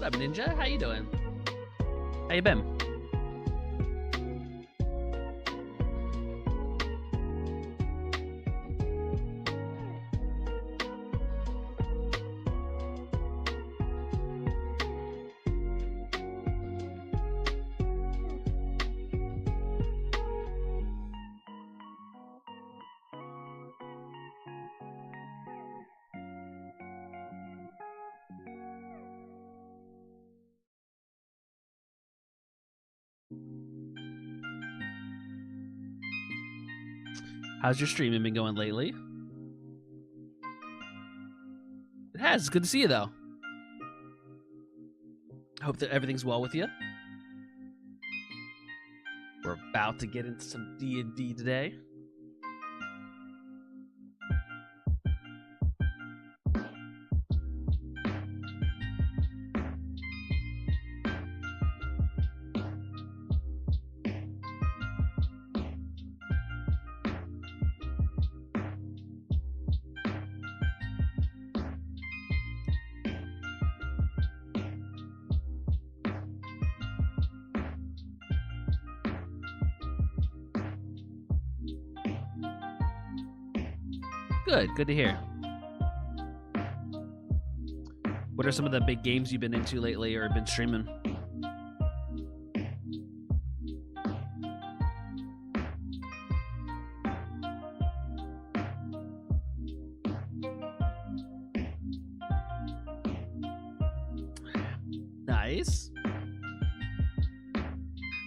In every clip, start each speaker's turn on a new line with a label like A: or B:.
A: up, Ninja? How you doing? How you been? How's your streaming been going lately? It has. It's good to see you, though. Hope that everything's well with you. We're about to get into some D&D today. Good to hear. What are some of the big games you've been into lately or been streaming? Nice.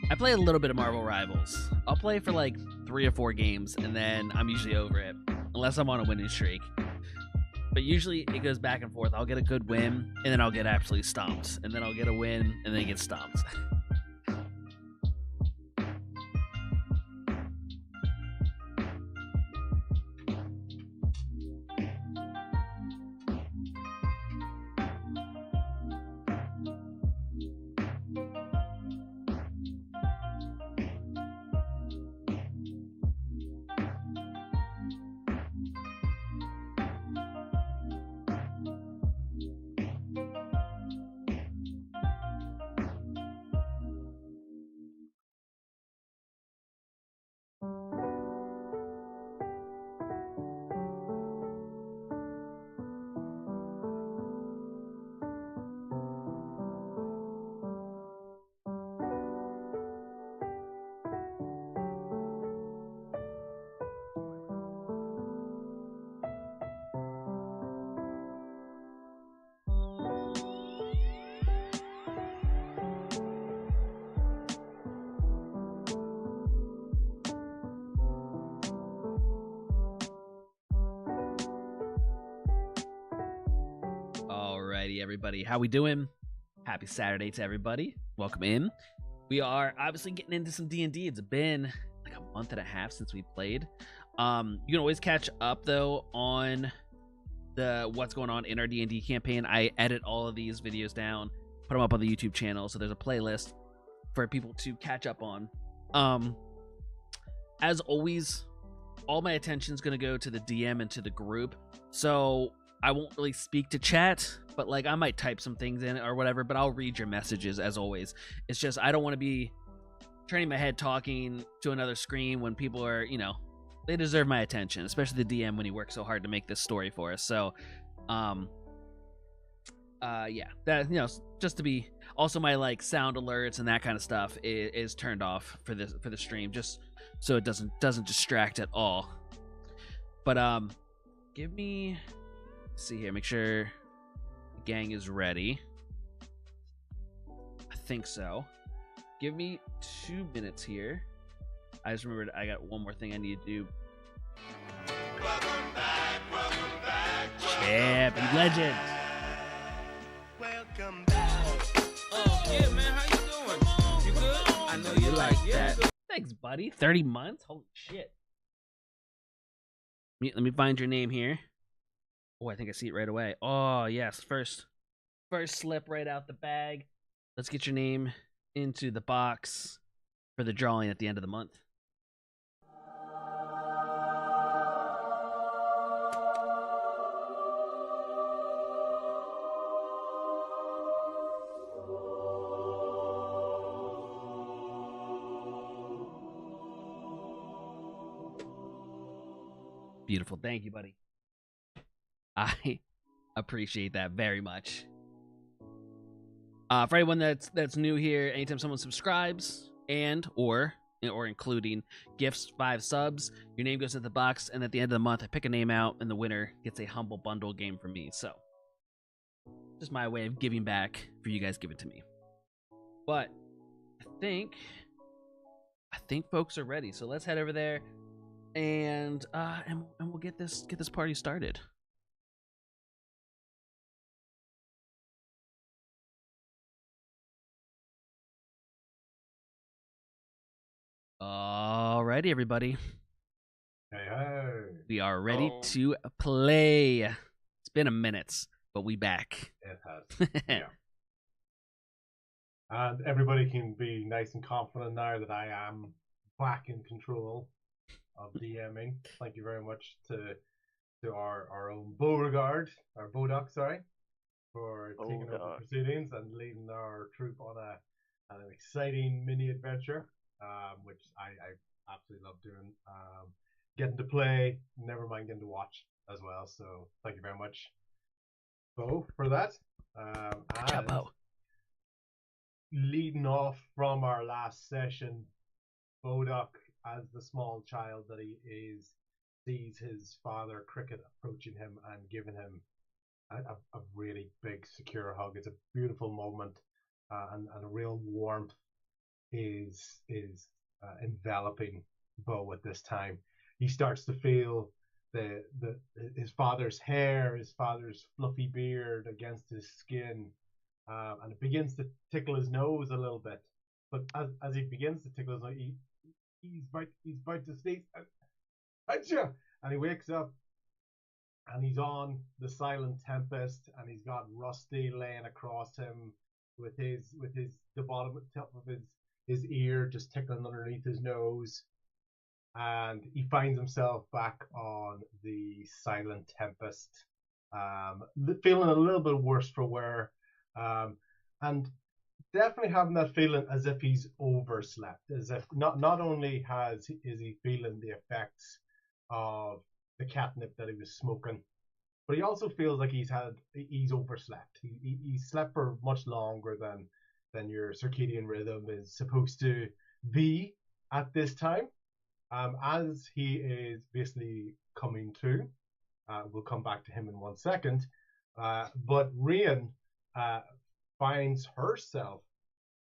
A: I play a little bit of Marvel Rivals. I'll play for like 3 or 4 games and then I'm usually over it. Unless I'm on a winning streak. But usually it goes back and forth. I'll get a good win, and then I'll get absolutely stomped. And then I'll get a win, and then get stomped. Alrighty, everybody. How we doing? Happy Saturday to everybody. Welcome in. We are obviously getting into some D&D. It's been like a month and a half since we played. You can always catch up, though, on the what's going on in our D&D campaign. I edit all of these videos down, put them up on the YouTube channel, so there's a playlist for people to catch up on. As always, all my attention is going to go to the DM and to the group, so I won't really speak to chat, but like I might type some things in or whatever, but I'll read your messages as always. It's just I don't want to be turning my head talking to another screen when people are, you know, they deserve my attention, especially the DM when he worked so hard to make this story for us. So yeah, that, you know, just to be also my like sound alerts and that kind of stuff is turned off for the stream, just so it doesn't distract at all. But give me, let's see here, make sure the gang is ready. I think so. Give me 2 minutes here. I just remembered I got one more thing I need to do.
B: Welcome back,
A: Champ and legend.
B: welcome back.
C: Oh, yeah, man, how you doing? You good? I know you like
A: that.
C: that.
A: Thanks, buddy. 30 months? Holy shit. Let me find your name here. Oh, I think I see it right away. Oh, yes. First slip right out the bag. Let's get your name into the box for the drawing at the end of the month. Beautiful. Thank you, buddy. I appreciate that very much. For anyone that's new here, anytime someone subscribes or including gifts 5 subs, your name goes in the box, and at the end of the month, I pick a name out, and the winner gets a Humble Bundle game from me. So, just my way of giving back for you guys give it to me. But I think folks are ready. So let's head over there, and we'll get this party started. Alrighty, everybody.
D: Hey.
A: We are ready
C: Oh.
A: to play. It's been a minute, but we back.
D: It has. Yeah. And everybody can be nice and confident now that I am back in control of DMing. Thank you very much to our own Beauregard, our Bodoc, sorry, for taking over the
E: Bodoc.
D: proceedings and leading our troop on an exciting mini adventure, which I absolutely love doing. Getting to play, never mind getting to watch as well. So thank you very much, Bo, for that. And
A: Bo.
D: leading off from our last session, Bodoc, as the small child that he is, sees his father Cricket approaching him and giving him a really big, secure hug. It's a beautiful moment, and a real warmth is enveloping Bo at this time. He starts to feel his father's hair, his father's fluffy beard against his skin, and it begins to tickle his nose a little bit. But as he begins to tickle his nose, he's about to sneeze. Achoo! And he wakes up, and he's on the Silent Tempest, and he's got Rusty laying across him with the bottom top of his ear just tickling underneath his nose. And he finds himself back on the Silent Tempest, feeling a little bit worse for wear, and definitely having that feeling as if he's overslept, as if not only is he feeling the effects of the catnip that he was smoking, but he also feels like he's overslept. He slept for much longer than your circadian rhythm is supposed to be at this time. As he is basically coming to, we'll come back to him in 1 second, but Rian finds herself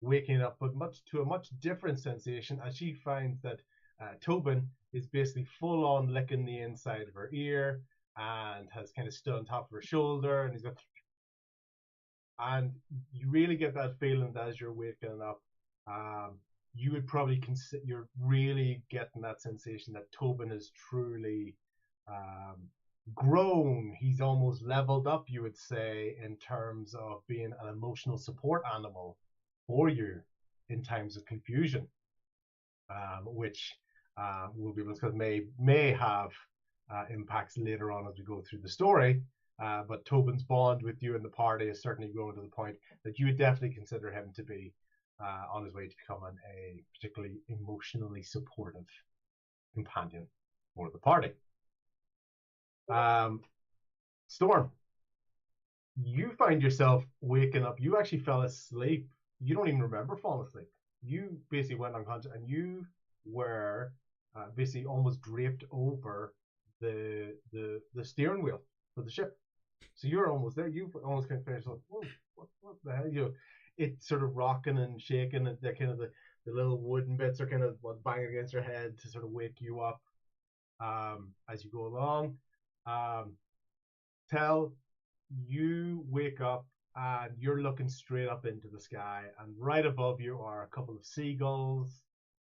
D: waking up with a much different sensation, as she finds that Tobin is basically full on licking the inside of her ear and has kind of stood on top of her shoulder, and and you really get that feeling that as you're waking up, you would probably consider you're really getting that sensation that Tobin is truly grown. He's almost leveled up, you would say, in terms of being an emotional support animal for you in times of confusion, which we'll be able to discuss may have impacts later on as we go through the story. But Tobin's bond with you and the party has certainly grown to the point that you would definitely consider him to be on his way to becoming a particularly emotionally supportive companion for the party. Storm, you find yourself waking up. You actually fell asleep. You don't even remember falling asleep. You basically went unconscious, and you were basically almost draped over the steering wheel for the ship. So you're almost there. You've almost kind of finished. Like, what the hell? It's sort of rocking and shaking, and the kind of the little wooden bits are kind of banging against your head to sort of wake you up as you go along. Tell, you wake up and you're looking straight up into the sky, and right above you are a couple of seagulls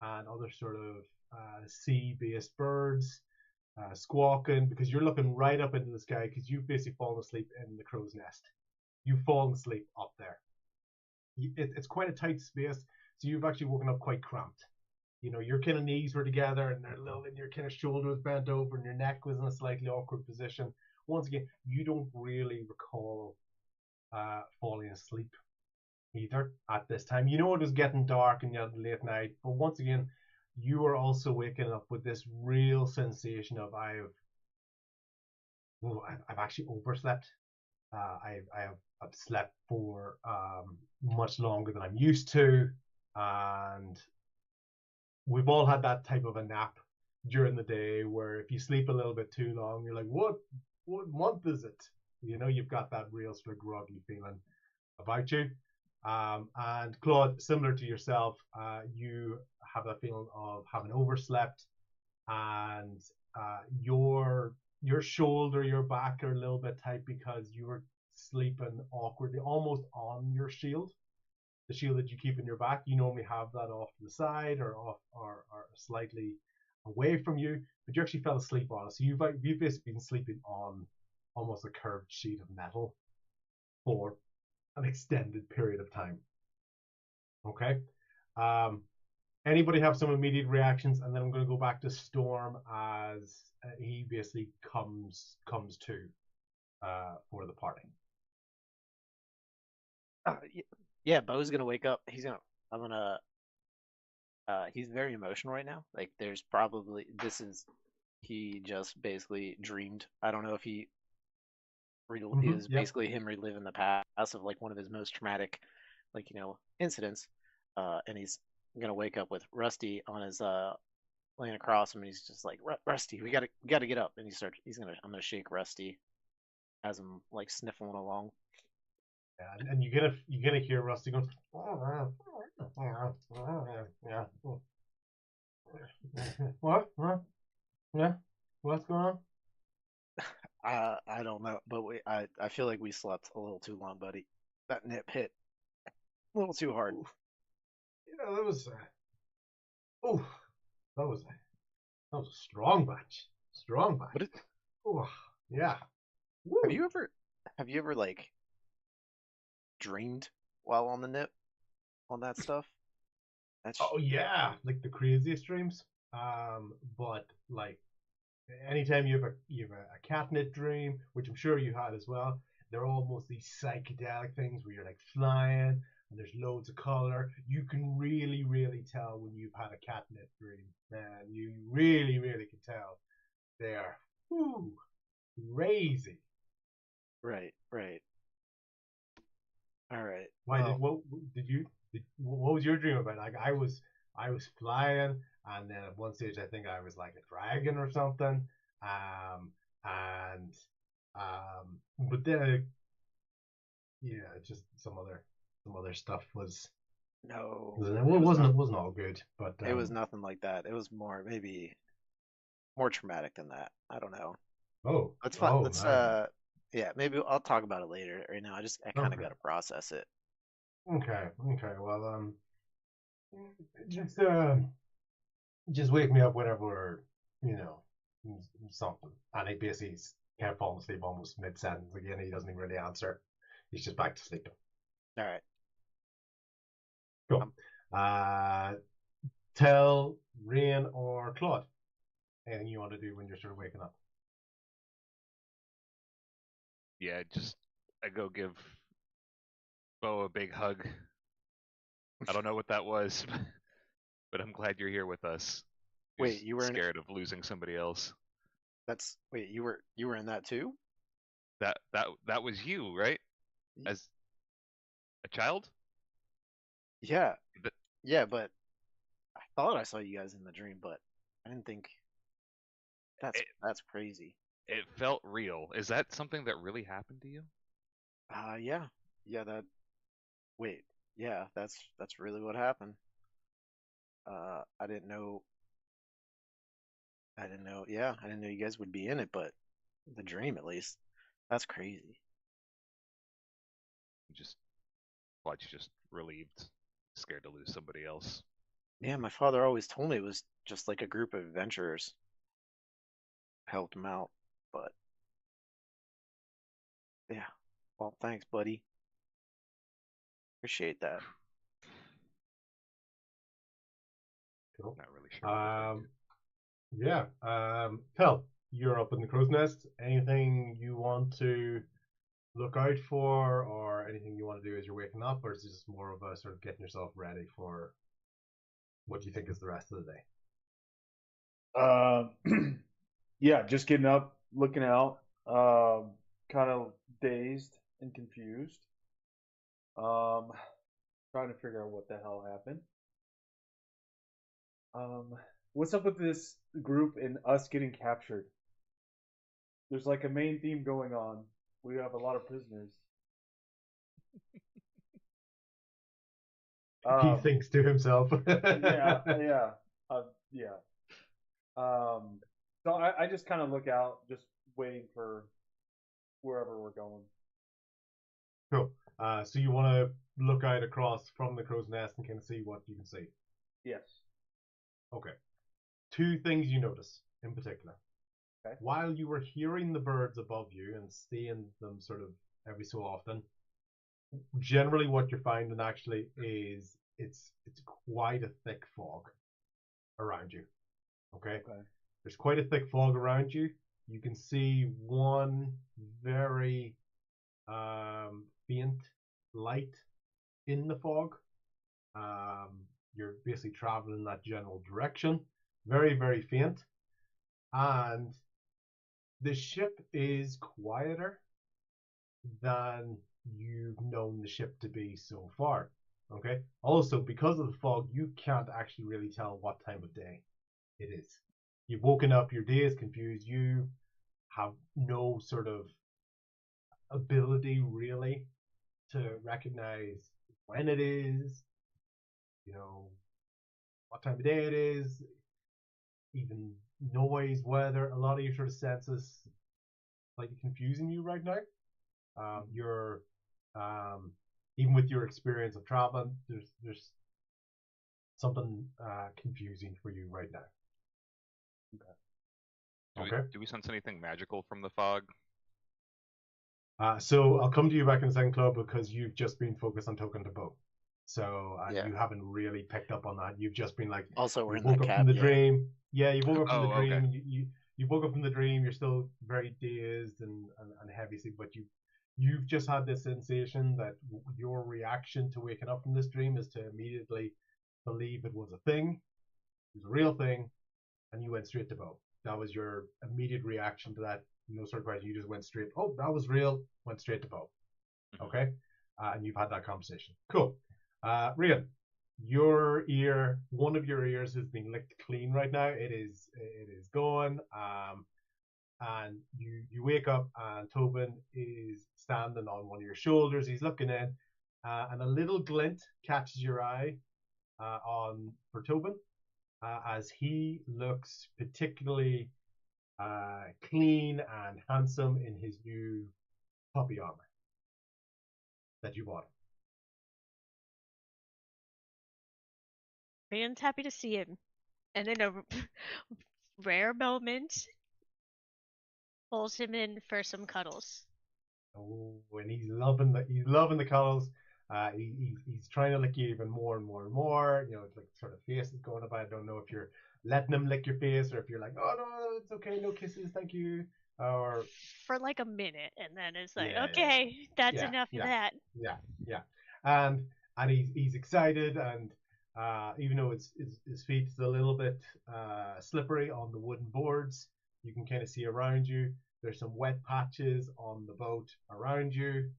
D: and other sort of sea-based birds squawking, because you're looking right up into the sky because you've basically fallen asleep in the crow's nest. You've fallen asleep up there. It's quite a tight space, so you've actually woken up quite cramped. You know, your kind of knees were together, and your kind of shoulder was bent over, and your neck was in a slightly awkward position. Once again, you don't really recall falling asleep either at this time. You know it was getting dark and you had late night, but once again, you are also waking up with this real sensation of I've actually overslept. I've slept for much longer than I'm used to, and we've all had that type of a nap during the day where if you sleep a little bit too long, you're like, what month is it? You know, you've got that real sort of groggy feeling about you. And Claude, similar to yourself, you have that feeling of having overslept, and your shoulder, your back are a little bit tight because you were sleeping awkwardly, almost on your shield, the shield that you keep in your back. You normally have that off to the side or off or slightly away from you, but you actually fell asleep on it. So you've basically been sleeping on almost a curved sheet of metal for an extended period of time. Okay. Um, Anybody have some immediate reactions, and then I'm going to go back to Storm as he basically comes to for the party.
E: Yeah, Bo's gonna wake up. I'm gonna. He's very emotional right now. Like, there's probably he just basically dreamed. I don't know if it was
D: Yep.
E: basically him reliving the past of like one of his most traumatic, like incidents. And he's gonna wake up with Rusty on his laying across him, and he's just like, Rusty, we gotta get up. And I'm gonna shake Rusty as I'm like sniffling along.
D: Yeah, and you're gonna hear Rusty going, yeah. What? Yeah. What's going on?
E: I don't know, but I feel like we slept a little too long, buddy. That nip hit a little too hard.
D: Yeah, that was oh, that was a strong batch. Strong batch.
E: What is,
D: Oh, yeah.
E: have you ever like dreamed while on the nip on that stuff? That's
D: Oh yeah, like the craziest dreams. But like anytime you have a catnip dream, which I'm sure you had as well, they're almost these psychedelic things where you're like flying and there's loads of color. You can really, really tell when you've had a catnip dream, man. You really, really can tell. They're crazy.
E: right. All right.
D: Why
E: Well,
D: what was your dream about? Like I was flying, and then at one stage I think I was like a dragon or something. And but then yeah, just some other stuff was
E: no,
D: it
E: it was not.
D: wasn't all good. But
E: It was nothing like that. It was maybe more traumatic than that. I don't know. Let's fine. Let's
D: man.
E: yeah, maybe I'll talk about it later. Right now, I kind of
D: Okay.
E: got to process it.
D: Okay. Well, just just wake me up whenever you know something. And he basically can't fall asleep almost mid sentence again. He doesn't even really answer. He's just back to sleeping.
E: All right.
D: Cool.
E: Um,
D: Tell Rain or Claude anything you want to do when you're sort of waking up.
F: Yeah, I go give Bo a big hug. I don't know what that was, but I'm glad you're here with us.
E: Wait,
F: Who's
E: you were in
F: scared of losing somebody else.
E: wait, you were in that too?
F: That was you, right? As a child?
E: Yeah.
F: Th-
E: Yeah, but I thought I saw you guys in the dream, but I didn't think that's crazy.
F: It felt real. Is that something that really happened to you?
E: Yeah. Yeah, wait. Yeah, that's really what happened. I didn't know. I didn't know. Yeah, I didn't know you guys would be in it, but the dream at least. That's crazy.
F: Just thought you just relieved, scared to lose somebody else.
E: Yeah, my father always told me it was just like a group of adventurers helped him out, but yeah. Well, thanks, buddy. Appreciate that.
D: Cool.
F: Not really sure. What to thank you.
D: Yeah. Tell, you're up in the crow's nest. Anything you want to look out for, or anything you want to do as you're waking up, or is it just more of a sort of getting yourself ready for what you think is the rest of the day?
G: Yeah, just getting up, looking out. Kind of dazed and confused. Um, Trying to figure out what the hell happened. What's up with this group and us getting captured? There's like a main theme going on. We have a lot of prisoners.
D: He
G: Um,
D: thinks to himself.
G: yeah. Yeah. So I just kind of look out, just waiting for wherever we're going.
D: Cool. So you want to look out across from the crow's nest and kind of see what you can see.
G: Yes.
D: Okay. Two things you notice in particular.
G: Okay.
D: While you were hearing the birds above you and seeing them sort of every so often, generally what you're finding actually is it's quite a thick fog around you. Okay.
G: Okay.
D: There's quite a thick fog around you. You can see one very faint light in the fog. You're basically traveling in that general direction. Very, very faint. And the ship is quieter than you've known the ship to be so far. Okay. Also, because of the fog, you can't actually really tell what time of day it is. You've woken up, your day is confused, you have no sort of ability really to recognize when it is, what time of day it is, even noise, weather. A lot of your sort of senses like confusing you right now. You're even with your experience of traveling, there's something confusing for you right now.
F: Do we sense anything magical from the fog?
D: So I'll come to you back in a second, Claude, because you've just been focused on talking to Bo. So
E: Yeah.
D: you haven't really picked up on that. You've just been like,
E: Also, we're
D: you
E: in
D: woke
E: that
D: up
E: cab.
D: from the
E: Yeah.
D: dream. Yeah, you woke up from
F: Oh,
D: the dream.
F: okay.
D: You woke up from the dream. You're still very dazed and heavy sleep, but you've just had this sensation that your reaction to waking up from this dream is to immediately believe it was a thing, it was a real thing, and you went straight to Bo. That was your immediate reaction to that. No sort of question. You just went straight. Oh, that was real. Went straight to Bo. Okay, and you've had that conversation. Cool. Rian, one of your ears has been licked clean right now. It is gone. And you wake up and Tobin is standing on one of your shoulders. He's looking in, and a little glint catches your eye on for Tobin as he looks particularly clean and handsome in his new puppy armor that you bought.
H: Rand's happy to see him. And in a rare moment, pulls him in for some cuddles.
D: Oh, and he's loving the cuddles. He's trying to lick you even more and more and more. It's like sort of face is going about. I don't know if you're letting him lick your face or if you're like, oh no, it's okay, no kisses, thank you. Or
H: for like a minute, and then it's like,
D: Yeah,
H: okay, that's
D: Yeah,
H: enough
D: yeah.
H: of that.
D: yeah, and he's excited, and even though his feet is a little bit slippery on the wooden boards, you can kind of see around you. There's some wet patches on the boat around you,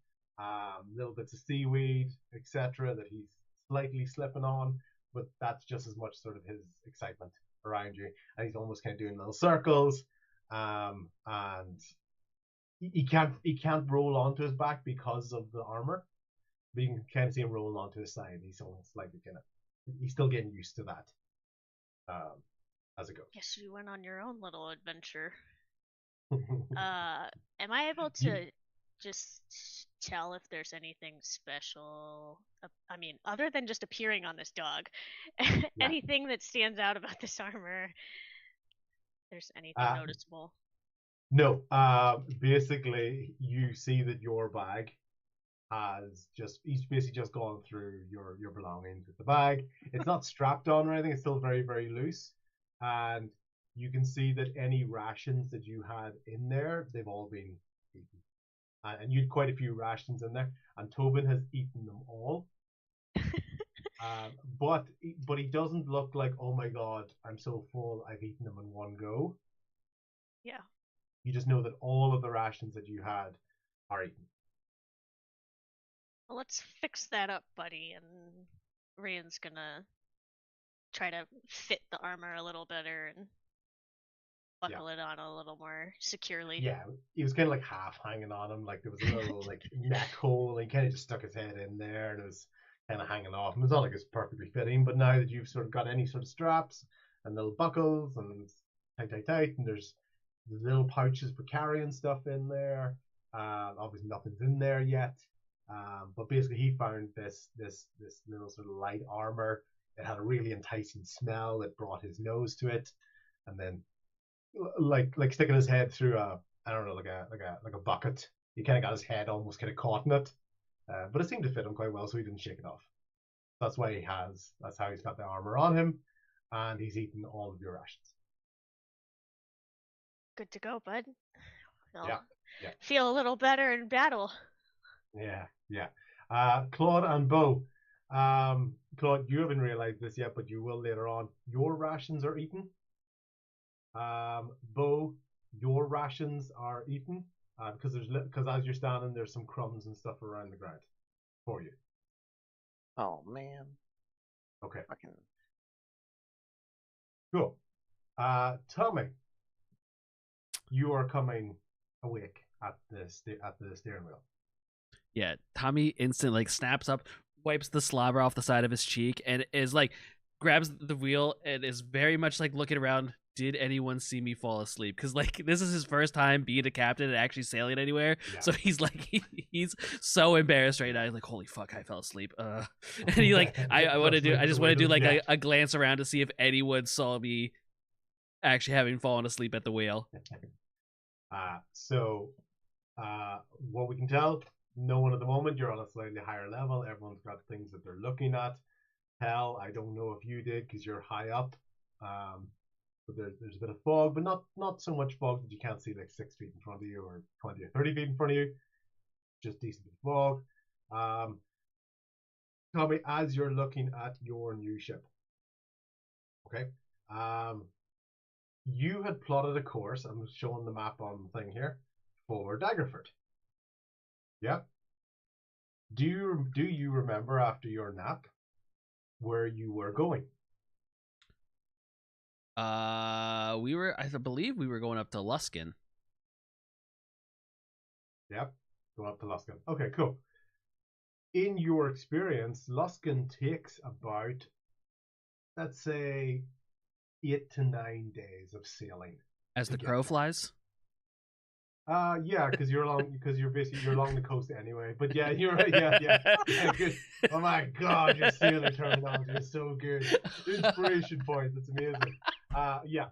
D: little bits of seaweed, etc., that he's slightly slipping on, but that's just as much sort of his excitement around you, and he's almost kind of doing little circles, and he can't roll onto his back because of the armor, but you can kind of see him rolling onto his side. He's almost like he's still getting used to that as it goes.
H: Guess you went on your own little adventure. Am I able to just tell if there's anything special? I mean, other than just appearing on this dog, anything that stands out about this armor? There's anything noticeable?
D: No. Basically, you see that your bag he's basically just gone through your belongings with the bag. It's not strapped on or anything. It's still very, very loose, and you can see that any rations that you had in there, they've all been eaten. And you had quite a few rations in there, and Tobin has eaten them all. But he doesn't look like, oh my god, I'm so full, I've eaten them in one go.
H: Yeah.
D: You just know that all of the rations that you had are eaten.
H: Well, let's fix that up, buddy. And Ryan's gonna try to fit the armor a little better and buckle it on a little more securely.
D: Yeah, he was kind of like half hanging on him, like there was a little like neck hole, and he kind of just stuck his head in there, and it was kind of hanging off. And it's not like it's perfectly fitting, but now that you've sort of got any sort of straps and little buckles and tight, and there's little pouches for carrying stuff in there. Obviously, nothing's in there yet. But basically, he found this little sort of light armor. It had a really enticing smell. It brought his nose to it, and then like sticking his head through a like a bucket. He kind of got his head almost kind of caught in it, but it seemed to fit him quite well, so he didn't shake it off. That's how he's got the armor on him, and he's eaten all of your rations.
H: Good to go, bud. I'll
D: Yeah.
H: feel a little better in battle.
D: Yeah. Claude and Bo. Claude, you haven't realized this yet, but you will later on. Your rations are eaten. Bo, your rations are eaten because as you're standing, there's some crumbs and stuff around the ground for you.
E: Oh man.
D: Okay.
E: Fucking.
D: Cool. Tommy, you are coming awake at the steering wheel.
A: Yeah, Tommy instant like snaps up, wipes the slobber off the side of his cheek, and is like grabs the wheel and is very much like looking around. Did anyone see me fall asleep? Because like this is his first time being a captain and actually sailing anywhere.
D: Yeah.
A: So he's like he's so embarrassed right now. He's like, holy fuck, I fell asleep. And he like I just want to do like a glance around to see if anyone saw me actually having fallen asleep at the wheel.
D: So what we can tell, no one at the moment. You're on a slightly higher level. Everyone's got things that they're looking at. Hell, I don't know if you did because you're high up. But there's a bit of fog, but not so much fog that you can't see like 6 feet in front of you or 20 or 30 feet in front of you. Just decent fog. Tommy, as you're looking at your new ship, okay, you had plotted a course. I'm showing the map on the thing here for Daggerford. Yeah. Do you remember after your nap where you were going?
A: I believe we were going up to Luskan.
D: Yep, going up to Luskan. Okay, cool. In your experience, Luskan takes about, let's say, 8 to 9 days of sailing.
A: As the crow flies?
D: Yeah, because you're along the coast anyway. But yeah, you're right. Yeah, good. Oh my God, your sailor terminology is so good. Inspiration points. That's amazing. Yeah.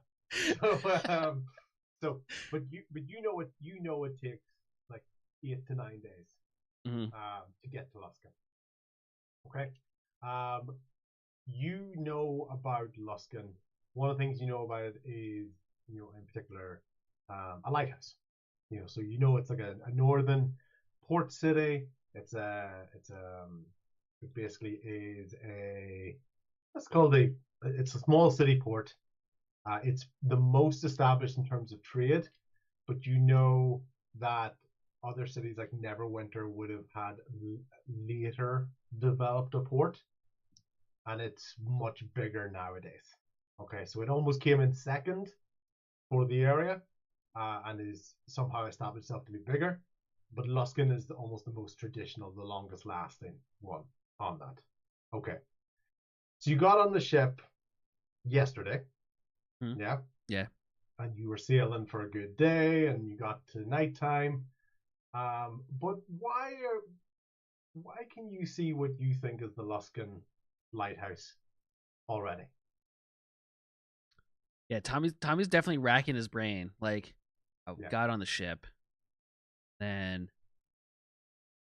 D: But you know it takes like 8 to 9 days to get to Luskan. Okay. You know about Luskan. One of the things you know about it is, in particular, a lighthouse. So it's like a northern port city. It basically is it's a small city port. It's the most established in terms of trade, but you know that other cities like Neverwinter would have had later developed a port, and it's much bigger nowadays. Okay, so it almost came in second for the area, and is somehow established itself to be bigger. But Luskan is almost the most traditional, the longest lasting one on that. Okay, so you got on the ship yesterday. Yeah. And you were sailing for a good day, and you got to nighttime. But why can you see what you think is the Luskan lighthouse already?
A: Yeah, Tommy's definitely racking his brain. Like, we got on the ship, then it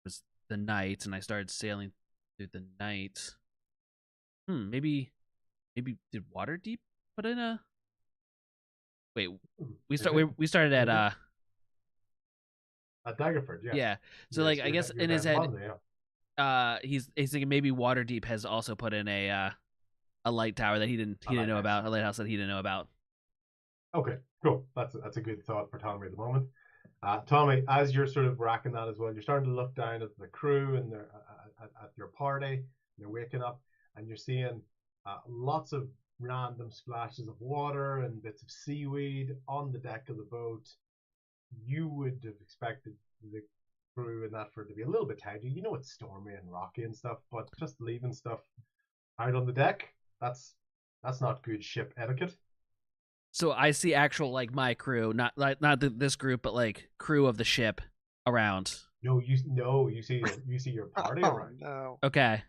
A: was the night, and I started sailing through the night. Maybe did Waterdeep put in a? Wait, we started at
D: Daggerford, yeah.
A: Yeah, so like I guess in his head, he's thinking maybe Waterdeep has also put in a light tower that he didn't know about, a lighthouse that he didn't know about.
D: Okay, cool. That's a good thought for Tommy at the moment. Tommy, as you're sort of racking that as well, you're starting to look down at the crew and their at your party. You're waking up and you're seeing lots of random splashes of water and bits of seaweed on the deck of the boat. You would have expected the crew and that for it to be a little bit tidy. You know it's stormy and rocky and stuff, but just leaving stuff out on the deck, that's not good ship etiquette.
A: So I see actual like my crew, not this group, but like crew of the ship around.
D: No, you see your party
E: Oh
D: around.
E: no.
A: Okay.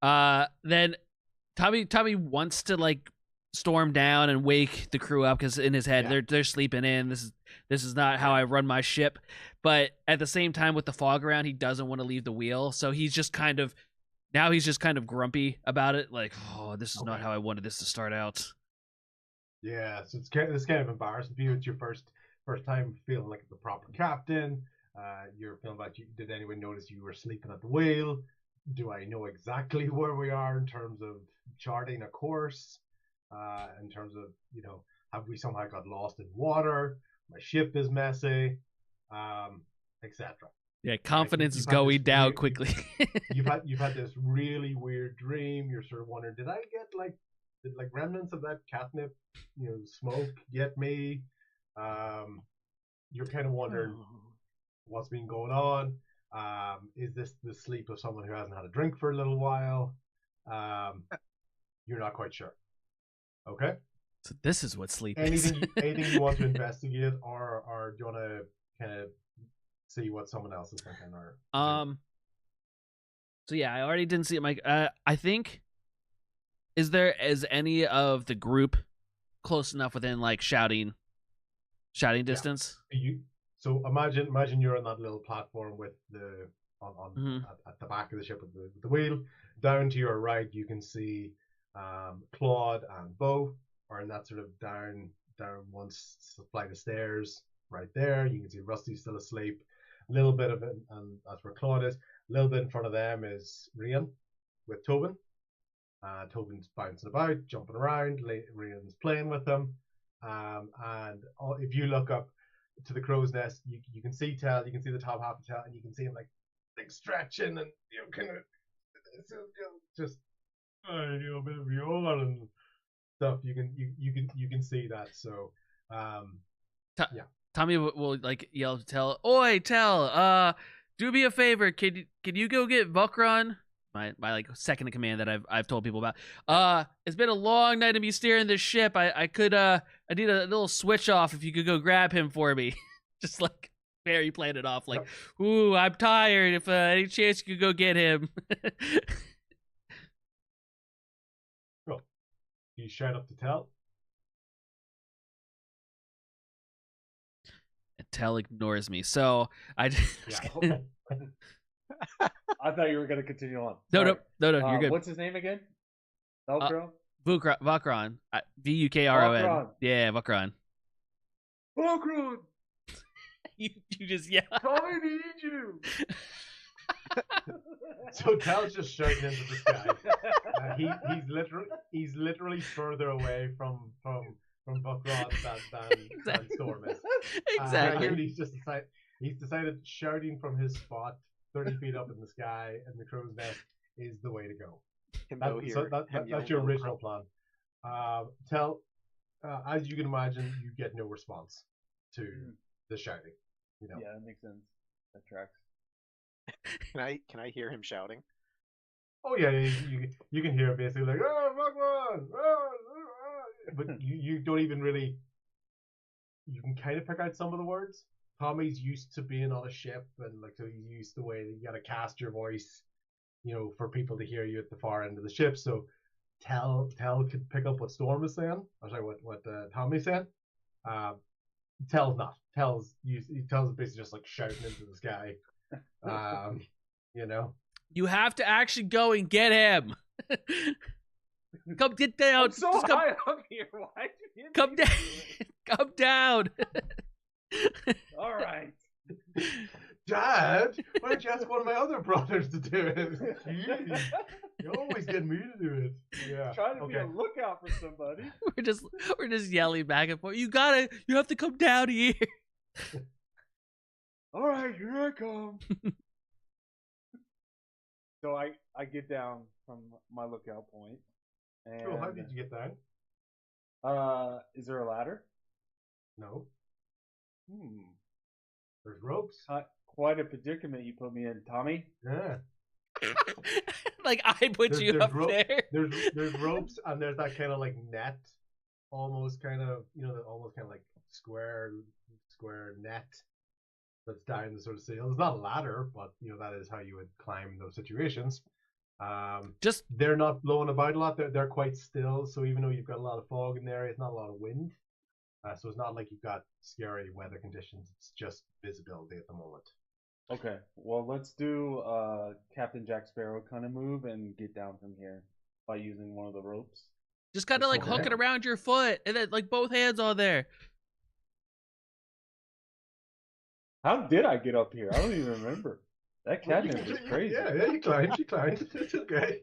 A: Then Tommy wants to like storm down and wake the crew up because in his head they're sleeping in. This is not how I run my ship. But at the same time, with the fog around, he doesn't want to leave the wheel. So he's just kind of grumpy about it. Like, oh, this is not how I wanted this to start out.
D: Yeah, so it's kind of embarrassing for you. It's your first time feeling like the proper captain. You're feeling like, did anyone notice you were sleeping at the wheel? Do I know exactly where we are in terms of charting a course? In terms of, have we somehow got lost in water? My ship is messy, etc.
A: Yeah, confidence is
D: You've had
A: going
D: this
A: down
D: weird-
A: quickly.
D: You've had this really weird dream. You're sort of wondering, did remnants of that catnip, smoke get me? You're kind of wondering what's been going on. Is this the sleep of someone who hasn't had a drink for a little while? You're not quite sure. Okay.
A: So this is what sleep is.
D: Anything you want to investigate, or do you want to kind of see what someone else is thinking? Or
A: So yeah, I already didn't see it, Mike. I think is any of the group close enough within like shouting distance?
D: So imagine you're on that little platform with
A: Mhm.
D: at the back of the ship with the wheel. Down to your right, you can see Claude and Bo are in that sort of down one flight of stairs right there. You can see Rusty still asleep. A little bit of it, and that's where Claude is. A little bit in front of them is Rian with Tobin. Tobin's bouncing about, jumping around. Rian's playing with them. And if you look up to the crow's nest, you can see Tell. You can see the top half of Tell, and you can see him like stretching and kind of just a bit of yawn and stuff. You can see that. So
A: Tommy will like yell to Tell, "Oi, Tell! Do me a favor. Can you go get Vukron?" My like second in command that I've told people about. It's been a long night of me steering this ship. I need a little switch off. If you could go grab him for me, just like very playing it off. Like, ooh, I'm tired. If any chance you could go get him.
D: Cool. You shout up to Tell.
A: And Tell ignores me. So I just
D: Yeah.
G: I thought you were going to continue on.
A: no,
G: Sorry.
A: you're good.
G: What's his name again? Velcro?
A: Vukron. Vukron.
G: Vukron.
A: Yeah, Vukron.
G: Velcro!
A: You just yeah.
G: Tommy need you!
D: So Tel's just shouting into the sky. He's literally further away from Buckrod than Storm is.
A: Exactly.
D: And he's decided shouting from his spot 30 feet up in the sky and the crow's nest is the way to go. That's your original plan. Tell, as you can imagine, you get no response to the shouting.
G: Yeah, that makes sense. That tracks.
E: Can I hear him shouting?
D: Oh yeah, you can hear basically like, oh, Buckrod! But you don't even really. You can kind of pick out some of the words. Tommy's used to being on a ship, and so he's used to the way that you gotta cast your voice, for people to hear you at the far end of the ship. So Tell could pick up what Storm is saying. I'm sorry, what Tommy's saying. Tell's not. Tell's basically just like shouting into the sky.
A: You have to actually go and get him. Come get down.
G: I'm so
A: Just come,
G: high up here. Why do you
A: come
G: need
A: down.
G: to-
A: Come down.
G: All right.
D: Dad, why don't you ask one of my other brothers to do it? Jeez, you always get me to do it. Yeah.
G: Trying to be a lookout for somebody.
A: We're just yelling back and forth. You have to come down here.
G: All right, here I come. So I get down from my lookout point. And,
D: Cool. How did you get down?
G: is there a ladder?
D: No.
G: Hmm.
D: There's ropes.
G: Quite a predicament you put me in, Tommy.
D: Yeah.
A: Like I put
D: There's-
A: you
D: there's
A: up
D: ro-
A: there.
D: There's ropes and there's that kind of like net, almost kind of almost kind of like square net that's down the sort of ceiling. It's not a ladder, but that is how you would climb those situations.
A: Just
D: They're not blowing about a lot. They're quite still. So even though you've got a lot of fog in there, it's not a lot of wind. So it's not like you've got scary weather conditions. It's just visibility at the moment.
G: Okay, well let's do Captain Jack Sparrow kind of move and get down from here by using one of the ropes.
A: Just gotta like
D: Okay.
A: hook it around your foot and then like both hands on there.
G: How did I get up here? I don't even remember. That catnip is crazy.
D: Yeah, you climbed. It's okay.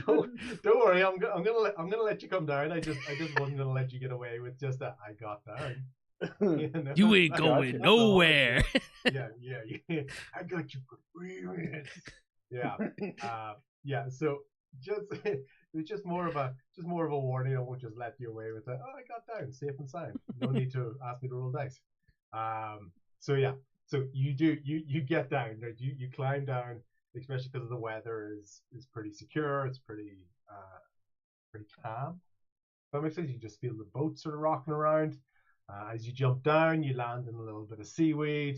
D: Don't worry. I'm gonna let you come down. I just wasn't gonna let you get away with just that. I got down.
A: You ain't
G: I got
A: going
G: you.
A: nowhere.
D: Yeah. I got you for free. Yeah. Yeah. So it's just more of a warning. I won't just let you away with that. Oh, I got down, safe and sound. No need to ask me to roll dice. So yeah. So you get down. Right? You climb down, especially because the weather is pretty secure. It's pretty calm. That makes sense. You just feel the boat sort of rocking around. As you jump down, you land in a little bit of seaweed.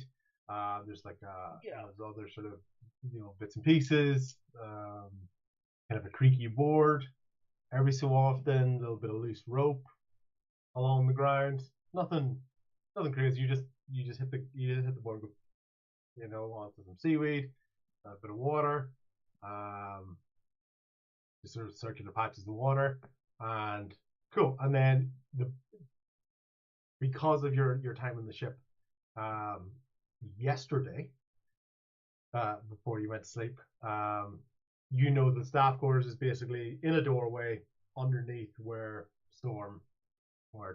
D: There's like there's other sort of bits and pieces. Kind of a creaky board. Every so often, a little bit of loose rope along the ground. Nothing crazy. You just hit the board, onto some seaweed, a bit of water, just sort of circular patches of water, and cool. And then because of your time in the ship, yesterday, before you went to sleep, the staff quarters is basically in a doorway underneath where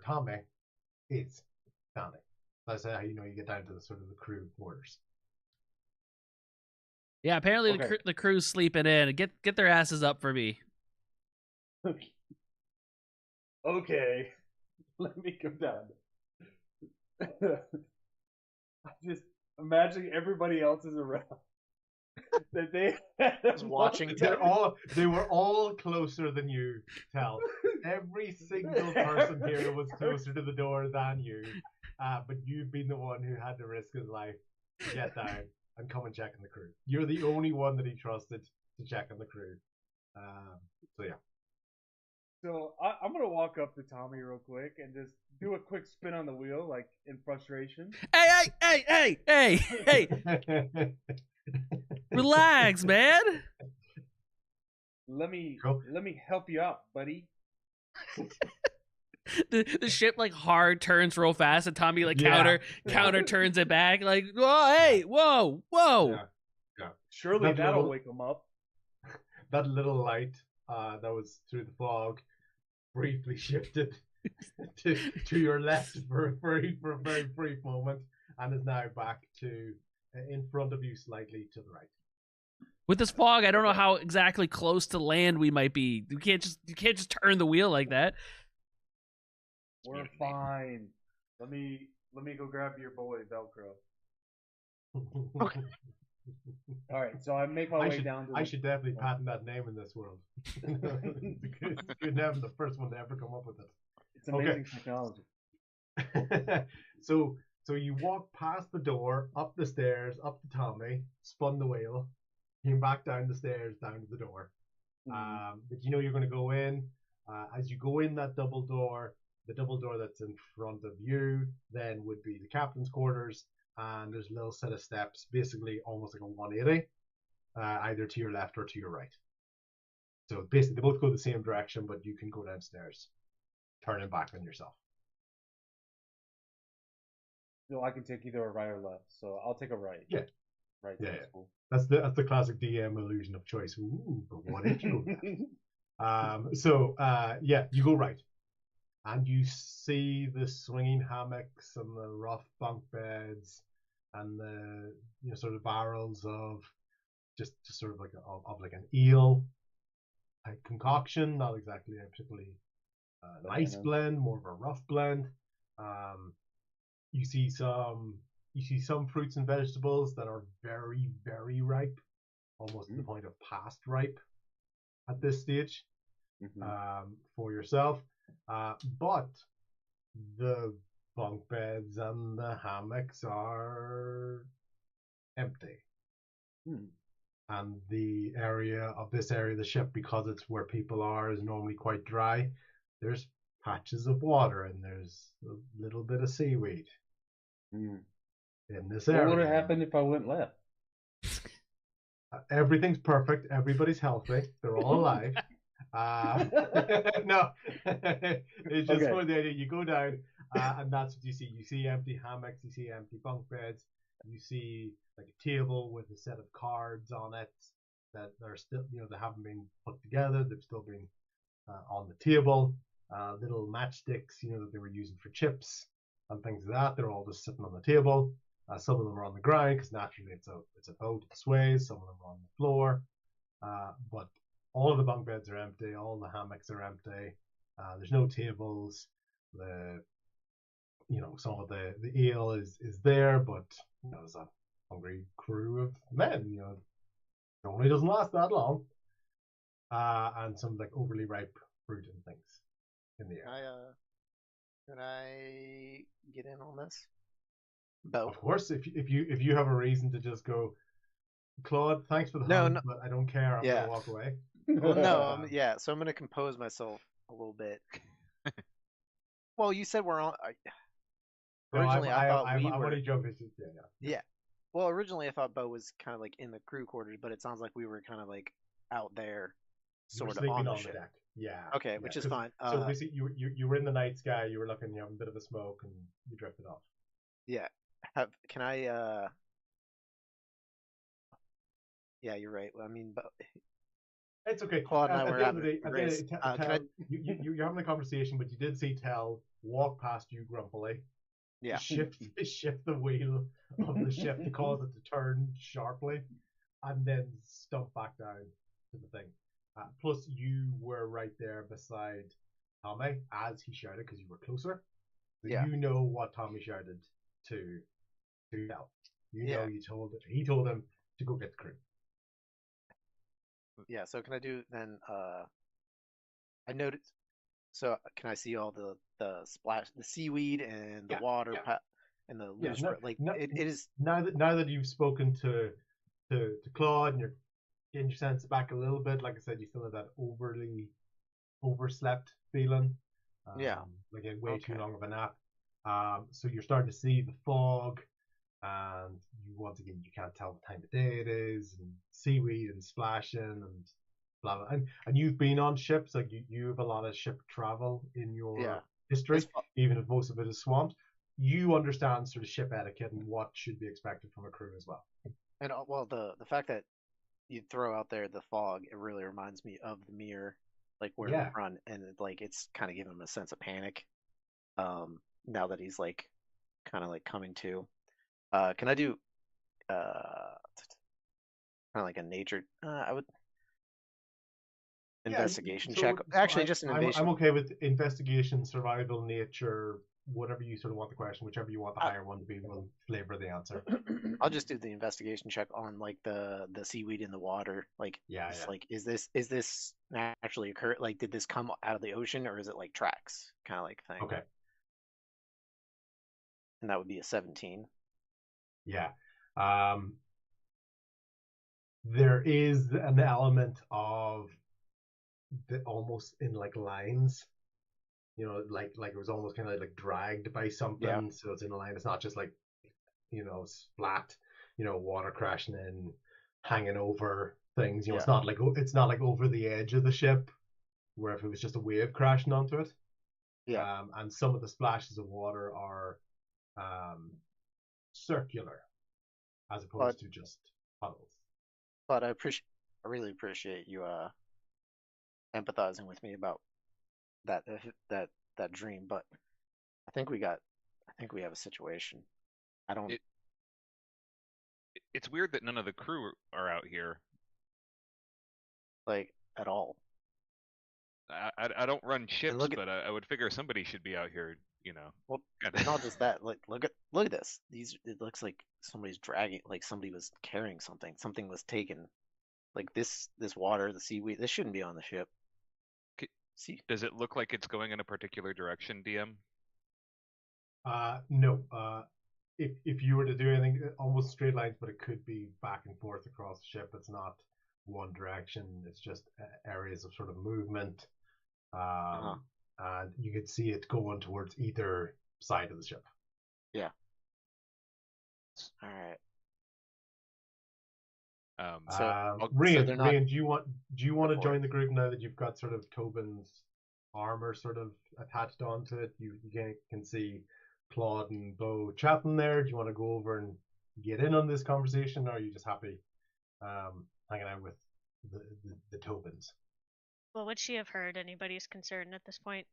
D: Tommy is standing. That's how you get down to the sort of the crew quarters.
A: Yeah, apparently
G: Okay.
A: the crew's sleeping in. Get their asses up for me.
G: Okay, let me come down. I'm just imagining everybody else is around. That they
E: Just watching
D: They were all closer than you, Tal. Every single person here was closer to the door than you. But you've been the one who had to risk his life to get down and come and check on the crew. You're the only one that he trusted to check on the crew. So yeah.
G: So I'm gonna walk up to Tommy real quick and just do a quick spin on the wheel, like in frustration.
A: Hey! Relax, man.
G: Let me
D: Cool.
G: help you out, buddy.
A: The ship like hard turns real fast, and Tommy like
D: Yeah.
A: counter turns it back. Like, whoa, hey, whoa.
D: Yeah.
G: Surely
D: That
G: that'll
D: little-
G: wake him up.
D: That little light that was through the fog briefly shifted to your left for a very brief moment and is now back to in front of you, slightly to the right.
A: With this fog, I don't know how exactly close to land we might be. You can't just turn the wheel like that.
G: We're fine. Let me go grab your boy Velcro. All right, so I make my way down to.
D: I should definitely patent that name in this world. It's good to have the first one to ever come up with it.
G: It's amazing technology.
D: So you walk past the door, up the stairs, up to Tommy, spun the wheel, came back down the stairs, down to the door. But you're going to go in. As you go in that double door, the double door that's in front of you then would be the captain's quarters, and there's a little set of steps, basically almost like a 180, either to your left or to your right. So basically they both go the same direction, but you can go downstairs, turning back on yourself.
G: So I can take either a right or left. So I'll take a right.
D: Yeah.
G: Right.
D: Yeah,
G: That's
D: yeah.
G: cool.
D: That's the classic DM illusion of choice. Ooh, but what if you go left? Yeah, you go right, and you see the swinging hammocks and the rough bunk beds, and the sort of barrels of just sort of like like an eel type concoction, not exactly a particularly nice
G: Banana.
D: blend, more of a rough blend. Um, you see some fruits and vegetables that are very, very ripe, almost to the point of past ripe at this stage for yourself. But the bunk beds and the hammocks are empty. And the area of the ship, because it's where people are, is normally quite dry. There's patches of water and there's a little bit of seaweed in this
G: What
D: area.
G: would have happened if I went left?
D: Everything's perfect. Everybody's healthy. They're all alive. No, it's just
G: Okay.
D: for the idea. You go down, and that's what you see. You see empty hammocks. You see empty bunk beds. You see like a table with a set of cards on it that are still, they haven't been put together. They've still been on the table. Little matchsticks, that they were using for chips and things like that. They're all just sitting on the table. Some of them are on the ground because naturally it's a boat, it sways. Some of them are on the floor, but all of the bunk beds are empty. All the hammocks are empty. There's no tables. Some of the ale is there, but there's a hungry crew of men. It only doesn't last that long. And some like overly ripe fruit and things in the air.
E: Can I get in on this? Bo.
D: Of course, if you have a reason to just go, Claude, thanks for the
E: No,
D: hug,
E: no.
D: but I don't care. I'm
E: Yeah.
D: gonna walk away.
E: Well, no, so I'm gonna compose myself a little bit. Well, you said we're on. Originally, I thought we
D: I'm
E: were.
D: only joking.
E: Yeah. Well, originally I thought Bo was kind of like in the crew quarters, but it sounds like we were kind of like out there,
D: You were
E: sort of
D: sleeping
E: on the
D: on
E: ship.
D: the deck. Yeah.
E: Okay,
D: yeah,
E: which is
D: 'cause-
E: fine.
D: So basically, you were in the night sky. You were looking. You have a bit of a smoke, and you drifted off.
E: Yeah. Can I? Yeah, you're right. I mean, but
D: It's okay.
E: Claude and I
D: At
E: were
D: the end of
E: having
D: the
E: a
D: day,
E: race.
D: Tell,
E: Can I?
D: you're having a conversation, but you did see Tell walk past you grumpily.
E: Yeah.
D: Shift the wheel of the ship to cause it to turn sharply, and then stump back down to the thing. Plus, you were right there beside Tommy as he shouted because you were closer. So
E: Yeah.
D: you know what Tommy shouted to Tell. He told him to go get the crew.
E: Yeah. So can I do then? I noticed. So can I see all the splash, the seaweed and the
D: Yeah,
E: water
D: yeah.
E: and the
D: Yeah,
E: loose it is.
D: now that you've spoken to Claude and you're getting your sense back a little bit. Like I said, you still have that overslept feeling.
E: Yeah.
D: Like you had way too
E: Okay.
D: long of a nap. So you're starting to see the fog, and once again you can't tell what time of day it is, and seaweed and splashing and blah blah. And you've been on ships, like you have a lot of ship travel in your
E: Yeah.
D: history,
E: It's fu-
D: even if most of it is swamped. You understand sort of ship etiquette and what should be expected from a crew as well.
E: And well, the fact that you throw out there the fog, it really reminds me of the mirror, like where
D: Yeah.
E: we run, and it's kind of giving him a sense of panic. Now that he's like kind of like coming to. Can I do kind of like a nature? I would investigation
D: so
E: check. Actually, just an
D: I'm
E: invasion.
D: okay with investigation, survival, nature, whatever you sort of want the question, whichever you want the higher one to be will flavor the answer.
E: I'll just do the investigation check on like the seaweed in the water. Like,
D: Yeah,
E: it's
D: yeah.
E: like is this naturally occur? Like, did this come out of the ocean or is it like tracks kind of like thing?
D: Okay.
E: And that would be a 17.
D: Yeah. There is an element of the almost in like lines, like it was almost kind of like dragged by something.
E: Yeah.
D: So it's in a line. It's not just like, it's flat, water crashing in, hanging over things.
E: Yeah.
D: It's not like over the edge of the ship, where if it was just a wave crashing onto it.
E: Yeah.
D: And some of the splashes of water are circular. as opposed to just puddles.
E: But I really appreciate you empathizing with me about that that dream. But I think we have a situation. I don't.
F: It's weird that none of the crew are out here.
E: Like at all.
F: I don't run ships,
E: look at-
F: but I would figure somebody should be out here. You know.
E: Well,
F: kinda-
E: not just that. Like look at this. It looks like somebody's dragging. Like somebody was carrying something. Something was taken. Like this water, the seaweed. This shouldn't be on the ship. See,
F: Does it look like it's going in a particular direction, DM?
D: No. If you were to do anything, almost straight lines, but it could be back and forth across the ship. It's not one direction. It's just areas of sort of movement. And you could see it going towards either side of the ship.
E: all right.
F: So
D: Rian,
E: they're not-
D: Rian, do you want to
E: Go for
D: join
E: it.
D: the group now that you've got sort of Tobin's armor sort of attached onto it? You can see Claude and Bo chatting there. Do you want to go over and get in on this conversation, or are you just happy hanging out with the Tobins?
H: Well, would she have heard anybody's concern at this point?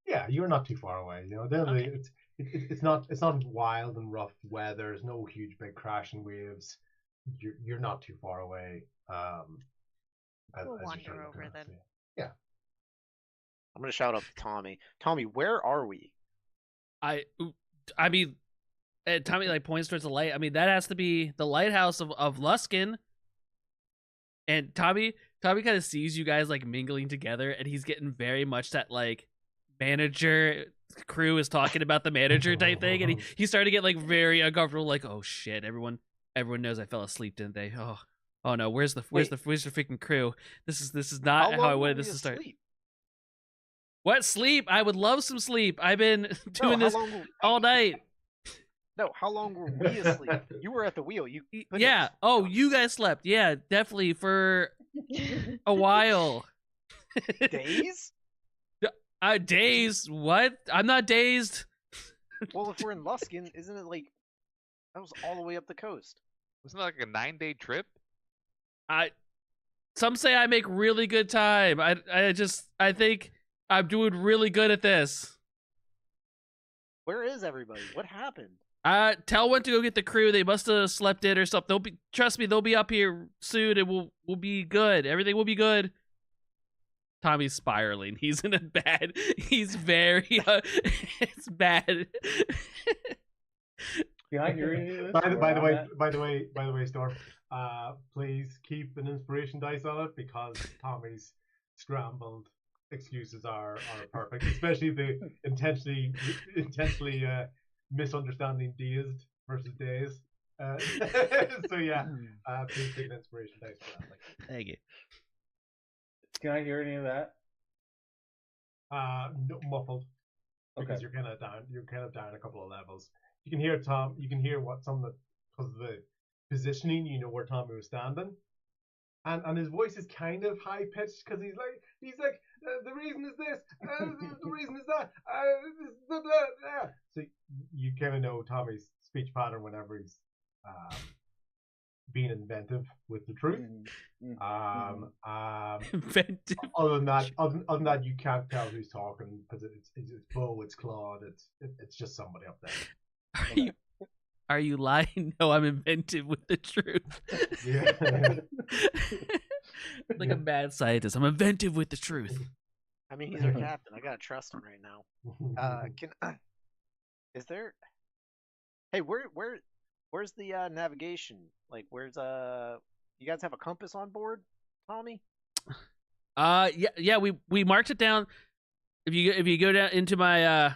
D: Yeah, you're not too far away. You know,
H: Okay.
D: it's not wild and rough weather. There's no huge big crashing waves. You're not too far away.
H: We'll
D: you're
H: wander
D: starting to
H: over
D: cross,
H: then.
D: yeah.
E: I'm gonna shout out to Tommy. Tommy, where are we?
A: I mean, Tommy like points towards the light. I mean, that has to be the lighthouse of Luskin. And Tommy kind of sees you guys like mingling together, and he's getting very much that like manager crew is talking about the manager type thing, and he started to get like very uncomfortable. Like, oh shit, everyone knows I fell asleep, didn't they? Oh no, where's the freaking crew? This is not how I
E: long were
A: wanted
E: we
A: this to start.
E: asleep?
A: What sleep? I would love some sleep. I've been doing
E: No,
A: this
E: how long were-
A: all night.
E: No, how long were we asleep? You were at the wheel. You couldn't
A: Yeah.
E: have-
A: Oh, you guys slept. Yeah, definitely for a while.
E: days?
A: Dazed? What? I'm not dazed.
E: Well, if we're in Luskin, isn't it like that was all the way up the coast?
F: Wasn't that like a 9-day trip?
A: Some say I make really good time. I think I'm doing really good at this.
E: Where is everybody? What happened?
A: Tell when to go get the crew. They must have slept in or something. Trust me, they'll be up here soon, and we'll be good. Everything will be good. Tommy's spiraling. He's in a bad. He's very. It's bad.
G: Can I hear any of this?
D: By the way, Storm. Please keep an inspiration dice on it because Tommy's scrambled excuses are perfect, especially the intentionally misunderstanding dazed versus dazed. So yeah, please take an inspiration dice for that. Like,
A: Thank you.
G: Can I hear any of that?
D: no, muffled because
G: Okay.
D: you're kind of down. You're kind of down a couple of levels. You can hear Tom. You can hear what some of the because of the positioning. You know where Tommy was standing, and his voice is kind of high pitched because he's like the reason is this, the reason is that. So you kind of know Tommy's speech pattern whenever he's being inventive with the truth.
A: Inventive.
D: Other than that, you can't tell who's talking because it's Bo, it's Claude, it's just somebody up there.
A: Are you lying? No, I'm inventive with the truth.
D: Yeah.
A: Like a mad scientist. I'm inventive with the truth.
E: I mean, he's our captain. I gotta trust him right now. Is there? Hey, where's the navigation? Like, where's You guys have a compass on board, Tommy?
A: Yeah, we marked it down. If you go down into my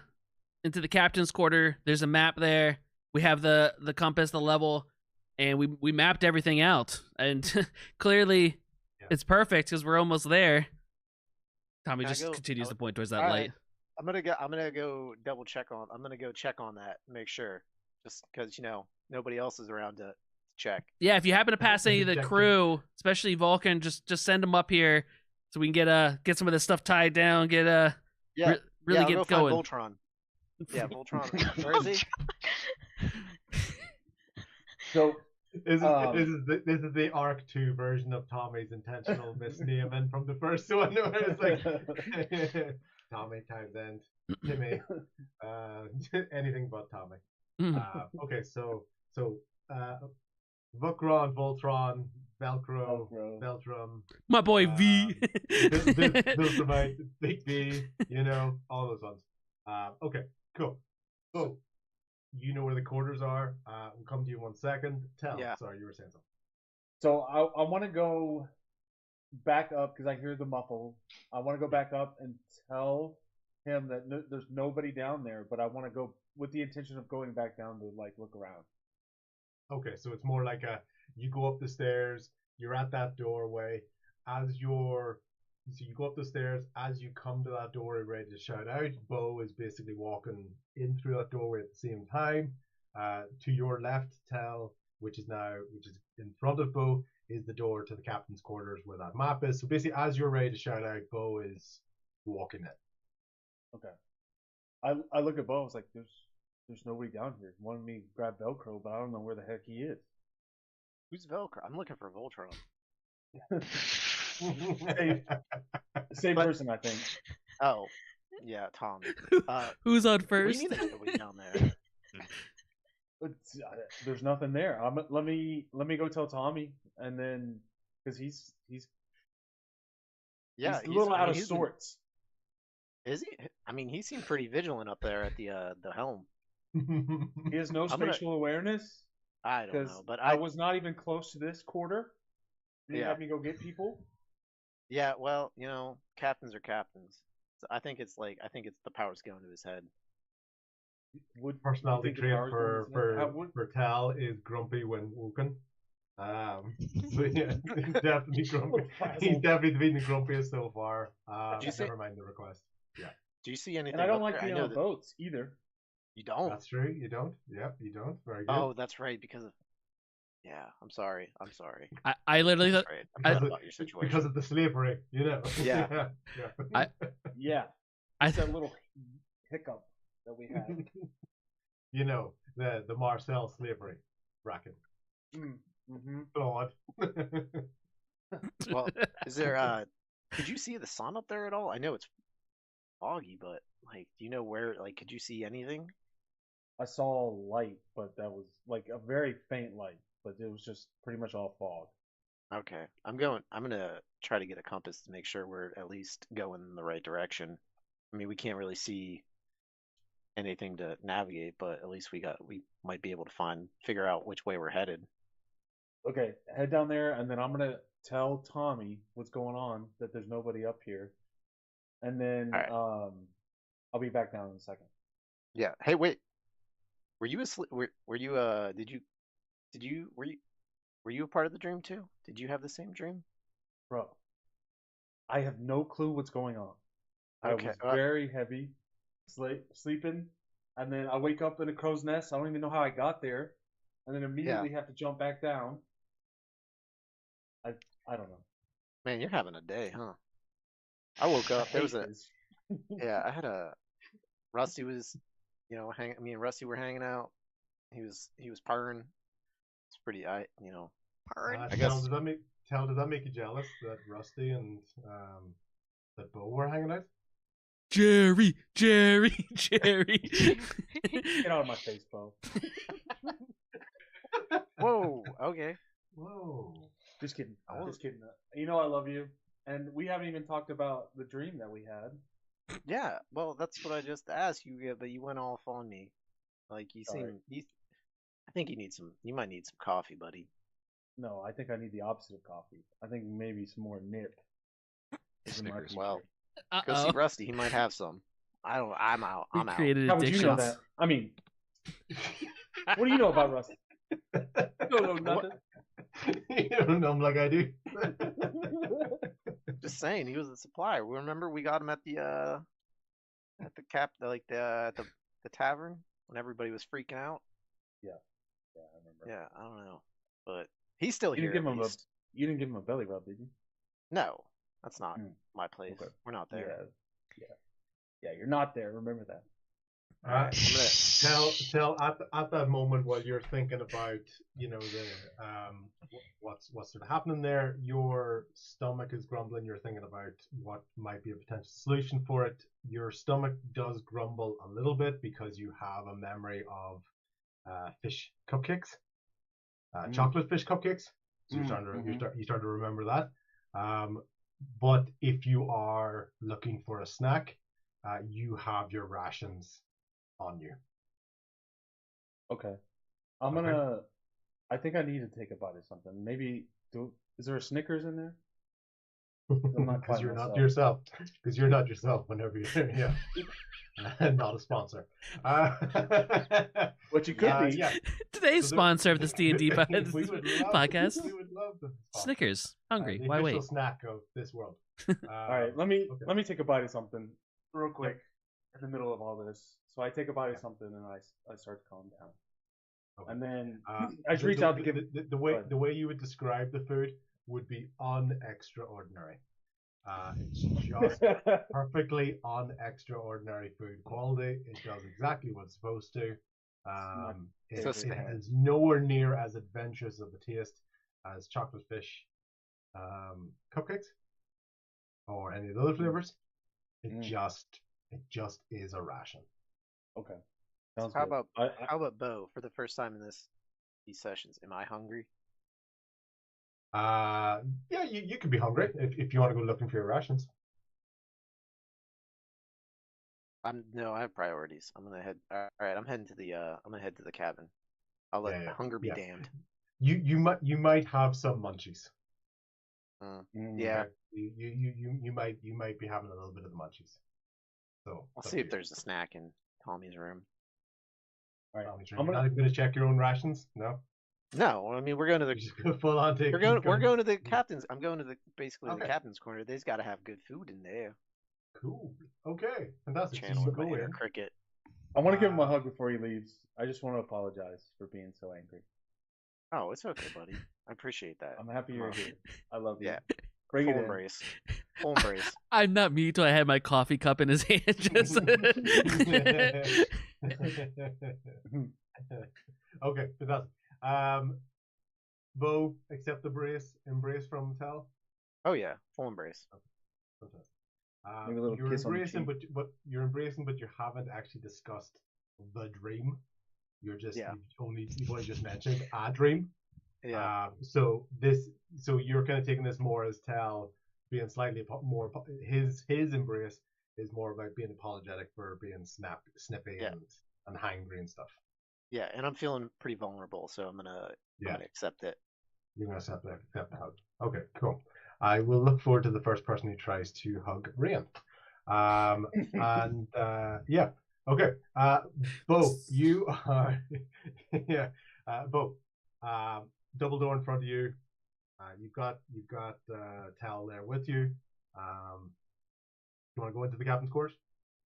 A: into the captain's quarter, there's a map there. We have the compass, the level, and we mapped everything out. And clearly, it's perfect because we're almost there. Tommy
E: Can I
A: just
E: go?
A: continues to point towards that
E: All
A: light.
E: right. I'm gonna go double check on. I'm gonna go check on that, make sure, just because nobody else is around to check.
A: Yeah, if you happen to pass any of the
D: Objective.
A: crew, especially Vulcan, just send them up here so we can get some of this stuff tied down. Get
E: Yeah,
A: really
E: yeah, I'll
A: get
E: go
A: going.
E: find Voltron. Yeah, Voltron. Where is he?
G: So
D: This is the Arc 2 version of Tommy's intentional misnaming from the first one, where it's like Tommy Townsend, Timmy, anything but Tommy. Okay, so Vukron, Voltron, Velcro, Veltrum,
A: My boy V.
D: Viltrumite, Big V, all those ones. Okay, cool. So, you know where the quarters are. We'll come to you in 1 second.
E: Yeah.
D: Sorry, you were saying something.
G: So I want to go back up because I hear the muffle. I want to go back up and tell him that there's nobody down there, but I want to go with the intention of going back down to like look around.
D: Okay, so it's more like you go up the stairs, you're at that doorway. So you go up the stairs, as you come to that doorway ready to shout out, Bo is basically walking in through that doorway at the same time. To your left, Tell, which is in front of Bo, is the door to the captain's quarters where that map is. So basically, as you're ready to shout out, Bo is walking in.
G: Okay. I look at Bo. I was like, there's nobody down here. He wanted me to grab Velcro, but I don't know where the heck he is.
E: Who's Velcro? I'm looking for Voltron.
G: Same person, I think.
E: Oh, yeah, Tommy.
A: Who's on
E: What do
A: first?
E: you mean there's nobody down there?
G: There's nothing there. Let me go tell Tommy, and then because he's
E: Yeah,
G: a little out of
E: he's
G: sorts.
E: Is he? I mean, he seemed pretty vigilant up there at the helm.
G: He has no
E: gonna-
G: spatial awareness
E: I don't
G: because
E: know, but
G: I was not even close to this quarter. You
E: Yeah.
G: had me go get people.
E: Yeah, well, captains are captains. So I think it's the power's going to his head.
G: Would
D: Personality
G: you think the
D: trait
G: power's going to his head?
D: for Tal is grumpy when woken. So yeah, definitely grumpy. He's definitely been the grumpiest so far. Never mind the request.
E: Do you see anything?
G: And I don't
E: up
G: like
E: there?
G: being
E: I know
G: on
E: that
G: boats either.
E: you don't.
D: That's true. You don't. Yep, you don't. Very good.
E: Oh, that's right. Because of. Yeah, I'm sorry.
A: I literally thought.
E: Right.
A: I-
E: I forgot about your situation.
D: Because of the slavery,
E: Yeah.
D: yeah.
G: Yeah,
A: I
G: it's that little hiccup that we had.
D: The Marcel slavery bracket.
G: Mm-hmm.
D: Flawed.
E: Well, is there? Could you see the sun up there at all? I know it's foggy, but do you know where? Could you see anything?
G: I saw light, but that was like a very faint light, but it was just pretty much all fog.
E: Okay, I'm gonna try to get a compass to make sure we're at least going in the right direction. I mean, we can't really see anything to navigate, but at least we might be able to figure out which way we're headed.
G: Okay, head down there, and then I'm gonna tell Tommy what's going on, that there's nobody up here, and then
E: Alright.
G: I'll be back down in a second.
E: Yeah. Hey, wait. Were you asleep? Were you were you a part of the dream too? Did you have the same dream?
G: Bro, I have no clue what's going on. I
E: Okay,
G: was very heavy, sleeping, and then I wake up in a crow's nest. I don't even know how I got there, and then immediately have to jump back down. I don't know.
E: Man, you're having a day, huh? I woke up. There was a
G: This.
E: yeah. I had a Rusty was, me and Rusty were hanging out. He was purring. It's pretty,
H: Purring.
E: I guess-
D: Does that make you jealous that Rusty and that Bo were hanging out?
A: Jerry.
G: Get out of my face, Bo.
E: Whoa. Okay.
D: Whoa.
G: Just kidding.
E: Oh.
G: Just kidding. You know I love you, and we haven't even talked about the dream that we had.
E: Yeah. Well, that's what I just asked you, but you went off on me. You
G: Sorry.
E: I think you might need some coffee, buddy.
G: No, I think I need the opposite of coffee. I think maybe some more nip. is in my
F: Snickers.
G: future.
E: Well,
A: Uh
E: go see
A: oh.
E: Rusty. He might have some. I'm out.
A: We
E: I'm out.
A: created
G: How would you know
A: addictions.
G: that? I mean, what do you know about Rusty? You don't know nothing.
D: You don't know him like I do.
E: Just saying, he was a supplier. Remember, we got him at the tavern when everybody was freaking out.
G: Yeah, I remember.
E: Yeah, I don't know, but he's still
G: You
E: here.
G: didn't give
E: at
G: him
E: least.
G: You didn't give him a belly rub, did you?
E: No, that's not
G: Hmm.
E: my place.
G: Okay.
E: We're not there.
G: Yeah. You're not there. Remember that.
D: Tell at that moment while you're thinking about the what's sort of happening there, your stomach is grumbling. You're thinking about what might be a potential solution for it. Your stomach does grumble a little bit because you have a memory of fish cupcakes, chocolate fish cupcakes. So you're starting to you start to remember that. But if you are looking for a snack, you have your rations on you.
G: Okay. I'm gonna. I think I need to take a bite of something. Maybe is there a Snickers in there? I'm not
D: Because
G: quite
D: you're not
G: myself.
D: yourself. Because you're not yourself whenever you're not a sponsor.
G: What you could be.
D: Yeah.
A: Today's
D: So
A: sponsor of this D&D
D: we would love,
A: podcast,
D: We would love the sponsor.
A: Snickers. Hungry.
D: The
A: Why
D: official
A: wait?
D: snack of this world.
G: All right, let me
D: okay.
G: take a bite of something real quick in the middle of all this. So I take a bite of something and I start to calm down.
D: Okay.
G: And then I just reach out to give
D: the way you would describe the food would be unextraordinary. It's just perfectly unextraordinary food quality. It does exactly what it's supposed to. It is nowhere near as adventurous of a taste as chocolate fish cupcakes or any of the other flavors. It just is a ration.
G: Okay. Sounds
E: How
G: good.
E: about Bo? For the first time in these sessions, am I hungry?
D: Yeah, you could be hungry if you want to go looking for your rations.
E: No, I have priorities. I'm gonna head. All right, I'm heading to the. I'm gonna head to the cabin. I'll let hunger be damned.
D: You might have some munchies.
E: Yeah.
D: You might be having a little bit of the munchies. So
E: I'll see if there's a snack in Tommy's room.
G: All right.
D: I'm not going to check your own rations. No.
E: No, I mean we're going to the
D: full on take.
E: We're going to the captain's. I'm going to the the captain's corner. They've got to have good food in there.
D: Cool. Okay. Fantastic.
E: Channel with my inner cricket.
G: I want to give him a hug before he leaves. I just want to apologize for being so angry.
E: Oh, it's okay, buddy. I appreciate that.
G: I'm happy you're here. I love you.
E: Yeah.
G: Bring
E: Full
G: it in.
E: embrace. Full embrace.
A: I'm not me till I had my coffee cup in his hand. Just
D: okay, fantastic. Bo, accept the embrace from Tal.
E: Oh yeah, full embrace.
D: Okay, fantastic. You're embracing, but you haven't actually discussed the dream. You've only just mentioned a dream.
E: Yeah.
D: So you're kind of taking this more as Tal being slightly more. His embrace is more about being apologetic for being snippy and hangry and stuff.
E: Yeah, and I'm feeling pretty vulnerable, so I'm gonna accept it.
D: You're gonna accept the hug. Okay, cool. I will look forward to the first person who tries to hug Ryan. Okay. Bo, you are Bo. Double door in front of you. You've got Tal there with you. You want to go into the captain's quarters?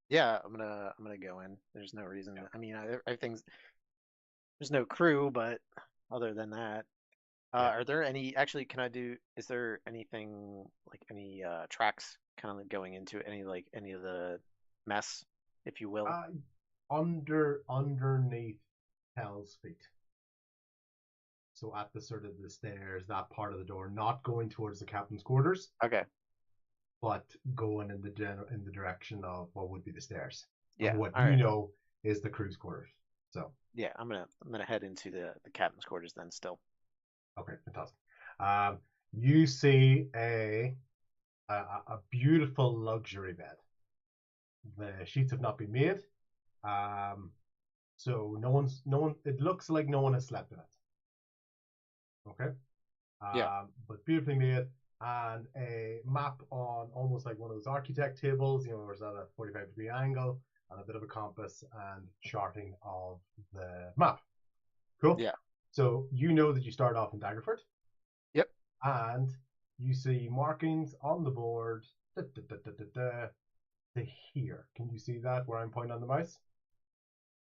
E: Yeah, I'm gonna go in. There's no reason. I mean, everything's there's no crew, but other than that, are there any? Actually, is there anything like any tracks kind of going into any of the mess, if you will?
D: Underneath Tal's feet. So at the sort of the stairs, that part of the door, not going towards the captain's quarters.
E: Okay.
D: But going in the direction of what would be the stairs.
E: Yeah.
D: And what you know is the crew's quarters. So.
E: Yeah, I'm gonna head into the captain's quarters then. Still.
D: Okay, fantastic. You see a beautiful luxury bed. The sheets have not been made. So no one. It looks like no one has slept in it. Okay. But beautifully made, and a map on almost like one of those architect tables. Where it's at a 45-degree angle, and a bit of a compass and charting of the map. Cool.
E: Yeah.
D: So you know that you start off in Daggerford.
E: Yep.
D: And you see markings on the board to here. Can you see that where I'm pointing on the mouse?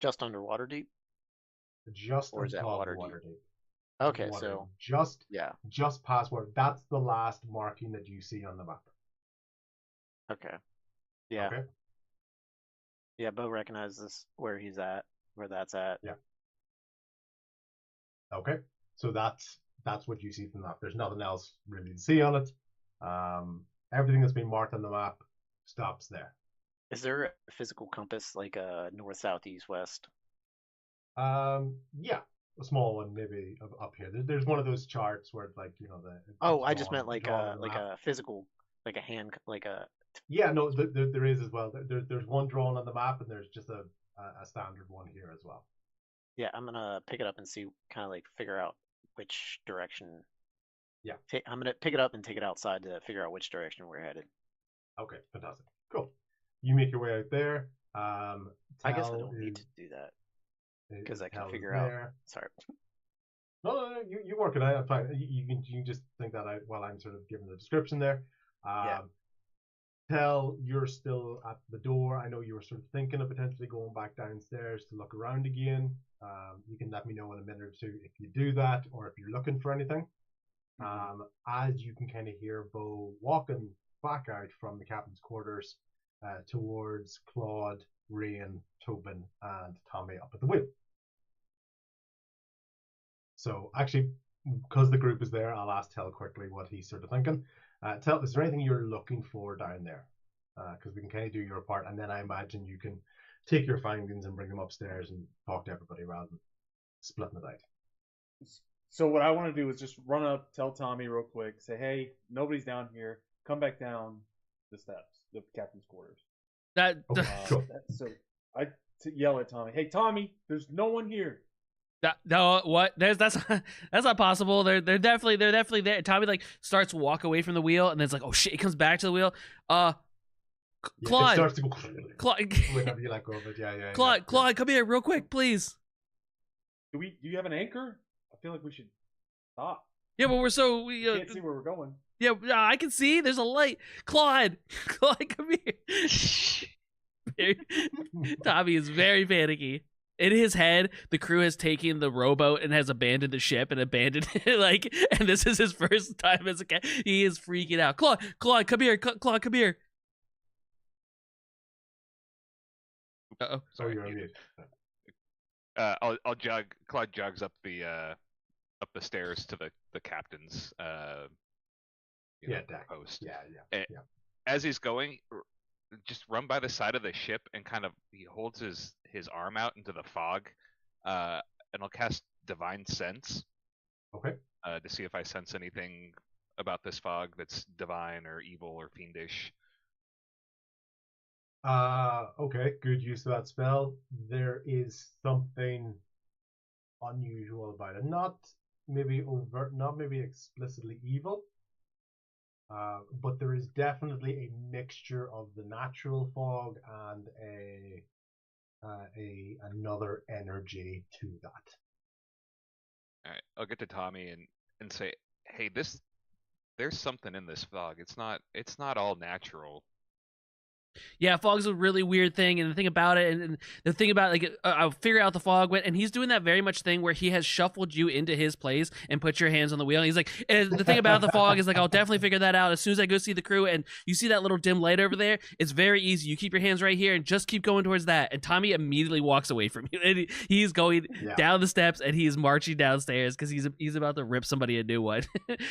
E: Just under Waterdeep?
D: Just
E: or is that
D: Waterdeep?
E: Waterdeep? Okay,
D: Waterdeep.
E: so
D: just past where that's the last marking that you see on the map.
E: Okay. Yeah.
D: Okay.
E: Yeah, Bo recognizes where he's at, where that's at.
D: Yeah. Okay, so that's what you see from that. There's nothing else really to see on it. Everything that's been marked on the map stops there.
E: Is there a physical compass like north, south, east, west?
D: Yeah, a small one maybe up here. There's one of those charts where it's like
E: Oh,
D: it's
E: I just meant
D: drawn on the map.
E: a physical, like a hand, like a.
D: Yeah, no, there is as well. There's one drawn on the map, and there's just a standard one here as well.
E: Yeah, I'm gonna pick it up and see, kind of like figure out which direction.
D: Yeah.
E: I'm gonna pick it up and take it outside to figure out which direction we're headed.
D: Okay, fantastic, cool. You make your way out there.
E: I guess I
D: Tal
E: don't need to
D: is-
E: do that
D: is-
E: because I can
D: Tal is
E: figure out.
D: there.
E: Sorry.
D: No, you work it out. I'm fine. You can just think that out while I'm sort of giving the description there.
E: Yeah.
D: Tell you're still at the door. I know you were sort of thinking of potentially going back downstairs to look around again. You can let me know in a minute or two if you do that or if you're looking for anything. As you can kind of hear Bo walking back out from the captain's quarters towards Claude, Rain, Tobin, and Tommy up at the wheel. So actually, because the group is there, I'll ask Tell quickly what he's sort of thinking. Tell, is there anything you're looking for down there? Because we can kind of do your part, and then I imagine you can take your findings and bring them upstairs and talk to everybody rather than splitting it out.
G: So what I want to do is just run up, tell Tommy real quick, say, "Hey, nobody's down here. Come back down the steps, the captain's quarters."
A: That
D: Okay, cool.
G: So I yell at Tommy, "Hey, Tommy, there's no one here."
A: no, what? That's not possible. They're definitely there. Tommy like starts to walk away from the wheel, and then it's like, oh shit, he comes back to the wheel.
D: Yeah, it
A: Claude,
D: starts to go
A: Claude,
D: whenever you let go of it. Yeah.
A: Claude, come here real quick, please.
G: Do you have an anchor? I feel like we should stop.
A: Yeah, but
G: We can't see where we're going.
A: yeah, I can see. There's a light. Claude, come here. Tommy is very panicky. In his head, the crew has taken the rowboat and has abandoned the ship and abandoned it. And this is his first time as a cat. He is freaking out. Claude, come here. Claude, come here. Uh-oh.
D: Sorry, you're on mute.
F: I'll jog. Claude jogs up the stairs to the captain's
D: Deck.
F: post.
D: Yeah.
F: As he's going, just run by the side of the ship and kind of he holds his arm out into the fog, and I'll cast Divine Sense.
D: Okay.
F: To see if I sense anything about this fog that's divine or evil or fiendish.
D: Okay, good use of that spell. There is something unusual about it. Not maybe overt, not maybe explicitly evil, but there is definitely a mixture of the natural fog and another energy to that.
F: All right, I'll get to Tommy and say, hey, there's something in this fog. It's not all natural.
A: Yeah, fog's a really weird thing, and the thing about it, and the thing about I'll figure out the fog, and he's doing that very much thing where he has shuffled you into his place and put your hands on the wheel. And he's like, and the thing about the fog is like, I'll definitely figure that out as soon as I go see the crew. And you see that little dim light over there? It's very easy. You keep your hands right here and just keep going towards that. And Tommy immediately walks away from you, and he's going down the steps and he's marching downstairs because he's about to rip somebody a new one.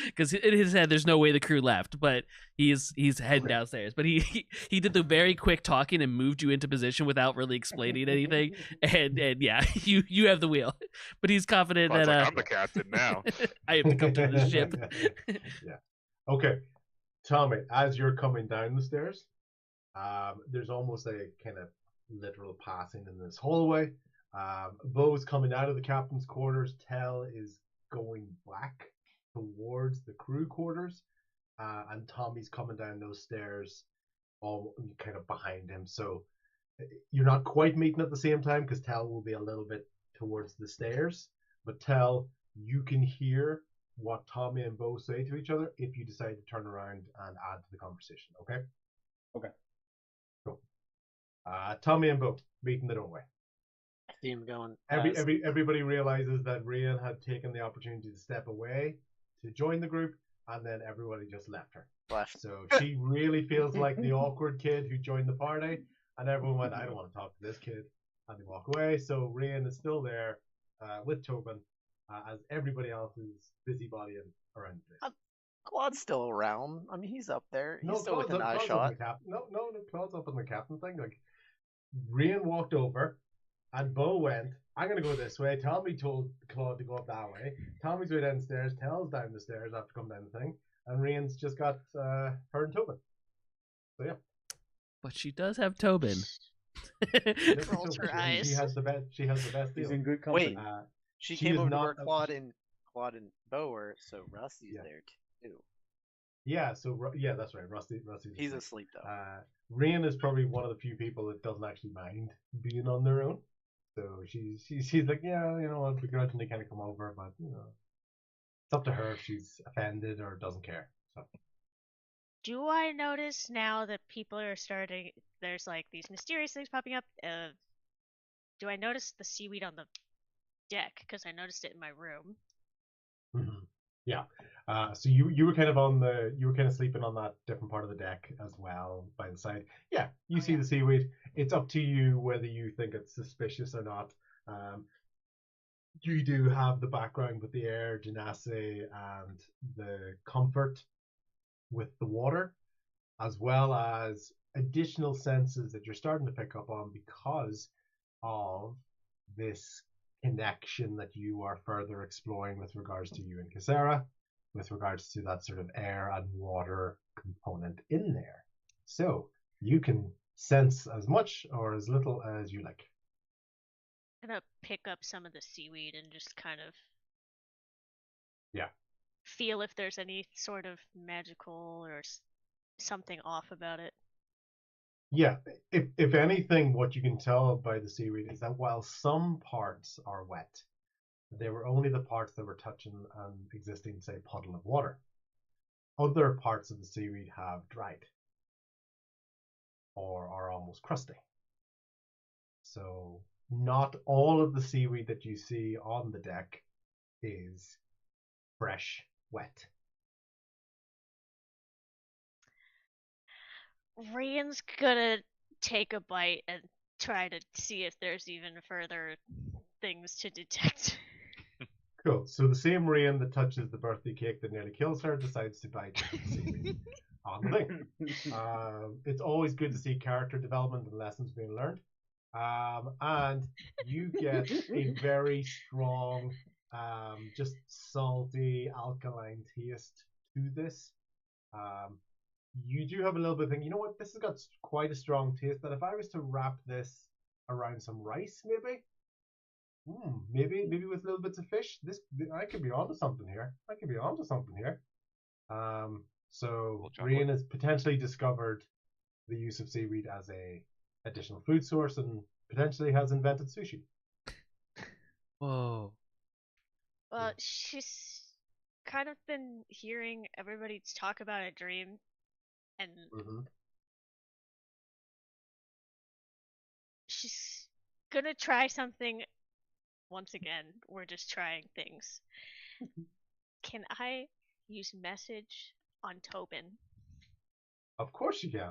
A: Because in his head, there's no way the crew left, but he's heading downstairs. But he did the very quick talking and moved you into position without really explaining anything. And yeah, you have the wheel. But he's confident
F: Claude's
A: that
F: like, I'm the captain now.
A: I have to come to the ship.
D: Yeah. Okay, Tommy, as you're coming down the stairs, there's almost a kind of literal passing in this hallway. Bo's coming out of the captain's quarters. Tell is going back towards the crew quarters, and Tommy's coming down those stairs all kind of behind him. So you're not quite meeting at the same time because Tell will be a little bit towards the stairs, but Tell, you can hear what Tommy and Bo say to each other if you decide to turn around and add to the conversation. Okay. Cool. Tommy and Bo meeting the doorway.
E: I see him going.
D: Everybody realizes that Ryan had taken the opportunity to step away to join the group, and then everybody just left her.
E: Left.
D: So she really feels like the awkward kid who joined the party, And everyone went, I don't want to talk to this kid. And they walk away. So Rian is still there with Tobin as everybody else is busybodying around the place.
E: Claude's still around. I mean, he's up there. He's
D: No,
E: still within eye
D: Claude's up
E: shot.
D: in the captain. No, Claude's up in the captain thing. Like, Rian walked over, and Bo went, I'm going to go this way. Tommy told Claude to go up that way. Tommy's way downstairs, tells down the stairs after coming down the thing, and Rian's just got her and Tobin. So, yeah.
A: But she does have Tobin.
D: Different
H: Rolls
D: Tobin.
H: her eyes.
D: She has the best. She has the best
G: He's
D: deal.
G: in good company.
E: Wait. She
D: She
E: came
D: is
E: over to
D: not
E: where
D: a-
E: Claude and Bo were, so Rusty's
D: Yeah.
E: there too.
D: Yeah, so that's right. Rusty's
E: He's
D: asleep.
E: asleep though.
D: Rian is probably one of the few people that doesn't actually mind being on their own. So she's like, yeah, you know what, begrudgingly kind of come over, but you know, it's up to her if she's offended or doesn't care. So
H: Do I notice now that people are starting? There's like these mysterious things popping up. Do I notice the seaweed on the deck? Because I noticed it in my room.
D: Mhm. Yeah. So you were kind of sleeping on that different part of the deck as well by the side. Yeah, you see
H: yeah.
D: the seaweed. It's up to you whether you think it's suspicious or not. You do have the background with the air, genasi, and the comfort with the water, as well as additional senses that you're starting to pick up on because of this connection that you are further exploring with regards to you and Kisara, with regards to that sort of air and water component in there. So you can sense as much or as little as you like.
H: I'm gonna pick up some of the seaweed and just kind of
D: Yeah.
H: feel if there's any sort of magical or something off about it.
D: Yeah, if anything, what you can tell by the seaweed is that while some parts are wet, they were only the parts that were touching an existing, say, puddle of water. Other parts of the seaweed have dried or are almost crusty. So not all of the seaweed that you see on the deck is fresh, wet.
H: Rian's gonna take a bite and try to see if there's even further things to detect.
D: Cool. So the same Rian that touches the birthday cake that nearly kills her decides to bite the seaweed on the thing. It's always good to see character development and lessons being learned. And you get a very strong, just salty, alkaline taste to this. You do have a little bit of thinking, you know what, this has got quite a strong taste that if I was to wrap this around some rice, maybe with little bits of fish, I could be onto something here. So Rian has potentially discovered the use of seaweed as a additional food source and potentially has invented sushi.
A: Whoa.
H: Well, she's kind of been hearing everybody talk about a dream, and she's gonna try something. Once again, we're just trying things. Can I use message on Tobin?
D: Of course you can.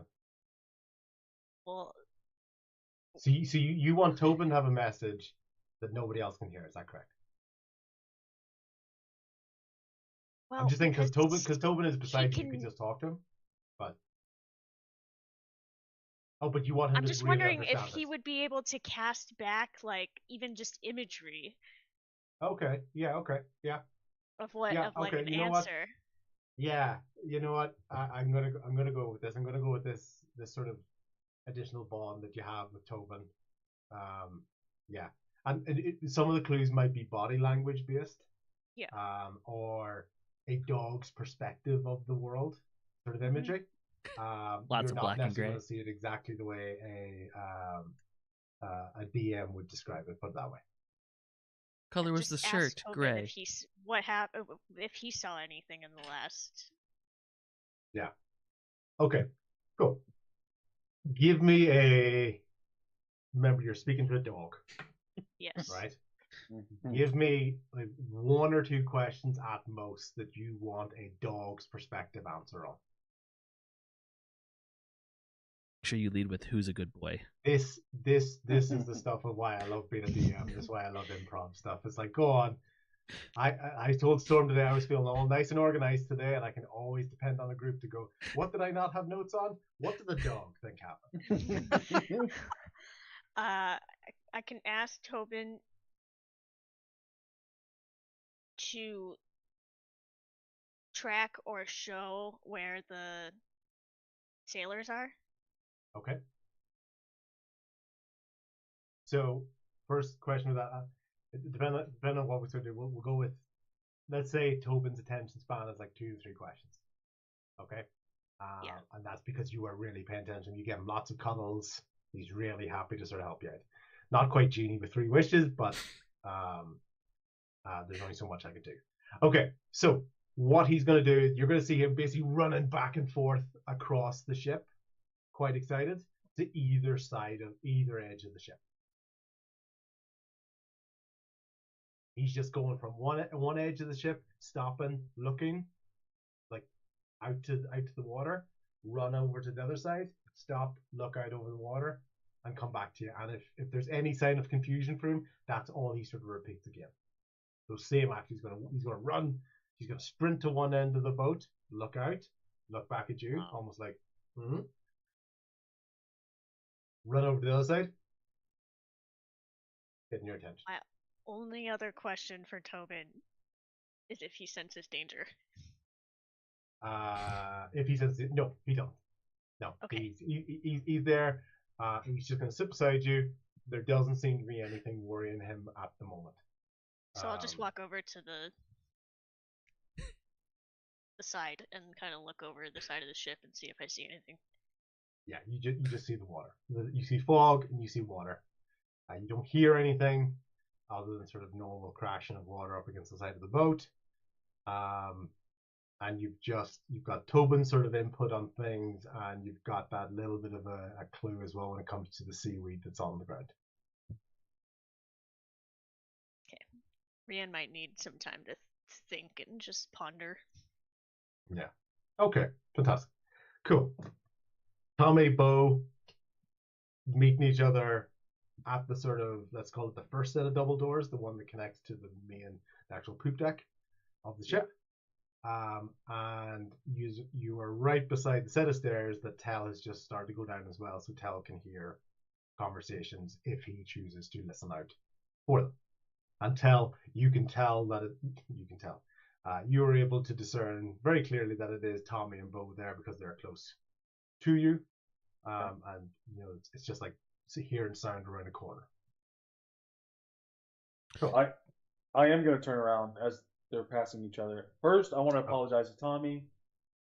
H: Well,
D: So you want Tobin to have a message that nobody else can hear, is that correct?
H: well,
D: I'm just saying because
H: because
D: Tobin is beside you, you
H: can-
D: can just talk to him. But but you want him
H: I'm
D: to
H: just
D: really
H: wondering if
D: understand
H: he
D: this.
H: would be able to cast back, like, even just imagery
D: Okay. Yeah. Okay. Yeah.
H: of what
D: Yeah,
H: of like
D: okay,
H: an
D: you know what?
H: answer.
D: Yeah. You know what? I'm gonna go with this. I'm gonna go with this sort of additional bond that you have with Tobin. Yeah. And some of the clues might be body language based.
H: Yeah.
D: Or a dog's perspective of the world, sort of imagery.
A: Lots
D: you're
A: of
D: not
A: black and
D: necessarily
A: gray.
D: going to see it exactly the way a DM would describe it. Put it that way.
A: Color was the
H: Just ask
A: shirt?
H: Tobin
A: Gray.
H: If what happened, if he saw anything in the last.
D: Yeah. Okay. Cool. Give me a. Remember, you're speaking to a dog,
H: Yes.
D: right? Give me like one or two questions at most that you want a dog's perspective answer on.
A: sure you lead with who's a good boy.
D: This is the stuff of why I love being a DM. This is why I love improv stuff. It's like, go on. I told Storm today I was feeling all nice and organized today, and I can always depend on a group to go, what did I not have notes on? What did the dog think happened?
H: I can ask Tobin to track or show where the sailors are.
D: Okay. So, first question of that, depending on what we're going to do, we'll go with, let's say Tobin's attention span is like 2 to 3 questions. Okay?
H: Yeah.
D: And that's because you are really paying attention. You give him lots of cuddles. He's really happy to sort of help you out. Not quite Genie with 3 wishes, but there's only so much I can do. Okay, so what he's going to do is you're going to see him basically running back and forth across the ship, quite excited, to either side of either edge of the ship. He's just going from one edge of the ship, stopping, looking, like out to the water, run over to the other side, stop, look out over the water, and come back to you. And if there's any sign of confusion for him, that's all he sort of repeats again. So same act. He's gonna run. He's gonna sprint to one end of the boat, look out, look back at you, almost like, run over to the other side, getting your attention.
H: My only other question for Tobin is if he senses danger.
D: If he says no, he don't. No,
H: Okay.
D: He's there. He's just gonna sit beside you. There doesn't seem to be anything worrying him at the moment.
H: So I'll just walk over to the side and kind of look over the side of the ship and see if I see anything.
D: Yeah, you just see the water. You see fog and you see water. You don't hear anything other than sort of normal crashing of water up against the side of the boat. And you've got Tobin's sort of input on things, and you've got that little bit of a clue as well when it comes to the seaweed that's on the ground.
H: Rian might need some time to think and just ponder.
D: Yeah. Okay. Fantastic. Cool. Tommy, Bo, meeting each other at the sort of, let's call it the first set of double doors, the one that connects to the actual poop deck of the ship. And you are right beside the set of stairs that Tell has just started to go down as well, so Tell can hear conversations if he chooses to listen out for them. And Tell, you can tell, you are able to discern very clearly that it is Tommy and Bo there because they're close to you. And it's just like hearing sound around the corner.
G: So I am going to turn around as they're passing each other. First, I want to apologize to Tommy.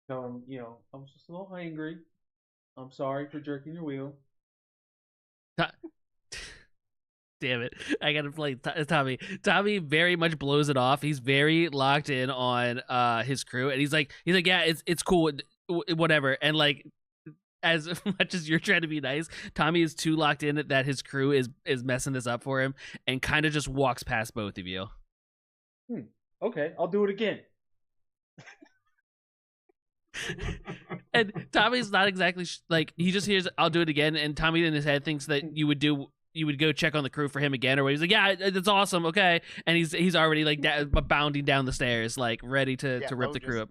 G: Tell him, I was just a little angry. I'm sorry for jerking your wheel.
A: Damn it. I gotta play Tommy. Tommy very much blows it off. He's very locked in on his crew, and he's like, yeah, it's cool, whatever. And like, as much as you're trying to be nice, Tommy is too locked in that his crew is messing this up for him, and kind of just walks past both of you.
G: Okay, I'll do it again.
A: And Tommy's not exactly like, he just hears I'll do it again, and Tommy in his head thinks that you would go check on the crew for him again, or he's like, yeah, that's awesome, okay, and he's already like bounding down the stairs, like ready to rip the crew up.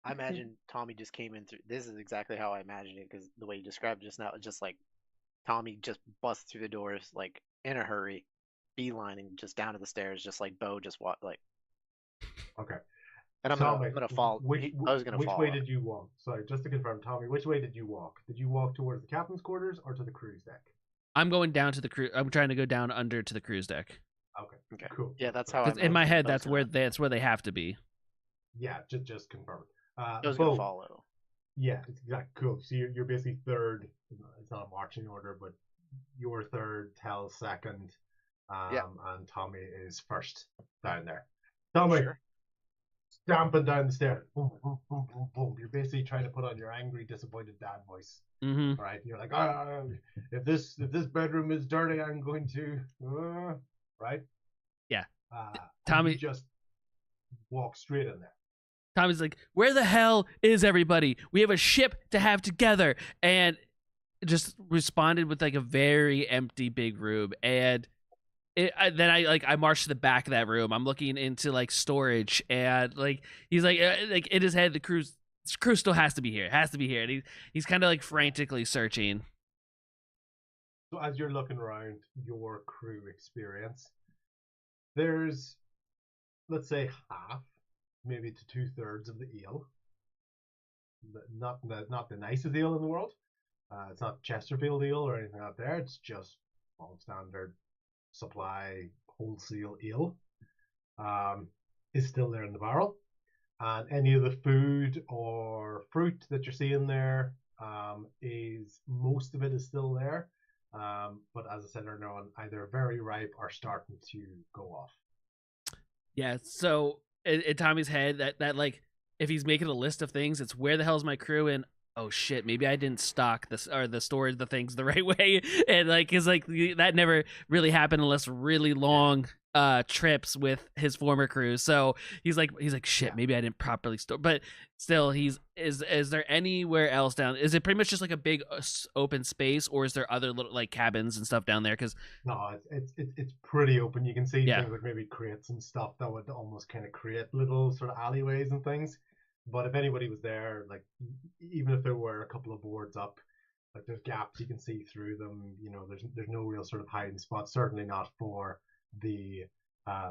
E: I imagine Tommy just came in through. This is exactly how I imagined it, because the way you described it just now, it's just like Tommy just busts through the doors like in a hurry, beelining just down to the stairs, just like Bo just walked like.
D: Okay.
E: And I'm gonna fall. I was gonna fall.
D: Which way did you walk? Sorry, just to confirm, Tommy, which way did you walk? Did you walk towards the captain's quarters or to the crew's deck?
A: I'm going down to the crew. I'm trying to go down under to the crew's deck.
D: Okay. Cool.
E: Yeah, that's how.
A: 'Cause in my head, that's where they have to be.
D: Yeah, just confirm.
E: I was gonna follow.
D: Yeah, it's exactly cool. So you're basically third. It's not a marching order, but you're third, Tell second, and Tommy is first down there. Tommy, stamping down the stairs. Boom, boom, boom, boom, boom. You're basically trying to put on your angry, disappointed dad voice.
A: Mm-hmm.
D: Right? You're like, if this bedroom is dirty, I'm going to, right?
A: Yeah.
D: Tommy just walk straight in there.
A: Tommy's like, where the hell is everybody? We have a ship to have together. And just responded with like a very empty big room, and then I marched to the back of that room. I'm looking into like storage, and like he's like in his head, the crew still has to be here, and he's kind of like frantically searching.
D: So as you're looking around your crew experience, there's, let's say, half, maybe to 2/3 of the eel. Not the nicest eel in the world. It's not Chesterfield eel or anything out there. It's just all standard supply wholesale eel. Is still there in the barrel, and any of the food or fruit that you're seeing there, is most of it is still there. But as I said earlier on, either very ripe or starting to go off.
A: Yeah, so in Tommy's head, that like if he's making a list of things, it's where the hell's my crew, and oh shit, maybe I didn't stock this or the storage the things the right way, and like is like that never really happened unless really long trips with his former crew. So he's like shit, maybe I didn't properly store, but still is there anywhere else down? Is it pretty much just like a big open space, or is there other little like cabins and stuff down there? Because
D: No, it's pretty open. You can see
A: Yeah.
D: things like maybe crates and stuff that would almost kind of create little sort of alleyways and things. But if anybody was there, like even if there were a couple of boards up, like there's gaps you can see through them. You know, there's no real sort of hiding spot. Certainly not for the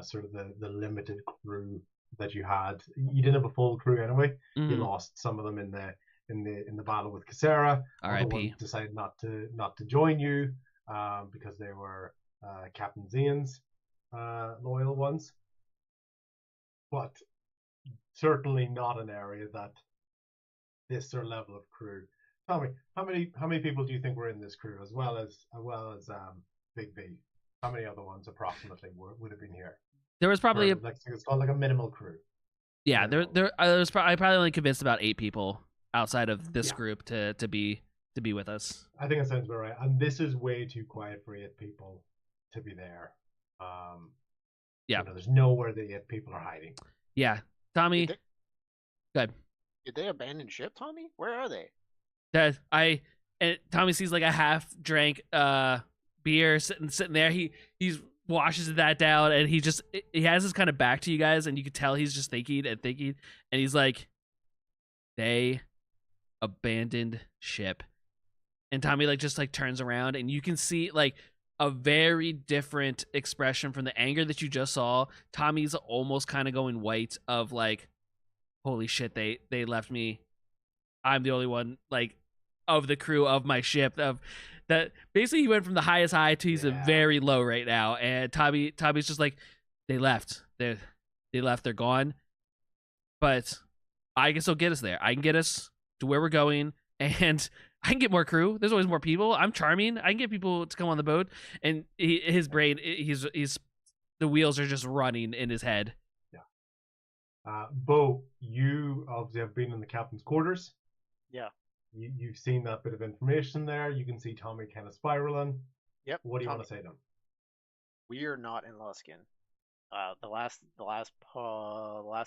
D: sort of the limited crew that you had. You didn't have a full crew anyway. You
A: Mhm.
D: lost some of them in the battle with Cassera. Other
A: R.I.P.
D: ones decided not to join you, because they were Captain Zian's loyal ones. But certainly not an area that this sort of level of crew. Tell me, how many people do you think were in this crew, as well as Big B? How many other ones approximately would have been here?
A: There was probably
D: Or, like, it's called like a minimal crew.
A: yeah,
D: minimal.
A: I probably only convinced about 8 people outside of this
D: Yeah.
A: group to be with us.
D: I think that sounds about right. And this is way too quiet for 8 people to be there.
A: Yeah.
D: You know, there's nowhere the 8 people are hiding.
A: Yeah, Tommy,
E: Did
A: go ahead.
E: Did they abandon ship, Tommy? Where are they?
A: That and Tommy sees like a half drank beer sitting there. He's washes that down, and he has his kind of back to you guys, and you could tell he's just thinking, and he's like, they abandoned ship. And Tommy like just like turns around, and you can see like a very different expression from the anger that you just saw. Tommy's almost kind of going white of like, holy shit, they left me. I'm the only one like of the crew of my ship of that. Basically he went from the highest high to he's a
D: Yeah.
A: very low right now, and Tommy's just like, they left, they're gone, but I can still get us there. I can get us to where we're going, and I can get more crew. There's always more people. I'm charming. I can get people to come on the boat. And his brain, he's the wheels are just running in his head.
D: Bo, you obviously have been in the captain's quarters.
E: Yeah.
D: You've seen that bit of information there. You can see Tommy kind of spiraling.
E: Yep.
D: What do you
E: Tommy,
D: want to say to him?
E: We are not in Luskin. The last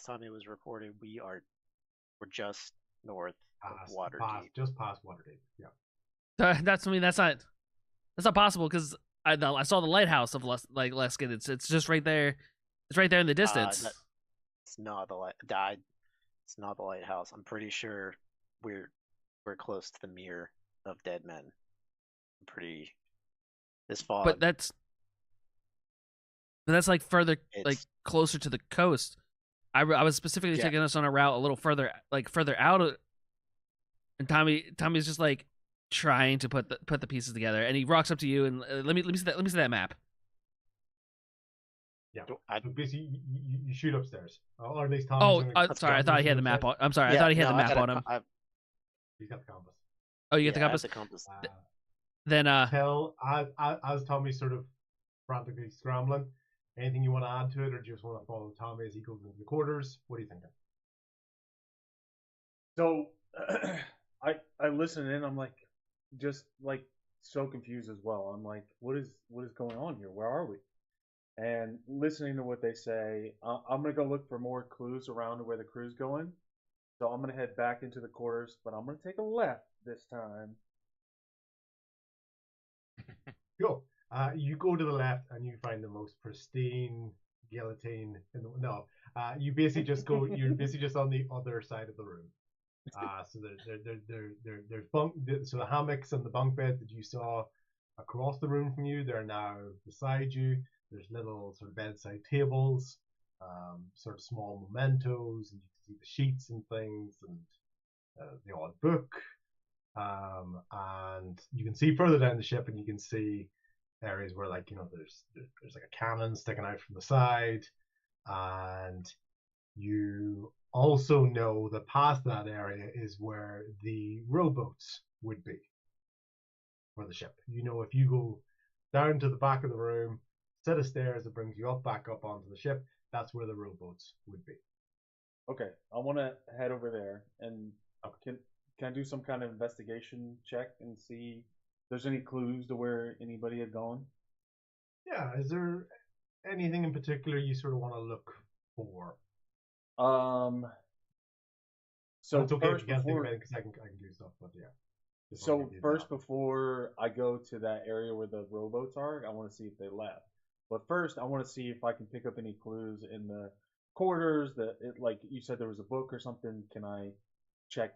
E: time it was reported, we're just north of Waterdeep.
D: Just past Waterdeep. Yeah.
A: That's not possible, because I saw the lighthouse of Luskin. It's just right there. It's right there in the distance.
E: It's not the It's not the lighthouse. I'm pretty sure we're close to the Mere of Dead Men. Pretty. This fog.
A: But that's like further, like
E: It's-
A: closer to the coast. I was specifically
E: Yeah.
A: taking us on a route a little further out, and Tommy's just like trying to put the pieces together, and he walks up to you and let me see that map.
D: Yeah.
E: I-
D: So basically, you shoot upstairs. Or at least Tommy's
A: Oh,
D: gonna-
A: sorry, I thought he had the map on. I'm sorry, I thought he had the map on him.
D: He's got the compass.
A: Oh, you get the
E: I have
A: compass.
E: the compass.
A: Then
D: Tell as Tommy's sort of frantically scrambling. Anything you want to add to it, or do you just want to follow Tommy as he goes into the quarters? What are you thinking?
G: So I listen in. I'm like, just like so confused as well. I'm like, what is going on here? Where are we? And listening to what they say, I'm gonna go look for more clues around to where the crew's going. So I'm gonna head back into the quarters, but I'm gonna take a left this time.
D: Cool. You go to the left and you find the most pristine guillotine in the no. You basically just go. You're basically just on the other side of the room. So there's bunk. So the hammocks and the bunk beds that you saw across the room from you, they're now beside you. There's little sort of bedside tables, sort of small mementos, and you can see the sheets and things, and the odd book. And you can see further down the ship, and you can see areas where, like, there's like a cannon sticking out from the side, and you also know that past that area is where the rowboats would be for the ship. If you go down to the back of the room, set of stairs that brings you back up onto the ship, that's where the rowboats would be.
G: Okay, I want to head over there, and can I do some kind of investigation check and see if there's any clues to where anybody had gone?
D: Yeah, is there anything in particular you sort of want to look for?
G: So
D: it's okay
G: first
D: if you can't think
G: before,
D: of anything, because I can do stuff, but yeah.
G: so first before I go to that area where the rowboats are, I want to see if they left. But first, I want to see if I can pick up any clues in the quarters. Like you said, there was a book or something. Can I check,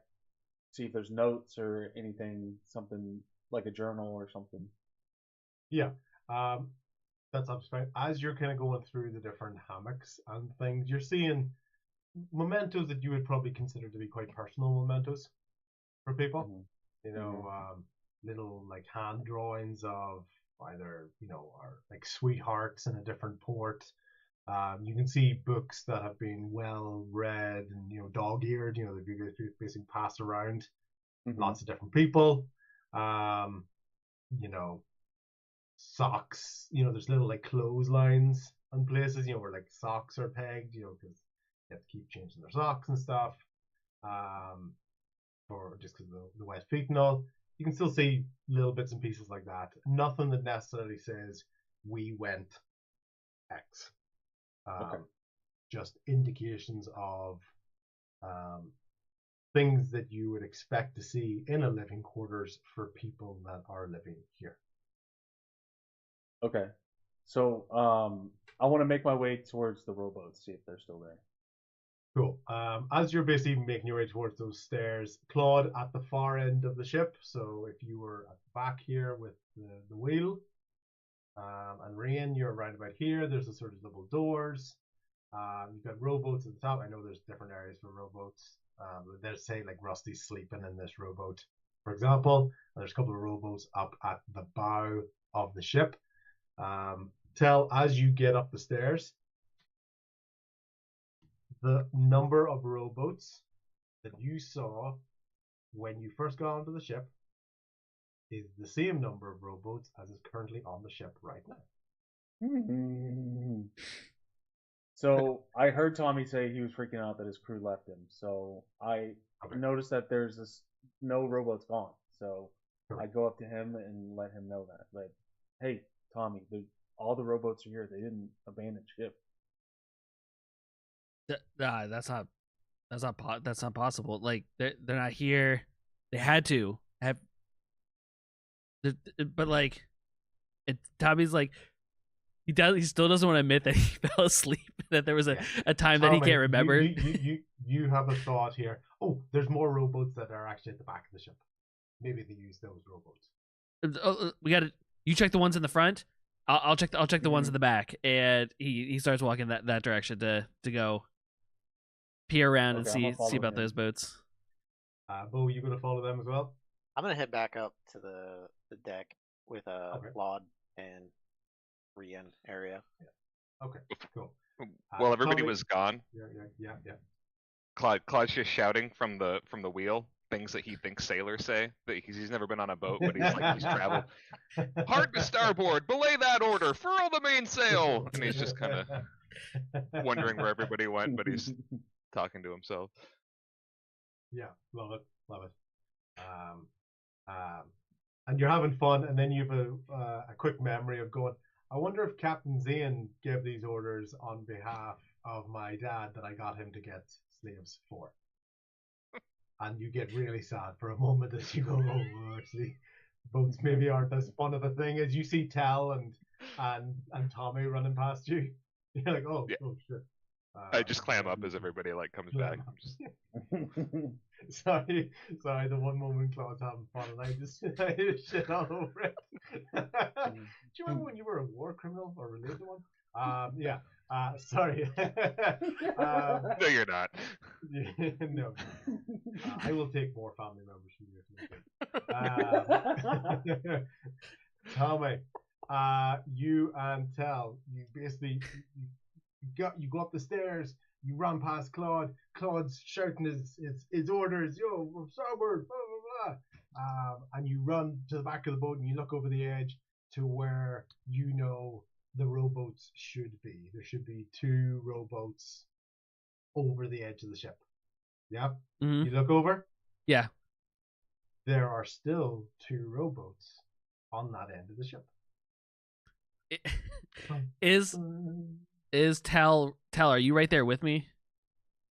G: see if there's notes or anything, something like a journal or something?
D: Yeah, that's absolutely fine. As you're kind of going through the different hammocks and things, you're seeing mementos that you would probably consider to be quite personal mementos for people. Little like hand drawings of either or like sweethearts in a different port. You can see books that have been well read and dog-eared. They've basically passed around lots of different people. Socks. There's little like clotheslines and places. Where like socks are pegged. Because you have to keep changing their socks and stuff. For just because of the wet feet and all. You can still see little bits and pieces like that. Nothing that necessarily says we went X.
G: Okay.
D: Just indications of things that you would expect to see in a living quarters for people that are living here.
G: Okay. So I want to make my way towards the rowboats, see if they're still there.
D: Cool. As you're basically making your way towards those stairs, Claude at the far end of the ship. So if you were at the back here with the wheel, and Rain, you're around about here. There's a sort of double doors. You've got rowboats at the top. I know there's different areas for rowboats. There's say like Rusty's sleeping in this rowboat, for example. And there's a couple of rowboats up at the bow of the ship. Tell as you get up the stairs, the number of rowboats that you saw when you first got onto the ship is the same number of rowboats as is currently on the ship right now.
G: So I heard Tommy say he was freaking out that his crew left him. So I noticed that there's no rowboats gone. So I go up to him and let him know that. Like, hey, Tommy, all the rowboats are here. They didn't abandon ship.
A: That's not possible. Like they're not here. They had to have, but like, Tommy's like, he still doesn't want to admit that he fell asleep. That there was a time that he can't remember.
D: You have a thought here. Oh, there's more rowboats that are actually at the back of the ship. Maybe they use those rowboats.
A: We got to. You check the ones in the front. I'll check the ones in the back, and he starts walking that direction to go peer around and see about those boats.
D: Bo, you gonna follow them as well?
E: I'm gonna head back up to the deck with Claude and Rian area.
D: Yeah. Okay, cool.
F: Well, everybody
D: Tommy?
F: was gone.
D: Yeah.
F: Claude's just shouting from the wheel things that he thinks sailors say, because he's never been on a boat, but he's traveled. Hard to starboard, belay that order, furl the mainsail, and he's just kind of wondering where everybody went, but he's talking to himself.
D: Yeah, love it. And you're having fun, and then you have a quick memory of going, I wonder if Captain Zane gave these orders on behalf of my dad that I got him to get slaves for. And you get really sad for a moment as you go, oh, actually, boats maybe aren't as fun of a thing as you see Tal and Tommy running past you. You're like, oh,
F: Yeah.
D: oh shit.
F: I just clam up as everybody like comes back.
D: Clam
F: I'm just,
D: Sorry, the one moment Claude's having fun and I just shit all over it. Do you remember when you were a war criminal or related to one? Yeah. Sorry.
F: no, you're not.
D: No. I will take more family members from you. Tommy, you and Tal, you basically you go up the stairs. You run past Claude. Claude's shouting his orders. Yo, we're starboard. Blah blah blah. And you run to the back of the boat and you look over the edge to where you know the rowboats should be. There should be 2 rowboats over the edge of the ship. Yeah.
A: Mhm.
D: You look over.
A: Yeah.
D: There are still 2 rowboats on that end of the ship.
A: Is Tal, are you right there with me?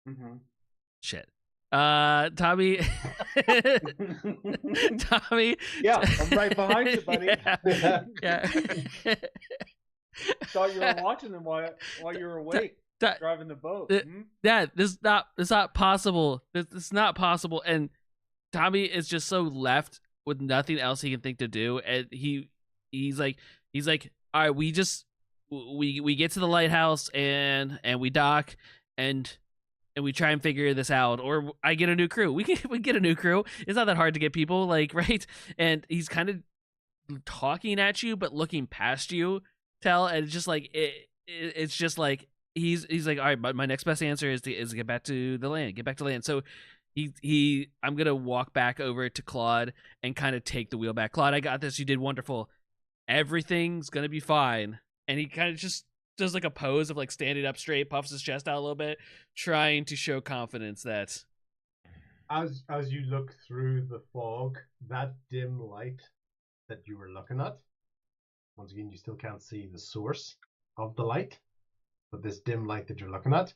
G: Mm-hmm.
A: Shit. Tommy. Tommy.
G: Yeah, I'm right behind you, buddy.
A: Yeah.
G: Thought you were watching them while you were awake, driving the boat.
A: Yeah, this is not possible. This is not possible. And Tommy is just so left with nothing else he can think to do, and he's like, all right, we get to the lighthouse and we dock and we try and figure this out, or I get a new crew. We get a new crew. It's not that hard to get people, like, right? And he's kind of talking at you but looking past you, Tal, and it's just like it's just like he's like, all right, my next best answer is to get back to the land. Get back to land. So I'm gonna walk back over to Claude and kind of take the wheel back. Claude, I got this. You did wonderful. Everything's gonna be fine. And he kind of just does like a pose of like standing up straight, puffs his chest out a little bit, trying to show confidence that
D: as you look through the fog, that dim light that you were looking at, once again, you still can't see the source of the light, but this dim light that you're looking at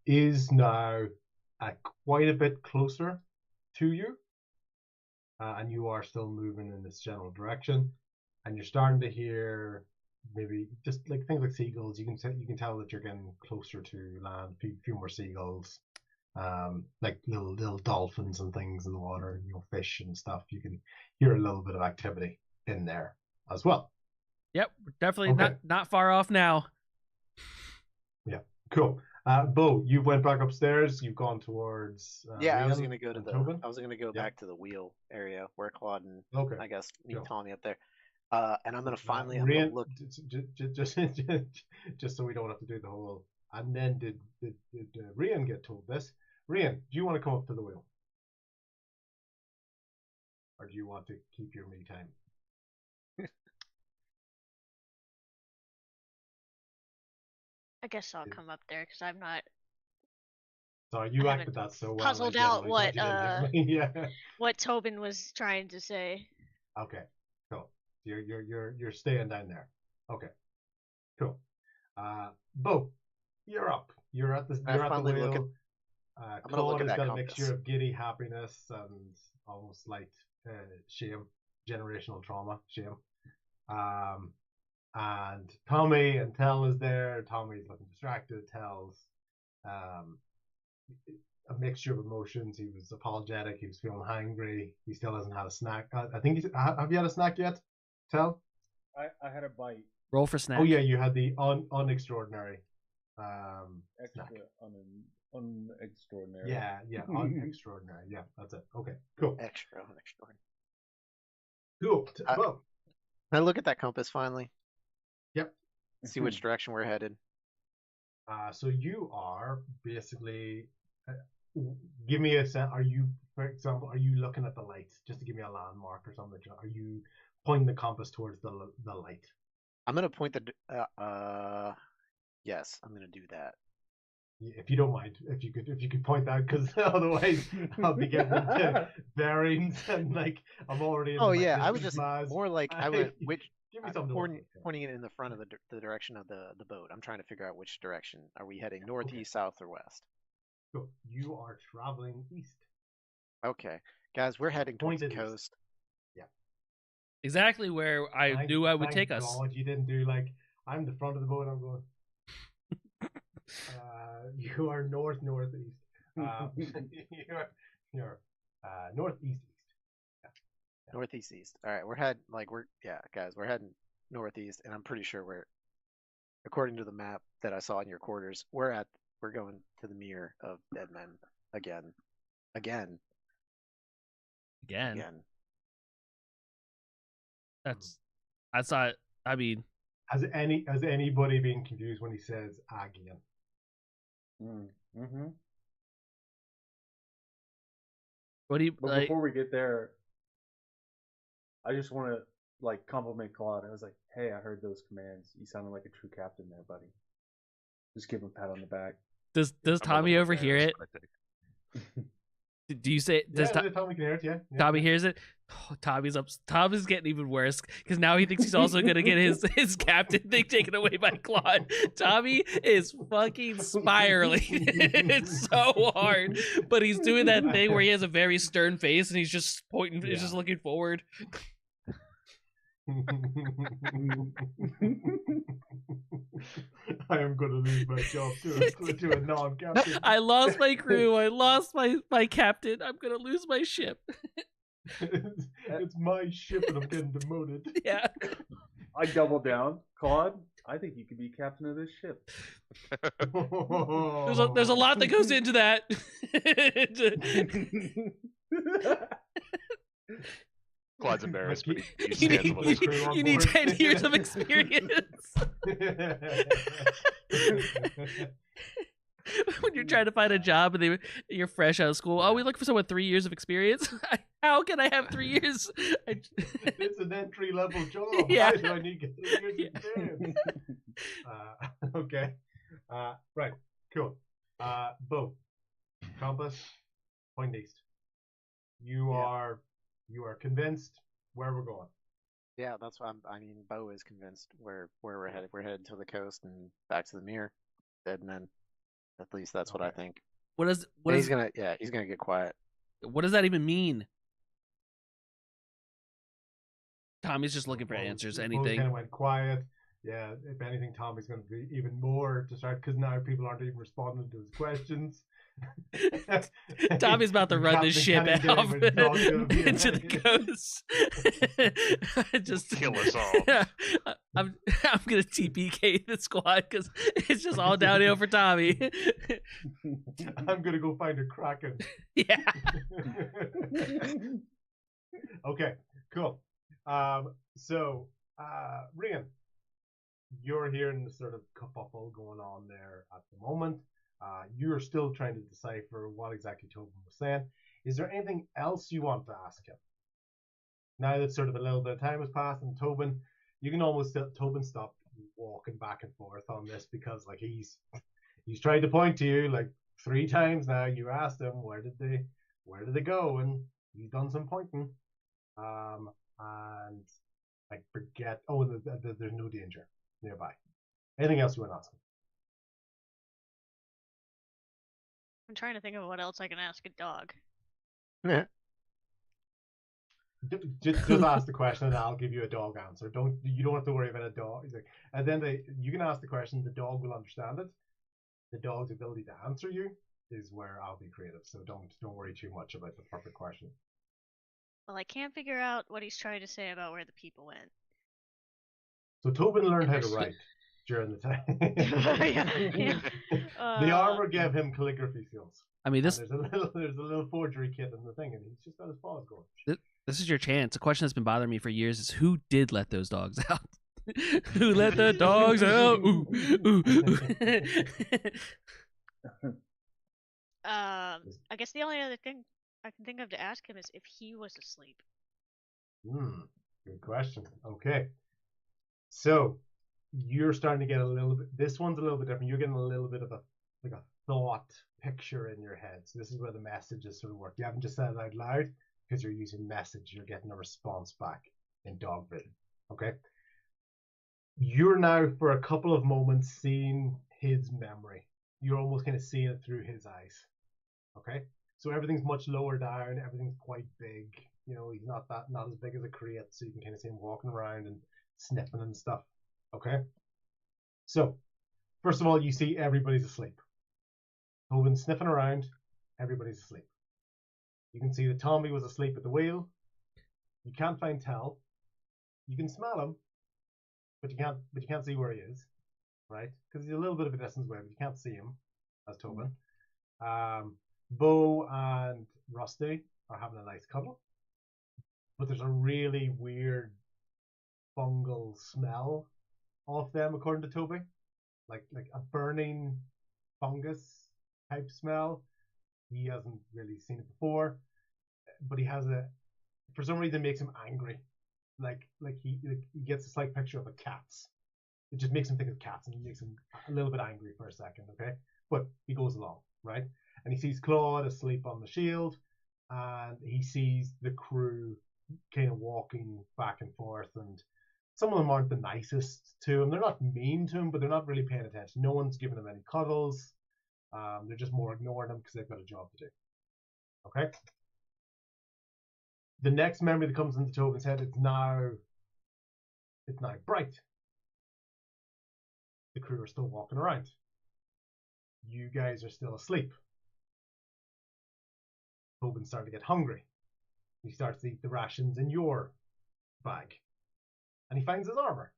D: is now quite a bit closer to you, and you are still moving in this general direction, and you're starting to hear maybe just like things like seagulls. You can tell that you're getting closer to land. A few more seagulls, like little dolphins and things in the water, fish and stuff. You can hear a little bit of activity in there as well.
A: Yep, definitely
D: Okay.
A: not far off now.
D: Yeah, cool. Bo, you went back upstairs. You've gone towards.
E: Yeah, I was
D: Rian
E: gonna go to
D: and
E: the.
D: Tobin?
E: I was gonna go
D: Yeah.
E: back to the wheel area where Claude and
D: Okay.
E: I guess meet
D: Cool.
E: Tommy up there. And I'm gonna finally. I'm gonna
D: Rian,
E: look.
D: just so we don't have to do the whole. And then did Rian get told this? Rian, do you want to come up to the wheel, or do you want to keep your me time?
H: I guess I'll come up there because I'm not
D: Sorry, you
H: I
D: acted that so well.
H: puzzled
D: I
H: out
D: generally thought you didn't hear me. Yeah.
H: what Tobin was trying to say.
D: Okay. Cool. You're staying down there. Okay. Cool. Bo, you're up. You're at the
E: finally
D: wheel.
E: look at- I'm gonna look
D: Claude
E: at
D: has
E: that
D: got a mixture
E: compass.
D: of giddy happiness and almost like shame, generational trauma, shame. And Tommy and Tell is there. Tommy's looking distracted. Tell's a mixture of emotions. He was apologetic. He was feeling hungry. He still hasn't had a snack. I think have you had a snack yet? Tell.
G: I had a bite.
A: Roll for snack.
D: Oh yeah, you had the unextraordinary
G: Extra
D: snack.
G: unextraordinary.
D: Yeah, unextraordinary. Yeah, that's it. Okay, cool.
E: Extra.
D: Cool.
E: I-
D: Well,
E: Can I look at that compass finally?
D: Yep.
E: See which direction we're headed.
D: so you are basically. Give me a sense. Are you, for example, looking at the lights just to give me a landmark or something? Are you pointing the compass towards the light?
E: I'm gonna point the. Yes, I'm gonna do that.
D: If you don't mind, if you could point that, because otherwise I'll be getting into bearings and like I'm already. Into
E: Oh
D: my
E: yeah, I was
D: distance
E: just
D: class.
E: more like I would which
D: Give me
E: I'm
D: something to work
E: pointing
D: with.
E: it in the front of the direction of the boat. I'm trying to figure out which direction. Are we heading north, east, south, or west?
D: So you are traveling east.
E: Okay, guys, we're heading towards the
D: Pointed east.
E: coast.
D: Yeah.
A: Exactly where I knew I would
D: Thank
A: take us.
D: God you didn't do like I'm the front of the boat. I'm going. You are northeast. You're northeast.
E: Northeast east. All right, guys, we're heading northeast, and I'm pretty sure according to the map that I saw in your quarters, we're going to the Mere of Dead Men again.
A: Again. That's not. I mean,
D: Has anybody been confused when he says again?
G: Mm-hmm.
A: what do you
G: But
A: like?
G: before we get there, I just want to like compliment Claude. I was like, "Hey, I heard those commands. You sounded like a true captain there, buddy." Just give him a pat on the back.
A: Does
F: I'm a
A: Tommy
F: little
A: overhear it?
F: embarrassed, critic.
A: Do you say? Does
D: Tommy can hear it. Yeah.
A: Tommy hears it? Oh, Tom is getting even worse because now he thinks he's also gonna get his captain thing taken away by Claude. Tommy is fucking spiraling. It's so hard, but he's doing that thing where he has a very stern face and he's just pointing, he's just looking forward.
D: I am going to lose my job to a non-captain.
A: I lost my crew. I lost my captain. I'm gonna lose my ship.
D: It's my ship and I'm getting demoted.
A: Yeah.
G: I double down, Claude. I think you could be captain of this ship.
A: There's a lot that goes into that.
F: Claude's embarrassed, but he
A: you
F: stands
A: need,
F: with his crew.
D: crew on
A: you need
D: board.
A: 10 years of experience. When you're trying to find a job and you're fresh out of school, we look for someone with 3 years of experience. How can I have 3 years?
D: It's an entry level job.
A: Yeah.
D: Why do I need to get 3 years experience? Okay. Right. Cool. Bo, compass, point east. You are convinced where we're going.
E: Yeah, that's what I mean, Bo is convinced where we're headed. We're headed to the coast and back to the Mere. Dead Men. At least that's what I think.
A: He's
E: He's gonna get quiet.
A: what does that even mean? Tommy's just looking for answers.
D: Bo
A: Anything.
D: kind of went quiet. Yeah, if anything, Tommy's going to be even more distracted because now people aren't even responding to his questions.
A: Tommy's about to run this ship
D: Captain
A: off
D: David's not gonna be
A: into the
D: American.
A: coast. Just
F: Kill us all.
A: I'm gonna TPK the squad because it's just all downhill for Tommy.
D: I'm going to go find a Kraken.
A: Yeah.
D: Okay, cool. So, Rian, you're hearing the sort of kerfuffle going on there at the moment. You're still trying to decipher what exactly Tobin was saying. Is there anything else you want to ask him? Now that sort of a little bit of time has passed, and Tobin, you can almost Tobin stop walking back and forth on this because like he's tried to point to you like 3 times now. You asked him where did they go, and he's done some pointing. And I forget. Oh, there's no danger nearby. Anything else you want to ask him?
H: I'm trying to think of what else I can ask a dog.
D: Just ask the question and I'll give you a dog answer. You don't have to worry about a dog. He's like, and then you can ask the question, the dog will understand it. The dog's ability to answer you is where I'll be creative. So don't worry too much about the perfect question.
H: Well, I can't figure out what he's trying to say about where the people went.
D: So Tobin learned how to write during the time.
H: Yeah.
D: The armor gave him calligraphy skills.
A: I mean,
D: There's a little forgery kit in the thing, and he's just got his paws going.
A: This is your chance. A question that's been bothering me for years is who did let those dogs out? Who let the dogs out? Ooh, ooh, ooh.
H: I guess the only other thing I can think of to ask him is if he was asleep.
D: Good question. Okay. So you're starting to get a little bit, this one's a little bit different. You're getting a little bit of a thought picture in your head. So this is where the messages sort of work. You haven't just said it out loud because you're using message. You're getting a response back in dog vision. Okay. You're now for a couple of moments seeing his memory. You're almost kind of seeing it through his eyes. Okay. So everything's much lower down. Everything's quite big. You know, he's not as big as a crate, so you can kind of see him walking around and sniffing and stuff. Okay. So, first of all, you see everybody's asleep. Tobin's sniffing around. Everybody's asleep. You can see that Tommy was asleep at the wheel. You can't find Tell. You can smell him, but you can't see where he is, right? Because he's a little bit of a distance away, but you can't see him as Tobin. Bo and Rusty are having a nice cuddle, but there's a really weird fungal smell off them, according to Toby, like a burning fungus type smell. He hasn't really seen it before, but he has for some reason makes him angry. Like he gets a slight picture of a cat's. It just makes him think of cats, and it makes him a little bit angry for a second, okay? But he goes along, right? And he sees Claude asleep on the shield, and he sees the crew kind of walking back and forth, and some of them aren't the nicest to him. They're not mean to him, but they're not really paying attention. No one's giving him any cuddles. They're just more ignoring him because they've got a job to do. Okay? The next memory that comes into Tobin's head, it's now bright. The crew are still walking around. You guys are still asleep. Tobin's starting to get hungry. He starts to eat the rations in your bag. And he finds his armor.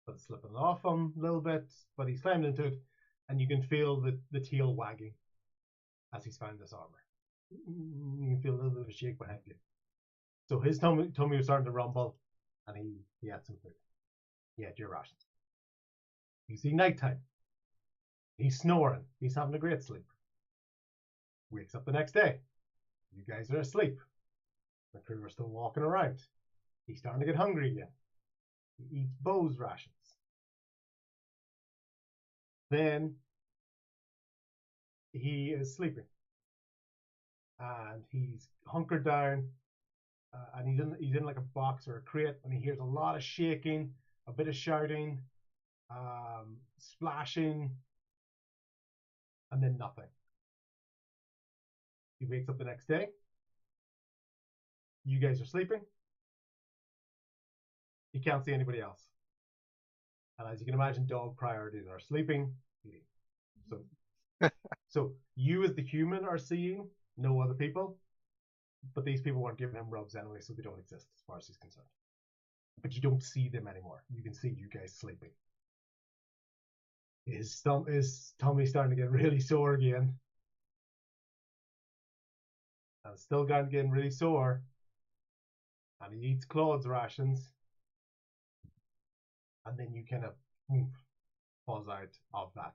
D: But it's slipping off him a little bit, but he's climbed into it, and you can feel the tail wagging as he's found this armor. You can feel a little bit of a shake behind you. So his tummy was starting to rumble, and he had some food. He had your rations. You see nighttime. He's snoring. He's having a great sleep. Wakes up the next day. You guys are asleep. The crew are still walking around. He's starting to get hungry again. He eats Bo's rations. Then he is sleeping. And he's hunkered down. And he's in like a box or a crate, and he hears a lot of shaking, a bit of shouting, splashing, and then nothing. He wakes up the next day. You guys are sleeping. He can't see anybody else. And as you can imagine, dog priorities are sleeping, eating. So you as the human are seeing no other people, but these people weren't giving him rubs anyway, so they don't exist as far as he's concerned. But you don't see them anymore. You can see you guys sleeping. His tummy's starting to get really sore again. And it's still getting really sore. And he eats Claude's rations. And then you kind of falls out of that.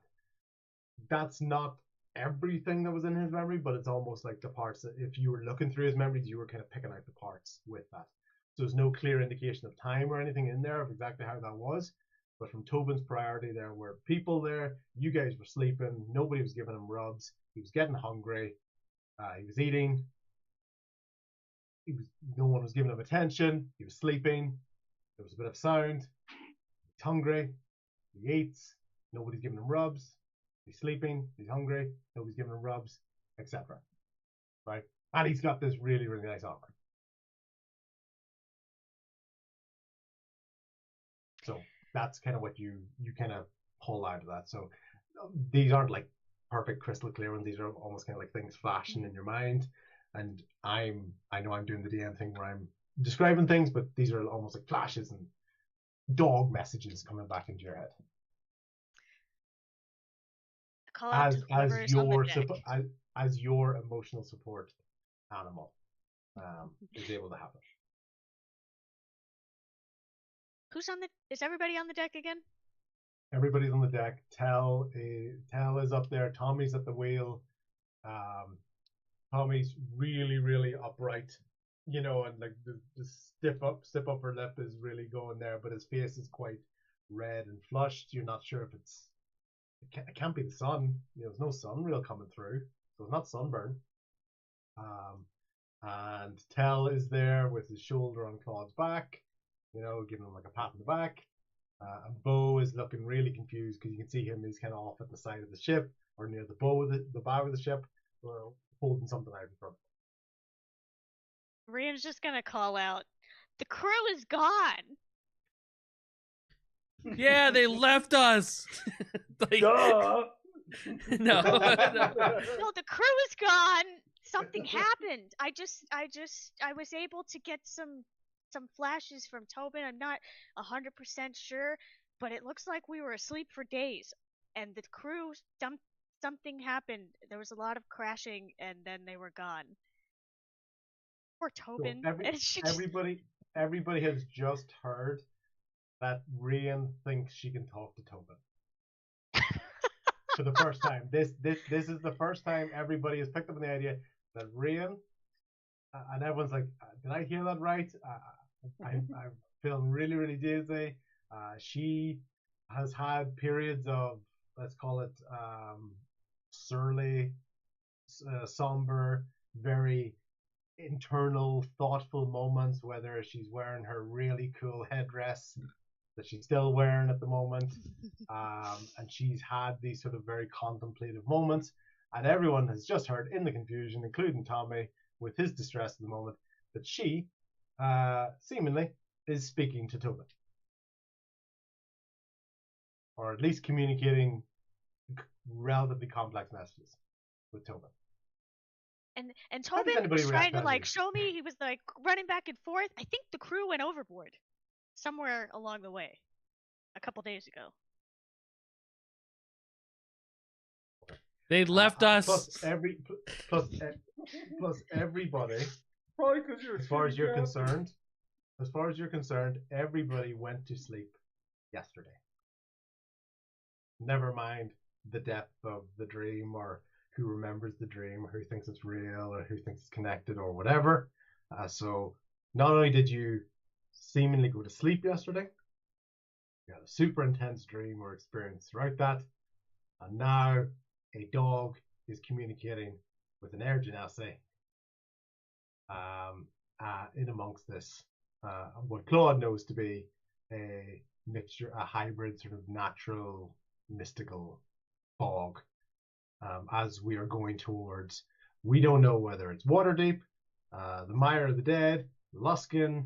D: That's not everything that was in his memory, but it's almost like the parts that if you were looking through his memories, you were kind of picking out the parts with that. So there's no clear indication of time or anything in there of exactly how that was. But from Tobin's priority, there were people there. You guys were sleeping. Nobody was giving him rubs. He was getting hungry. He was eating. No one was giving him attention. He was sleeping. There was a bit of sound. He's hungry. He eats. Nobody's giving him rubs. He's sleeping. He's hungry. Nobody's giving him rubs, etc. Right? And he's got this really, really nice armor. So that's kind of what you kind of pull out of that. So these aren't like perfect crystal clear ones. These are almost kind of like things flashing in your mind. And I know I'm doing the DM thing where I'm describing things, but these are almost like flashes and dog messages coming back into your head.
H: Call out to whoever is on the deck.
D: As your emotional support animal is able to happen.
H: Is everybody on the deck again?
D: Everybody's on the deck. Tell is up there. Tommy's at the wheel. Tommy's really, really upright, you know, and like the stiff upper lip is really going there, but his face is quite red and flushed. You're not sure if it can't be the sun. You know, there's no sun real coming through, so it's not sunburn. And Tell is there with his shoulder on Claude's back, you know, giving him like a pat on the back. And Bo is looking really confused because you can see him. He's kind of off at the side of the ship or near the bow of the ship, or holding something out in front.
H: Ryan's just gonna call out, the crew is gone.
A: Yeah, they left us. Like,
G: Duh.
A: no, no.
H: No, the crew is gone. Something happened. I was able to get some flashes from Tobin. I'm not 100% sure, but it looks like we were asleep for days, and the crew something happened. There was a lot of crashing, and then they were gone. Poor
D: So
H: Tobin. And she just-
D: everybody has just heard that Ryan thinks she can talk to Tobin. For the first time. This is the first time everybody has picked up on the idea that Ryan, and everyone's like, did I hear that right? I'm feeling really, really dizzy. She has had periods of, let's call it, surly, somber, very internal, thoughtful moments, whether she's wearing her really cool headdress that she's still wearing at the moment, and she's had these sort of very contemplative moments, and everyone has just heard in the confusion, including Tommy, with his distress at the moment, that she seemingly is speaking to Tobin, or at least communicating relatively complex messages with Tobin.
H: And
D: How does
H: Tobin
D: anybody
H: was
D: react
H: trying
D: to
H: to
D: that
H: like
D: news?
H: show me. He was like running back and forth. I think the crew went overboard somewhere along the way a couple days ago.
A: They left us.
D: Plus everybody,
G: Probably because you're.
D: as far as you're concerned, everybody went to sleep yesterday. Never mind the depth of the dream, or who remembers the dream, or who thinks it's real, or who thinks it's connected, or whatever. So not only did you seemingly go to sleep yesterday, you had a super intense dream or experience throughout that, and now a dog is communicating with an air genasi in amongst this, what Claude knows to be a mixture, a hybrid sort of natural, mystical fog, as we are going towards, we don't know whether it's Waterdeep, the Mire of the Dead, Luskin,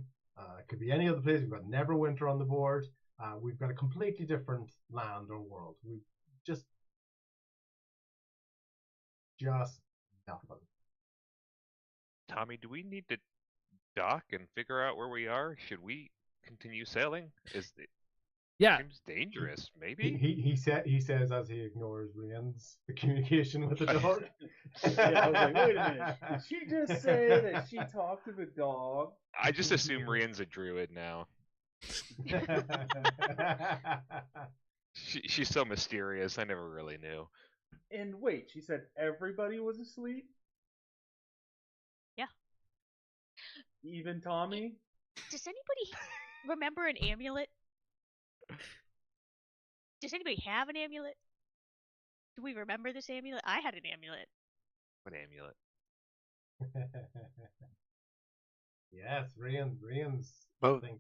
D: it could be any other place. We've got Neverwinter on the board. We've got a completely different land or world. We've just nothing.
F: Tommy, do we need to dock and figure out where we are? Should we continue sailing?
A: Yeah,
F: Seems dangerous.
D: He
F: Maybe.
D: he says as he ignores Rian's communication with the dog.
G: Yeah, I was like, wait a minute. Did she just say that she talked to the dog?
F: I just assume Rian's a druid now. She's so mysterious. I never really knew.
G: And wait, she said everybody was asleep?
H: Yeah.
G: Even Tommy?
H: Does anybody remember an amulet? Does anybody have an amulet? Do we remember this amulet? I had an amulet.
F: What amulet?
D: Yes, Rian's
E: Well,
D: thinking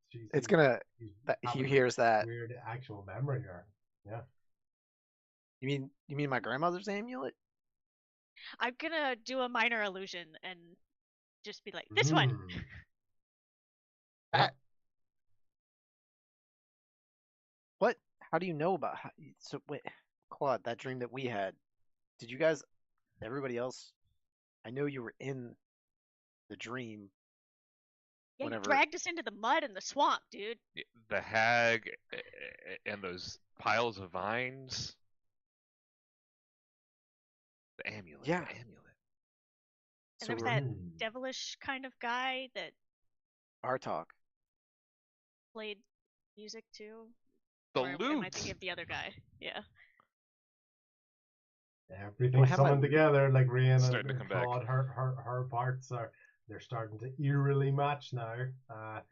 D: she's
E: It's gonna.
D: he's
E: He
D: having
E: hears that.
D: weird actual memory here. Yeah.
E: You mean my grandmother's amulet?
H: I'm gonna do a minor illusion and just be like, this one.
D: Mm.
E: What? How do you know about? So wait, Claude, that dream that we had. Did you guys? Everybody else? I know you were in the dream.
H: Yeah, you
E: Whenever-
H: dragged us into the mud and the swamp, dude.
F: The hag and those piles of vines. The amulet.
E: Yeah.
F: The amulet.
H: And
E: So
H: there was
E: we're
H: that
D: Mm.
H: devilish kind of guy that
E: Bartok.
H: played music too.
F: The
H: Or am I
F: lute.
H: thinking of the other guy? Yeah.
D: Everything's
E: have my
D: coming
E: loot.
D: together, like Rian
F: Starting to
D: and
F: come back.
D: Claude. Her parts they're starting to eerily match now.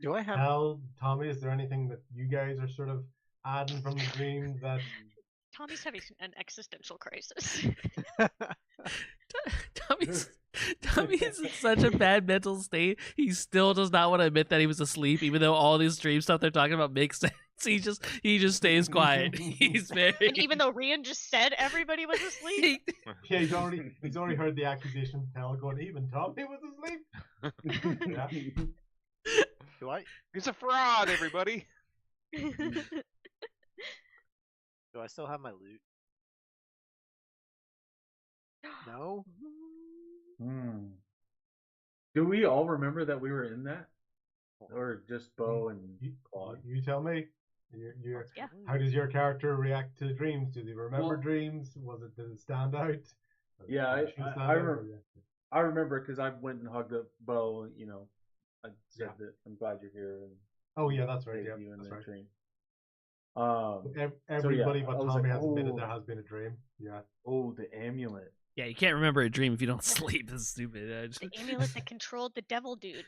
E: Do I have?
D: Hal, Tommy, is there anything that you guys are sort of adding from the dream that
H: Tommy's having an existential crisis.
A: Tommy's in such a bad mental state. He still does not want to admit that he was asleep, even though all these dream stuff they're talking about makes sense. So he just stays quiet. He's very.
H: And even though Rian just said everybody was asleep,
D: Yeah, he's already heard the accusation. Pell going, even Tommy was asleep. Yeah.
E: Do I
F: He's a fraud, everybody.
E: do I still have my loot? No.
G: Hmm. Do we all remember that we were in that, or just Bo and Claude?
D: You tell me.
H: yeah.
D: How does your character react to dreams? Do they remember dreams? Did it stand out?
G: Yeah,
D: Did it stand
G: I
D: out?
G: remember. I remember because I went and hugged up Bo. You know, I said
D: Yeah.
G: that I'm glad you're here and
D: Oh yeah, that's right.
G: saved
D: Yeah,
G: you in
D: that's
G: the
D: right.
G: dream.
D: Everybody
G: yeah,
D: but
G: I was
D: Tommy
G: like,
D: has admitted
G: "Oh."
D: there has been a dream. Yeah.
G: Oh, the amulet.
A: Yeah, you can't remember a dream if you don't sleep. That's stupid. I just-
H: The amulet that controlled the devil dude.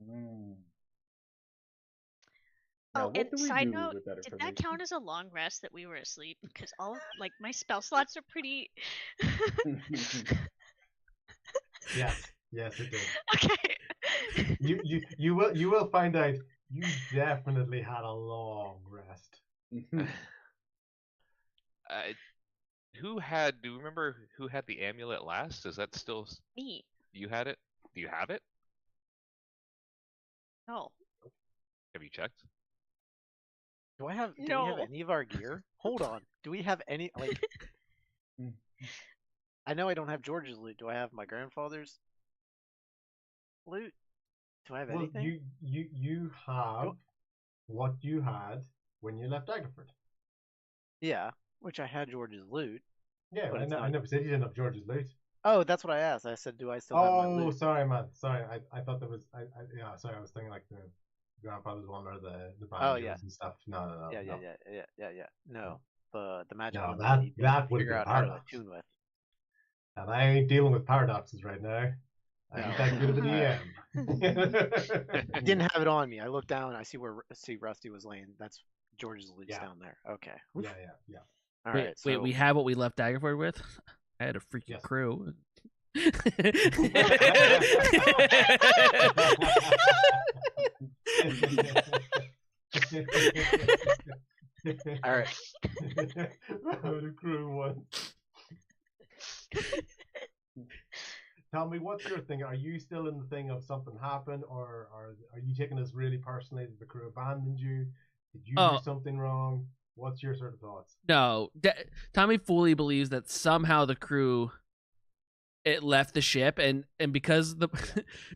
G: Mm.
H: Oh,
G: Now, what
H: and
G: do we
H: side
G: do
H: note,
G: with that
H: did that
G: information?
H: count as a long rest that we were asleep? Because all like my spell slots are pretty.
D: Yes, it did.
H: Okay.
D: You will find out. You definitely had a long rest.
F: Do you remember who had the amulet last? Is that still
H: Me.
F: you had it? Do you have it?
H: No.
F: Have you checked?
E: Do we have
H: No.
E: any of our gear? Hold on. Do we have any like? I know I don't have George's loot. Do I have my grandfather's loot? Do I have
D: Well,
E: anything?
D: you have what you had when you left Daggerford.
E: Yeah, which I had George's loot.
D: Yeah,
E: But it's
D: I
E: not-
D: never said you didn't have George's loot.
E: Oh, that's what I asked. I said, do I still have my
D: Oh,
E: loot?
D: sorry, man. Sorry, I thought there was. Yeah, sorry. I was thinking like the grandfather's one or the banjos
E: yeah.
D: and stuff. No.
E: Yeah. No, the magic
D: No,
E: one
D: that-
E: I need to
D: that would've
E: figure
D: been
E: out how to
D: paradox.
E: attune with.
D: And I ain't dealing with paradoxes right now. I ain't
E: No.
D: that good of a
E: I
D: DM.
E: didn't have it on me. I looked down. I see Rusty was laying. That's George's loot's
D: Yeah.
E: down there. Okay.
D: yeah.
E: All
A: wait,
E: right.
A: wait,
E: so
A: we have what we left Daggerford with? I had a freaking
D: Yes.
A: crew.
E: All right.
D: The crew one. Tell me, what's your thing? Are you still in the thing of something happened, or are you taking this really personally that the crew abandoned you? Did you
A: Oh.
D: do something wrong? What's your sort of thoughts?
A: No, Tommy fully believes that somehow the crew it left the ship, and because the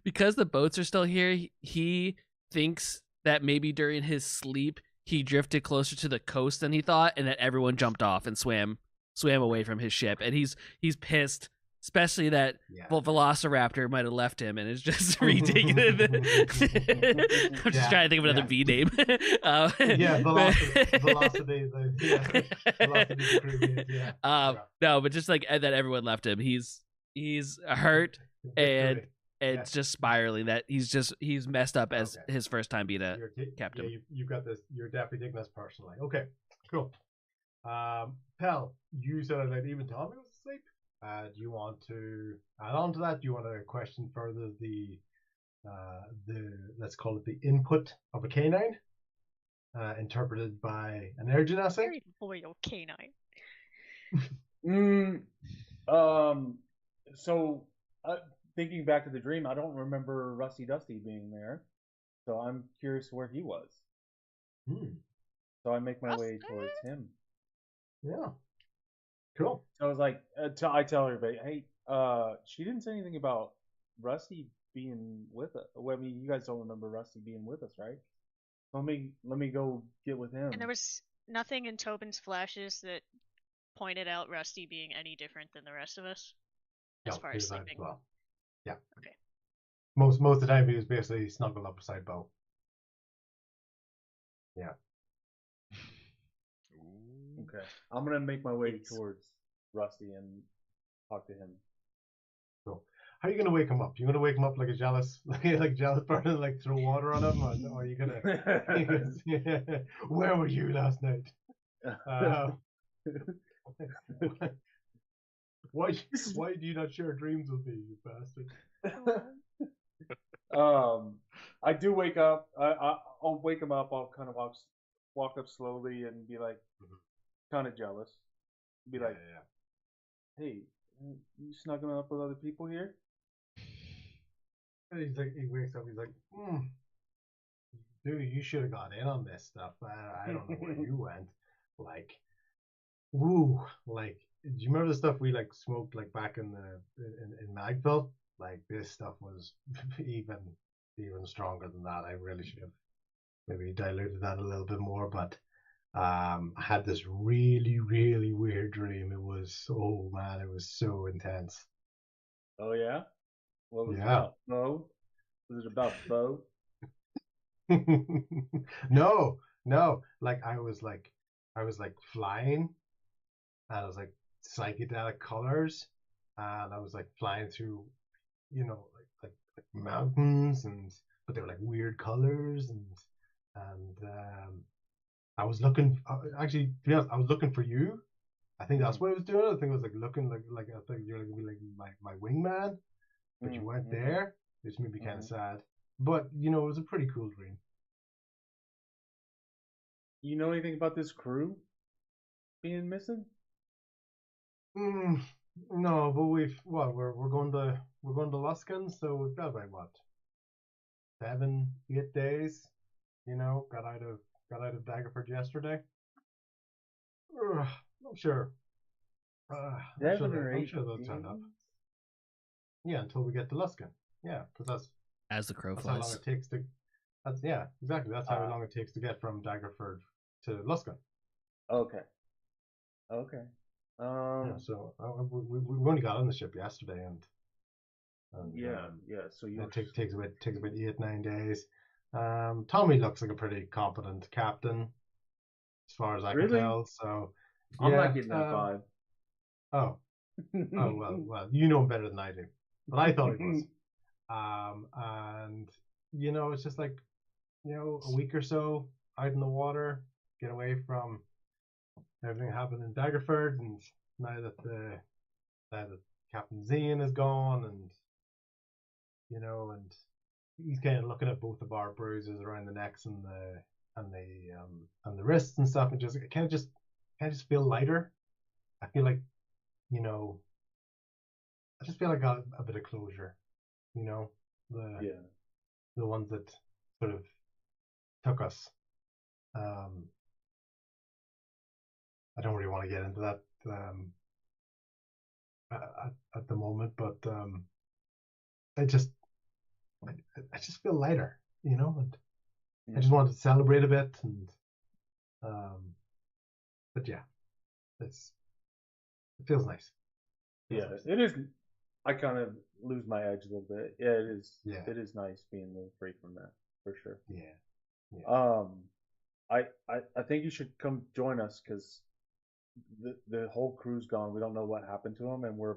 A: because the boats are still here, he thinks that maybe during his sleep he drifted closer to the coast than he thought, and that everyone jumped off and swam away from his ship, and he's pissed. Especially that
D: Yeah.
A: Velociraptor might have left him, and it's just ridiculous. I'm just
D: Yeah,
A: trying to think of another
D: yeah.
A: V name.
D: Yeah, velocity, the crew is, yeah.
A: No, but just like that everyone left him. He's hurt and
D: Victory.
A: it's just spiraling. That he's messed up as
D: Okay.
A: his first time being a
D: You're
A: captain.
D: Yeah, you've got this. You're definitely taking this personally. Okay, cool. Pell, you said that even Tommy was asleep. Do you want to add on to that? Do you want to question further the let's call it the input of a canine, interpreted by an Ergen assay?
H: Very loyal canine.
G: So thinking back to the dream, I don't remember Rusty Dusty being there, so I'm curious where he was. So I make my way towards him.
D: Yeah. Cool.
G: So I was like, I tell everybody, hey, she didn't say anything about Rusty being with us. Well, I mean, you guys don't remember Rusty being with us, right? Let me go get with him.
H: And there was nothing in Tobin's flashes that pointed out Rusty being any different than the rest of us as
D: No,
H: far
D: he
H: as
D: was out
H: sleeping.
D: well. Yeah.
H: Okay.
D: Most of the time he was basically snuggled up beside Bo. Yeah.
G: Okay, I'm gonna make my way
D: Yes.
G: towards Rusty and talk to him.
D: Cool. How are you gonna wake him up? You gonna wake him up like a jealous, like jealous person, like throw water on him, or are you gonna? Where were you last night? Why do you not share dreams with me, you bastard?
G: I do wake up. I'll wake him up. I'll kind of walk up slowly and be like, kind of jealous. Be like, hey, you snuggling up with other people here?
D: And he wakes up. He's like, dude, you should have got in on this stuff. I don't know where you went. Like, woo, like, do you remember the stuff we like smoked like back in Magville? Like, this stuff was even stronger than that. I really should have maybe diluted that a little bit more, but I had this really, really weird dream. It was, oh man, it was so intense.
G: Oh yeah? What was it
D: Yeah.
G: about? Bo? Was it about Bo?
D: No. Like I was like flying, and I was like psychedelic colors, and I was like flying through, like mountains, but they were like weird colors, and I was looking. Actually, to be honest, I was looking for you. I think that's what I was doing. I think I was like looking like I think you're gonna be like my wingman, but you weren't there, which made me kind of sad. But it was a pretty cool dream.
G: You know anything about this crew being missing?
D: No, but we're going to Luskin, so we've got about 7-8 days. Got out of Daggerford yesterday. I'm sure. I'm
G: 7 or 8
D: sure they'll turn up. Yeah, until we get to Luskin. Yeah, because that's
A: As the crow
D: how long
A: flies.
D: it takes to. Exactly. That's how long it takes to get from Daggerford to Luskin.
G: Okay.
D: So we only got on the ship yesterday, and
G: yeah. So you
D: it takes about 8-9 days. Tommy looks like a pretty competent captain, as far as I can
G: Really?
D: tell. So
G: I'm
D: yeah,
G: not getting that vibe.
D: Oh well, you know him better than I do, but I thought he was. And it's just like a week or so out in the water, get away from everything happened in Daggerford, and now that Captain Zian is gone, and and he's kind of looking at both of our bruises around the necks and the wrists and stuff, and just kind of just feel lighter. I feel like I just feel like I got a bit of closure. The ones that sort of took us. I don't really want to get into that at the moment, but I just feel lighter, and I just wanted to celebrate a bit, and but yeah, it feels nice.
G: Yeah, it is. I kind of lose my edge a little bit. Yeah, it is.
D: Yeah.
G: It is nice being a little free from that, for sure.
D: Yeah.
G: I think you should come join us because the whole crew's gone. We don't know what happened to them, and we're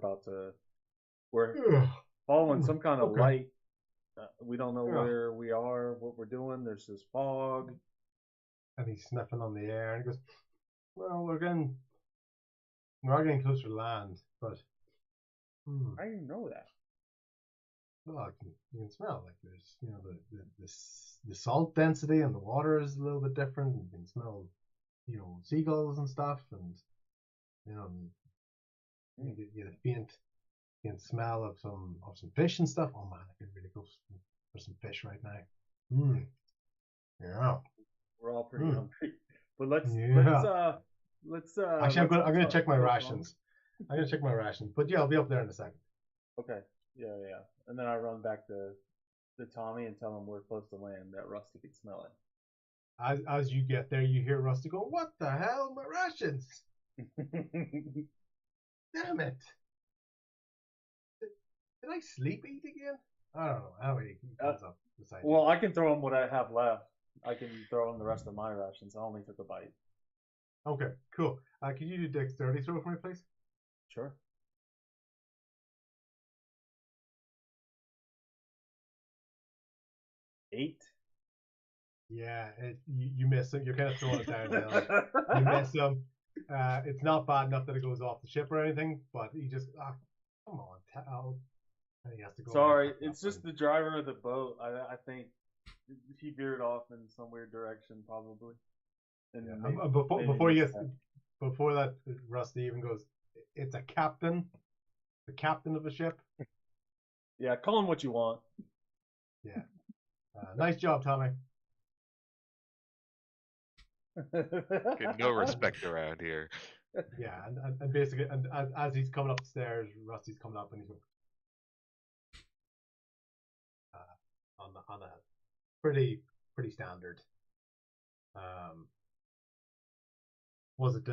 G: following some kind of
D: Okay.
G: light. We don't know
D: Yeah.
G: where we are, what we're doing. There's this fog.
D: And he's sniffing on the air, and he goes, "Well, we are getting closer to land, but
G: I didn't know that.
D: well, you can smell like there's the salt density and the water is a little bit different. You can smell seagulls and stuff, and you get a faint smell of some fish and stuff. Oh man, I could really go for some fish right now. Yeah.
G: We're all pretty hungry. But let's
D: Actually, I'm gonna check my rations. I'm gonna check my rations. But yeah, I'll be up there in a second.
G: Okay. Yeah. And then I run back to Tommy and tell him we're close to land, that Rusty can smell it.
D: As you get there, you hear Rusty go, "What the hell, my rations? Damn it! Did I sleep eat again? I don't know." How he comes up beside
G: Well, I can throw him what I have left. I can throw him the rest of my rations. I only took a bite.
D: you. Okay, cool. Can you do dexterity throw for me, please?
G: Sure. 8.
D: Yeah, you miss him. You're kind of throwing it downhill. You miss him. It's not bad enough that it goes off the ship or anything, but he just come on, tell. And he has to go.
G: Sorry, it's just the driver of the boat. I think he veered off in some weird direction, probably. And
D: Yeah.
G: maybe- maybe
D: Before he
G: missed
D: gets before that, Rusty even goes, "It's a captain, the captain of the ship."
G: Yeah, call him what you want.
D: Nice job, Tommy.
F: Get no respect around here.
D: Yeah, and basically, and as he's coming up the stairs, Rusty's coming up, and he's going, on a pretty standard. Was it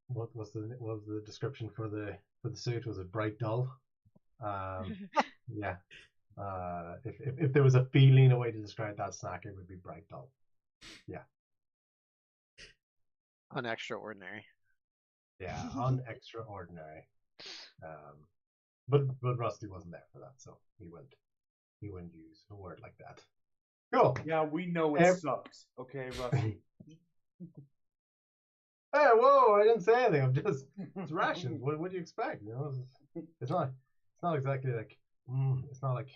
D: what was the description for the suit? Was it bright dull? Yeah. If there was a feeling, a way to describe that snack, it would be bright dull. Yeah.
E: Unextraordinary.
D: Yeah, unextraordinary. But Rusty wasn't there for that, so he wouldn't use a word like that. Cool.
G: Yeah, we know it sucks. Okay, Rusty.
D: Hey, whoa! I didn't say anything. I'm just it's rations. What do you expect? You know, it's not exactly like it's not like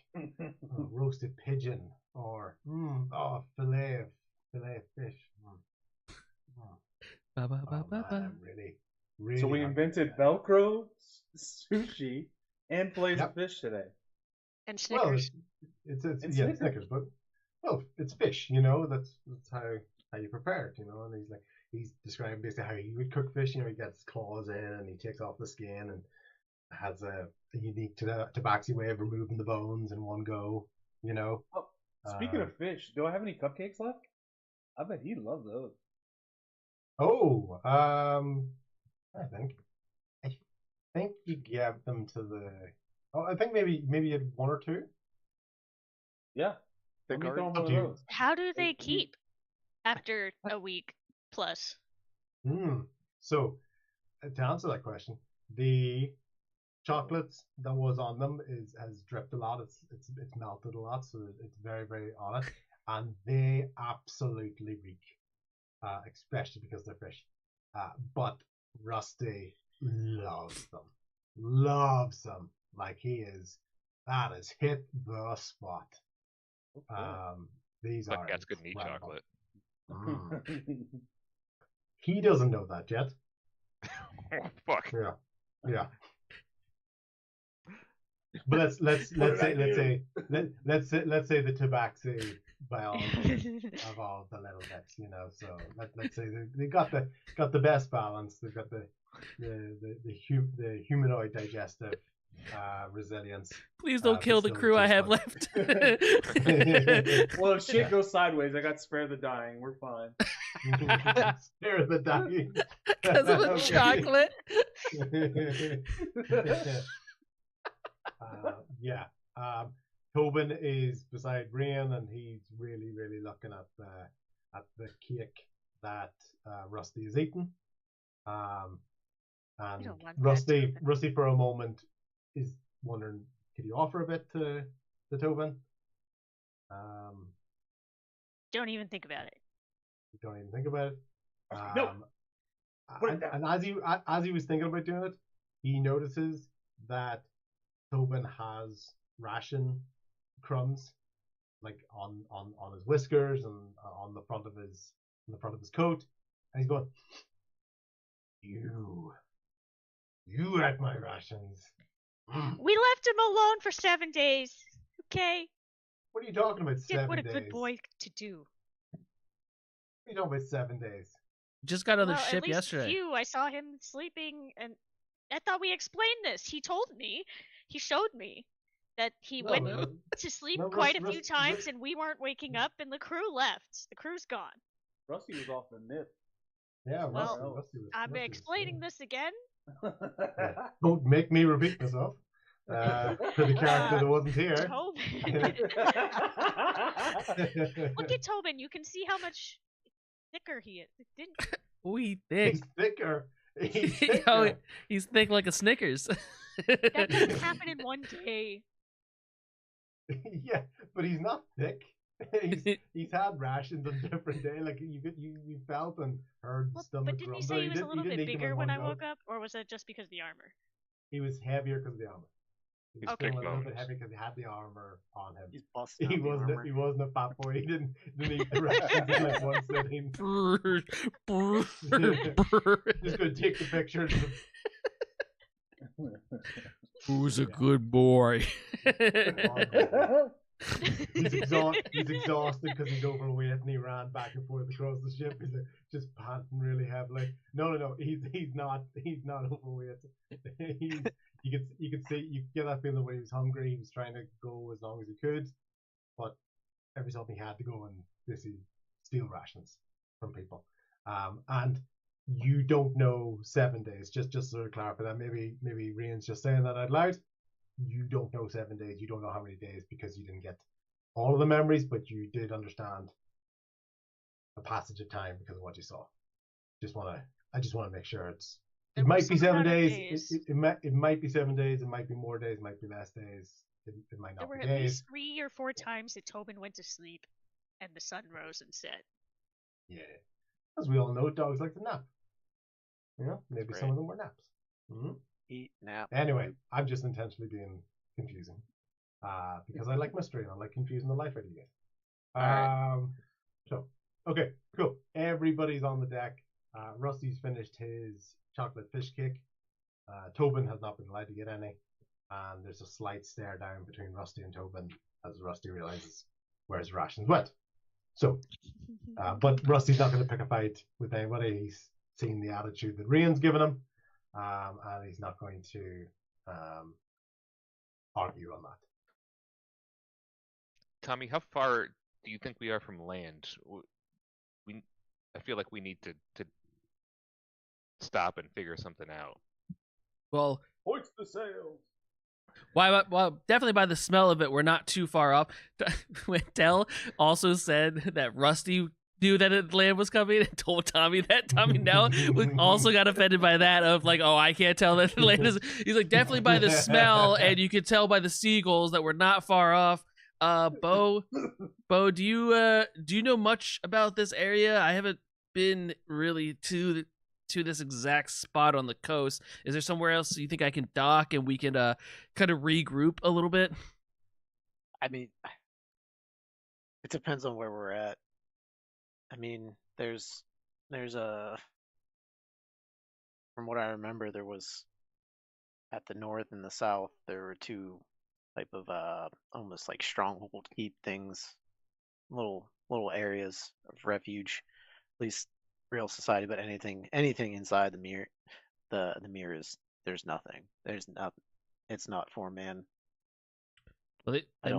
D: roasted pigeon or fillet of fish.
A: Ba, ba, ba,
D: Oh,
A: ba,
D: man,
A: ba.
D: I'm really.
G: So we
D: hungry
G: invented
D: now.
G: Velcro, sushi, and fillets
D: Yep.
G: of fish today.
H: And
D: Well,
H: Snickers.
D: it's
G: And
D: yeah,
G: Snickers.
D: Snickers, but well, it's fish. You know, that's how you prepare it. You know, and he's describing basically how he would cook fish. You know, he gets claws in and he takes off the skin and has a unique tabaxi way of removing the bones in one go. You know.
G: Oh, speaking
D: Uh,
G: of fish, do I have any cupcakes left? I bet he'd love those.
D: Oh, I think you gave them to the. Oh, I think maybe you had one or two.
G: Yeah.
E: The
G: Let me throw him
E: garden.
G: one of
D: Do you-
G: those.
H: How do they
G: you-
H: keep after a week plus?
D: So, to answer that question, the chocolates that was on them has dripped a lot. It's melted a lot, so it's very very on it, and they absolutely reek, especially because they're fish. But Rusty loves them like he is. That has hit the spot. These
F: But
D: are
F: that's good meat
D: incredible.
F: chocolate.
D: Mm. He doesn't know that yet.
F: Oh, fuck.
D: Yeah. But let's say the tabaxi biology of all the little bits, you know. So let's say they got the best balance. They've got the humanoid digestive resilience.
A: Please don't kill the crew I have left.
G: Well, if shit goes sideways, I got spare the dying. We're fine.
D: Spare the dying.
A: Because of the chocolate.
D: Yeah. Tobin is beside Rain, and he's really looking at the cake that Rusty is eating. And
H: don't want that,
D: Rusty
H: Tobin.
D: for a moment is wondering, could you offer a bit to Tobin?
H: Don't even think about it.
D: Don't even think about it.
G: No. Put it
D: And,
G: down.
D: as he was thinking about doing it, he notices that Tobin has ration crumbs, like on his whiskers and on the front of his coat, and he's going, "You ate my rations."
H: We left him alone for 7 days. Okay?
D: What are you talking about?
H: Did
D: 7
H: what a
D: days.
H: good boy to do.
D: What are you talking about 7 days?
A: Just got on the
H: Well,
A: ship
H: at least
A: yesterday.
H: you, I saw him sleeping, and I thought we explained this. He told me, he showed me that he
D: No,
H: went
D: no.
H: to sleep
D: no,
H: quite a
D: Rus-
H: few
D: Rus-
H: times,
D: Rus-
H: and we weren't waking up, and the crew left. The crew's gone.
G: Rusty was off the nip.
D: Yeah,
H: Well,
D: Rusty was.
H: I'm
D: Rusty was-
H: explaining this again.
D: Don't make me repeat myself. For the character that wasn't here.
H: Tobin. Look at Tobin. You can see how much thicker he is. It didn't.
A: We thick.
D: He's thicker. He's
A: Yo,
D: thicker.
A: he's thick like a Snickers.
H: That doesn't happen in one day.
D: Yeah, but he's not thick. He's had rations on different day. Like you felt and heard the
H: Well,
D: stomach
H: but didn't he
D: grumble.
H: say he was a
D: didn't-
H: little
D: didn't
H: bit
D: eat them in
H: bigger
D: one
H: when I
D: go.
H: woke up, or was that just because of the armor?
D: He was heavier because of the armor. He was
H: Okay.
D: feeling a little bit
F: bones.
D: heavy because he had the armor on him.
E: He's busting
D: He
E: out the
D: wasn't.
E: armor.
D: He wasn't a fat boy. He didn't eat the rations in like one sitting.
A: Brr, brr, brr.
D: Just gonna take the pictures.
A: Who's a good boy?
D: He's exhausted because he's overweight and he ran back and forth across the ship. He's like, just panting really heavily. No. He's not overweight. You could see, you get that feeling when he was hungry. He was trying to go as long as he could, but every time he had to go and basically steal rations from people. And you don't know 7 days. Just to clarify that, maybe Rian's just saying that out loud. You don't know 7 days. You don't know how many days because you didn't get all of the memories, but you did understand the passage of time because of what you saw. I just want to make sure it
H: There
D: might
H: was
D: be
H: some
D: 7
H: amount of
D: days.
H: days.
D: It might be 7 days. It might be more days. It might be less days. It might
H: There
D: not
H: were
D: be
H: at
D: days.
H: least 3 or 4 times that Tobin went to sleep and the sun rose and set.
D: Yeah, as we all know, dogs like to nap. You know, maybe some
E: Right.
D: of them were naps. Hmm.
E: Eat, nap.
D: Anyway, I'm just intentionally being confusing because I like mystery and I like confusing the life out of you guys.
E: Alright.
D: So, okay, cool. Everybody's on the deck. Rusty's finished his chocolate fish cake. Tobin has not been allowed to get any. And there's a slight stare down between Rusty and Tobin as Rusty realizes where his rations went. So, but Rusty's not going to pick a fight with anybody. He's seen the attitude that Rian's given him. And he's not going to argue on that.
F: Tommy, how far do you think we are from land? I feel like we need to stop and figure something out.
A: Well,
G: Hoist the sails.
A: well, definitely by the smell of it, we're not too far off. Dell also said that Rusty knew that land was coming and told Tommy that. Tommy now also got offended by that of like, oh, I can't tell that the land is. He's like, definitely by the smell, and you could tell by the seagulls that we're not far off. Bo, do you know much about this area? I haven't been really to this exact spot on the coast. Is there somewhere else you think I can dock and we can kind of regroup a little bit?
E: I mean, it depends on where we're at. I mean, there's a, from what I remember, there was at the north and the south, there were 2 type of almost like stronghold keep things, little areas of refuge, at least real society. But anything inside the mirror, the mirror is, there's nothing. There's nothing. It's not for man.
A: Well,
E: I
A: they
E: don't-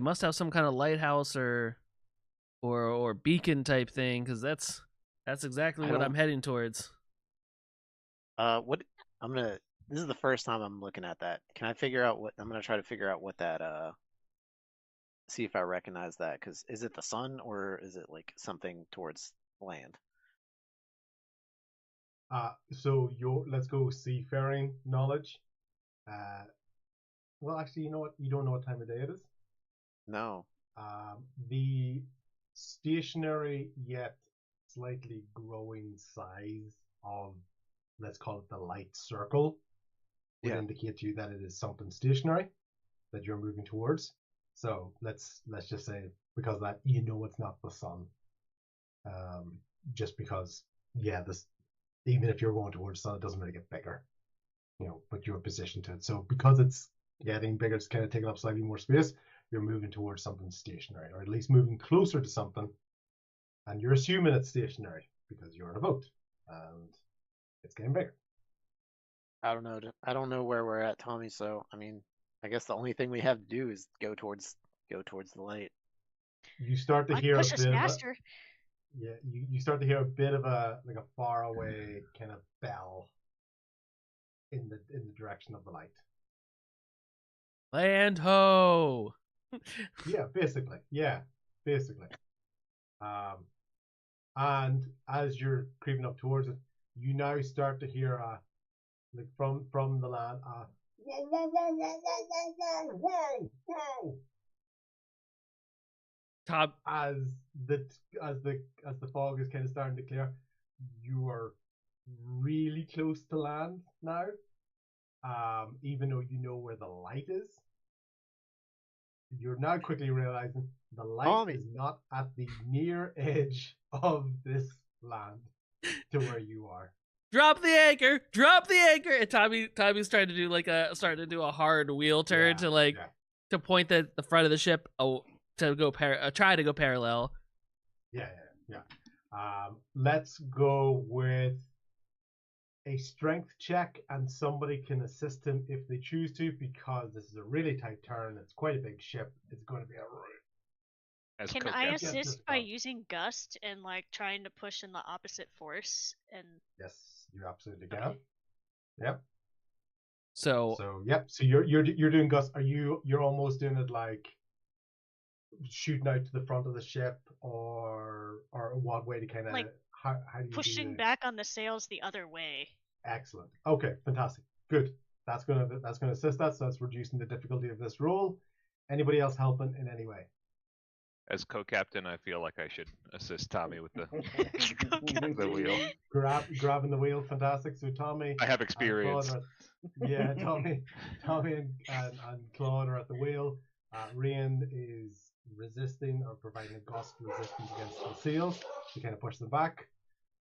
A: must have some kind of lighthouse or beacon type thing, because that's exactly
E: I
A: what
E: don't-
A: I'm heading towards.
E: What I'm gonna. This is the first time I'm looking at that. Can I figure out what I'm gonna try to figure out what that see if I recognize that, because is it the sun or is it like something towards land?
D: So let's go seafaring knowledge. Well, actually, you know what? You don't know what time of day it is.
E: No.
D: The stationary yet slightly growing size of, let's call it the light circle, would
E: Yeah.
D: indicate to you that it is something stationary that you're moving towards. So let's just say, because of that, you know it's not the sun. Just because, yeah, this, even if you're going towards the sun, it doesn't really get bigger, you know, but you're positioned to it. So because it's getting bigger, it's kind of taking up slightly more space, you're moving towards something stationary, or at least moving closer to something, and you're assuming it's stationary because you're in a boat and it's getting bigger.
E: I don't know. I don't know where we're at, Tommy. So I mean, I guess the only thing we have to do is go towards the light.
D: You start to
H: I'd
D: hear a
H: push
D: bit
H: us
D: of
H: faster.
D: you start to hear a bit of a like a far away kind of bell in the direction of the light.
A: Land ho!
D: Yeah, basically. And as you're creeping up towards it, you now start to hear like from the land, whoa, whoa, whoa, whoa, whoa, whoa, whoa, whoa.
A: Top.
D: As the fog is kind of starting to clear, you are really close to land now, even though you know where the light is, you're now quickly realizing the light
E: Tommy.
D: is not at the near edge of this land to where you are.
A: Drop the anchor! Drop the anchor! And Tommy's trying to do starting to do a hard wheel turn
D: Yeah.
A: to point the front of the ship to go try to go parallel.
D: Yeah. Let's go with a strength check, and somebody can assist him if they choose to, because this is a really tight turn. It's quite a big ship. It's going to be a
F: As
H: Can
F: Coke
H: I
F: Captain.
H: assist by
D: Yes.
H: using gust and like trying to push in the opposite force? And
D: yes, you absolutely can.
H: Okay.
D: Yep.
A: So
D: So yep. So you're doing gust. You're almost doing it like shooting out to the front of the ship, or what way to kind of
H: Like,
D: how do you do
H: pushing
D: the-
H: back on the sails the other way.
D: Excellent. Okay, fantastic. Good. That's gonna assist that. So that's reducing the difficulty of this roll. Anybody else helping in any way?
F: As co-captain, I feel like I should assist Tommy with the the wheel.
D: Grabbing the wheel. Fantastic. So Tommy.
F: I have
D: and
F: experience.
D: Claude yeah, Tommy and Claude are at the wheel. Rian is resisting or providing a gust resistance against the seals to kind of push them back.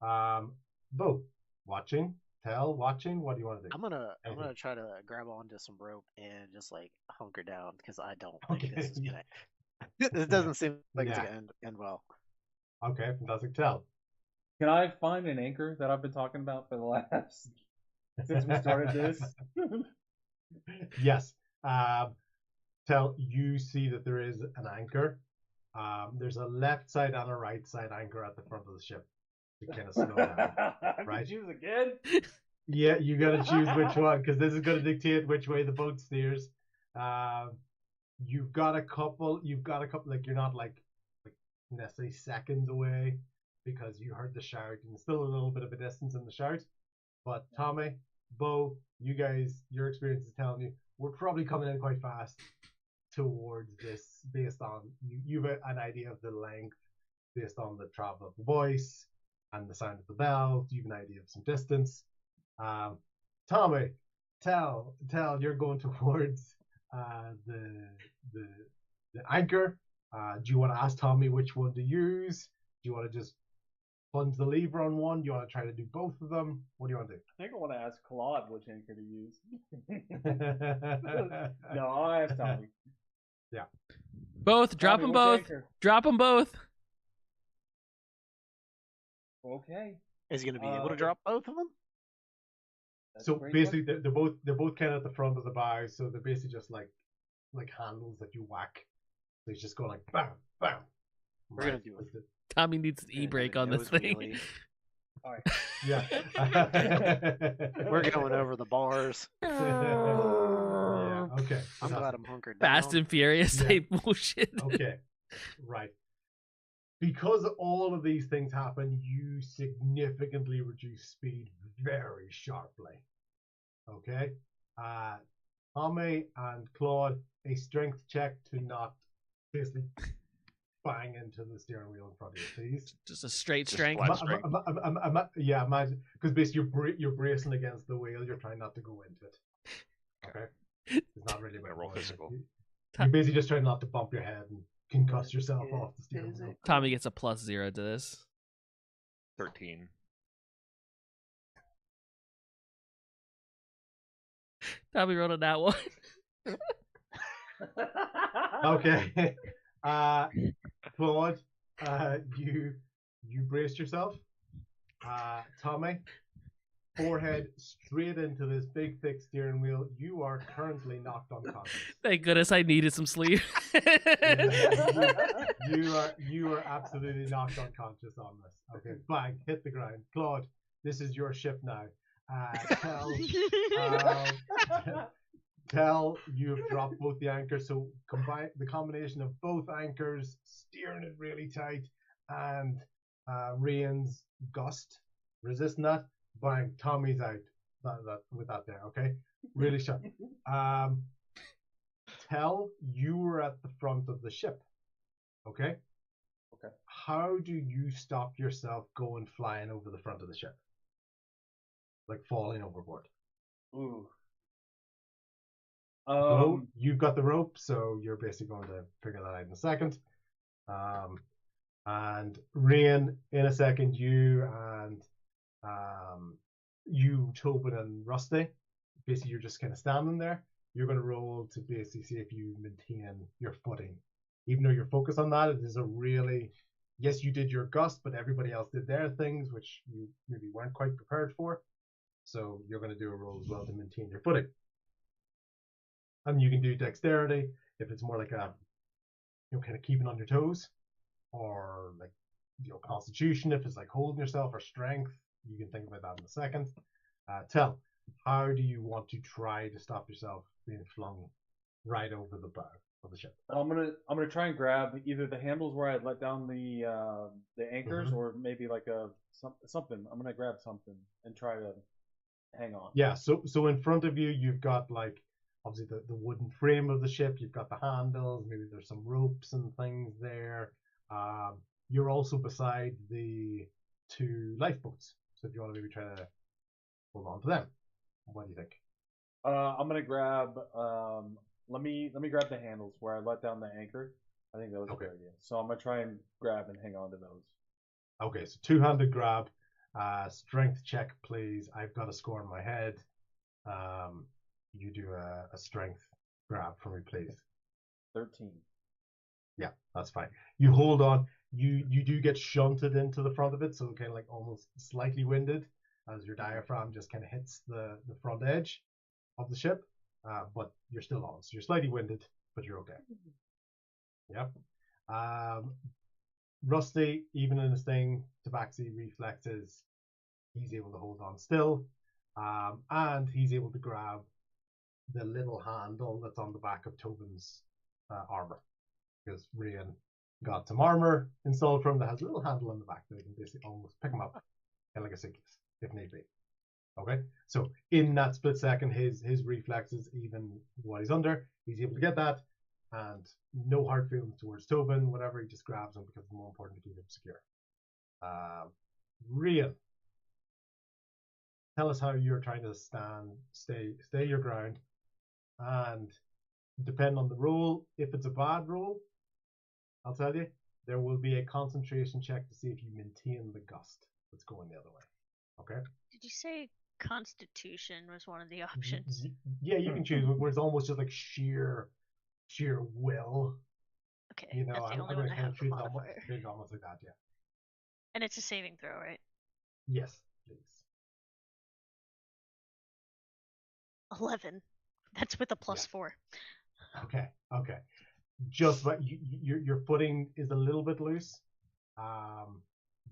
D: Bo, watching. Tell, watching. What do you want to do?
E: I'm gonna
D: Anything.
E: try to grab onto some rope and just like hunker down because I don't think this is
D: Okay.
E: gonna. It doesn't seem like it's
D: Yeah.
E: gonna end well.
D: Okay, fantastic. Tell.
G: Can I find an anchor that I've been talking about for the last since we started this?
D: Yes. Tell, you see that there is an anchor. There's a left side and a right side anchor at the front of the ship to kind of slow down. Right.
G: Choose again.
D: Yeah, you got to choose which one, because this is going to dictate which way the boat steers. You've got a couple. Like, you're not like necessarily seconds away, because you heard the shout, and still a little bit of a distance in the shout. But Tommy, Bo, you guys, your experience is telling you we're probably coming in quite fast towards this, based on you've an idea of the length based on the travel of the voice and the sound of the bell. You've an idea of some distance. Tommy, tell, you're going towards the anchor. Do you want to ask Tommy which one to use? Do you want to just plunge the lever on one? Do you want to try to do both of them? What do you want to
G: I think I want to ask Claude which anchor to use.
D: do?
G: No, I'll ask Tommy.
A: both, drop
G: Tommy,
A: them
G: which
A: both,
G: anchor?
A: drop them both.
G: Okay.
E: Is he gonna be able to
G: Uh,
E: drop both of them?
G: That's a
D: So
G: great
D: basically,
G: question.
D: they're both kind of at the front of the bow, so they're basically just like handles that you whack. So he's just going like bam, bam.
E: We're gonna do it.
D: That's it.
A: Tommy needs an
E: We're gonna do
A: e-brake
E: a
A: on this
E: nose
A: thing.
E: wheelie.
G: All right.
D: Yeah.
E: We're going over the bars.
D: Yeah. Okay.
E: I'm glad
D: fantastic.
E: I'm hunkered down.
A: Fast and Furious
D: Yeah.
A: type bullshit.
D: Okay. Right. Because all of these things happen, you significantly reduce speed very sharply. Okay. Tommy and Claude, a strength check to not basically bang into the steering wheel in front of you, please.
A: Just a straight
F: Just
A: strength.
F: flat strength.
D: Yeah, imagine, because basically you're bracing against the wheel. You're trying not to go into it. Okay. It's not really about
F: roll
D: going,
F: physical.
D: You're basically just trying not to bump your head and concuss yourself off the steering wheel.
A: Tommy gets a +0 to this.
F: 13.
A: Tommy rolled on that one.
D: Okay. Claude, you brace yourself. Tommy, forehead straight into this big thick steering wheel. You are currently knocked unconscious.
A: Thank goodness I needed some sleep.
D: You are absolutely knocked unconscious on this. Okay, bang, hit the ground. Claude, this is your ship now. Tell you've dropped both the anchors, so the combination of both anchors steering it really tight and Rian's gust resisting that. Bang, Tommy's out. With that there, okay? Really sharp. Tell you were at the front of the ship, okay?
G: Okay.
D: How do you stop yourself going flying over the front of the ship? Like falling overboard.
G: Ooh.
D: Bo, you've got the rope, so you're basically going to figure that out in a second. And Rain, in a second, you and Tobin and Rusty, basically you're just kind of standing there. You're going to roll to basically see if you maintain your footing. Even though you're focused on that, it is a really, yes, you did your gust, but everybody else did their things, which you maybe weren't quite prepared for. So you're going to do a roll as well to maintain your footing. And you can do dexterity if it's more like a, kind of keeping on your toes, or like, constitution if it's like holding yourself, or strength. You can think about that in a second. Tell, how do you want to try to stop yourself being flung right over the bow of the ship?
G: I'm gonna try and grab either the handles where I let down the anchors, or maybe like something. I'm gonna grab something and try to hang on.
D: Yeah. So in front of you, you've got like obviously the wooden frame of the ship. You've got the handles. Maybe there's some ropes and things there. You're also beside the 2 lifeboats. So if you want to maybe try to hold on to them, what do you think?
G: I'm gonna grab. Let me grab the handles where I let down the anchor. I think that was a good idea. So I'm gonna try and grab and hang on to those.
D: Okay, so 2-handed grab. Strength check, please. I've got a score in my head. You do a strength grab for me, please.
G: 13.
D: Yeah, that's fine. You hold on. You do get shunted into the front of it, so kind of like almost slightly winded as your diaphragm just kind of hits the front edge of the ship. But you're still on, so you're slightly winded, but you're okay. Yep. Rusty, even in his thing, Tabaxi reflexes, he's able to hold on still, and he's able to grab the little handle that's on the back of Tobin's armor, because Rain got some armor installed for him that has a little handle on the back that he can basically almost pick him up, kind of like a suitcase, if need be. Okay, so in that split second, his reflexes, even while he's under, he's able to get that, and no hard feelings towards Tobin. Whatever, he just grabs him because it's more important to keep him secure. Rian, tell us how you're trying to stay your ground, and depend on the roll. If it's a bad roll, I'll tell you, there will be a concentration check to see if you maintain the gust that's going the other way. Okay?
H: Did you say Constitution was one of the options?
D: Yeah, you can choose, where it's almost just like sheer will.
H: Okay, that's the
D: I'm
H: only
D: going
H: one
D: to
H: I
D: kind
H: have
D: of
H: for
D: treat
H: modifier.
D: it almost like that, yeah.
H: And it's a saving throw, right?
D: Yes, please.
H: 11. That's with a +4.
D: Okay. Just what your footing is a little bit loose,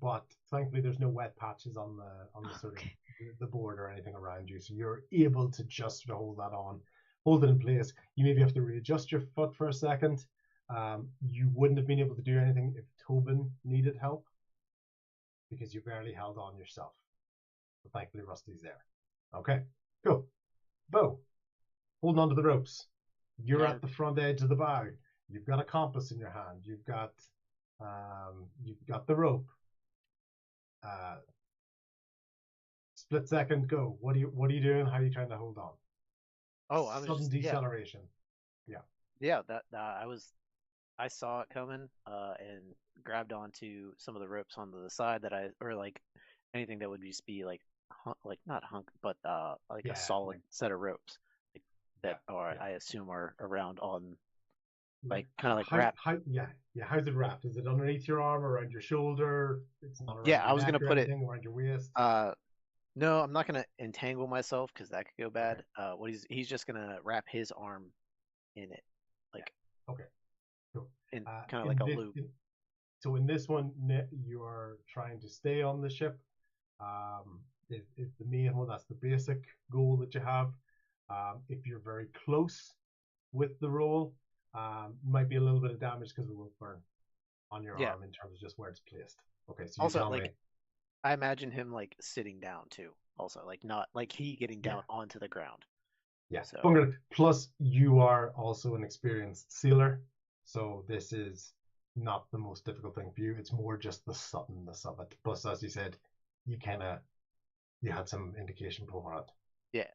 D: but thankfully there's no wet patches on the sort of the board or anything around you, so you're able to just hold that on, hold it in place. You maybe have to readjust your foot for a second. You wouldn't have been able to do anything if Tobin needed help, because you barely held on yourself. But thankfully Rusty's there. Okay, cool. Bo, holding on to the ropes. You're at the front edge of the bow. You've got a compass in your hand. You've got the rope. Split second, go. What are you doing? How are you trying to hold on?
E: Oh, I was
D: sudden
E: just,
D: deceleration.
E: Yeah, that I saw it coming, and grabbed onto some of the ropes on the side or like anything that would just be like not hunk, but like a solid set of ropes that I assume are around on, like kind of like wrapped.
D: How's it wrapped? Is it underneath your arm, around your shoulder? It's not around
E: Yeah,
D: your
E: I was
D: neck
E: gonna
D: or
E: put it
D: anything, around your waist.
E: No, I'm not gonna entangle myself because that could go bad. What he's just gonna wrap his arm in it, like
D: okay, cool.
E: In kind of like a loop.
D: So in this one, you are trying to stay on the ship. Is the main one. That's the basic goal that you have. If you're very close with the roll, might be a little bit of damage because it will burn on your arm in terms of just where it's placed. Okay, so you
E: also,
D: tell
E: like,
D: me.
E: I imagine him like sitting down too. Also, like not like he getting down onto the ground.
D: Yeah.
E: So.
D: Plus, you are also an experienced sealer, so this is not the most difficult thing for you. It's more just the suddenness of it. Plus, as you said, you had some indication beforehand.
E: Yeah.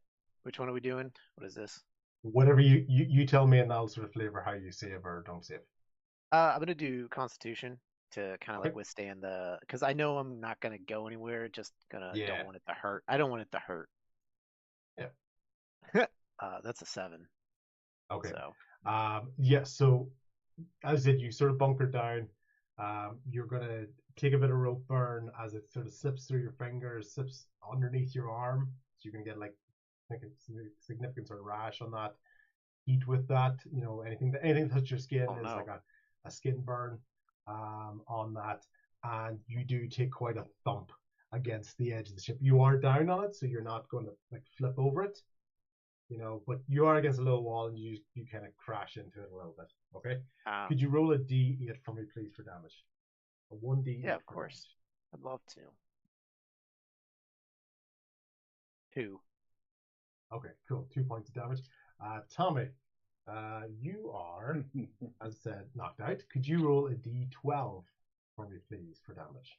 E: Which one are we doing? What is this?
D: Whatever you tell me, and I'll sort of flavor how you save or don't save.
E: I'm gonna do Constitution to kind of
D: Okay.
E: like withstand the, because I know I'm not gonna go anywhere. Just gonna
D: Yeah.
E: don't want it to hurt. I don't want it to hurt.
D: Yeah.
E: That's a 7.
D: Okay.
E: So
D: Yeah. So as it you sort of bunker down, you're gonna take a bit of rope burn as it sort of slips through your fingers, slips underneath your arm, so you can get like a significant sort of rash on that. Heat with that, anything that touches your skin
E: Oh,
D: is
E: no.
D: like a skin burn on that, and you do take quite a thump against the edge of the ship. You are down on it, so you're not going to like flip over it, but you are against a low wall and you kind of crash into it a little bit. Okay. Could you roll a d8 for me, please, for damage? A 1d8.
E: yeah, of
D: for
E: course. I'd love to. 2.
D: damage. Okay, cool. 2 points of damage. Tommy, you are, as I said, knocked out. Could you roll a d12 for me, please, for damage?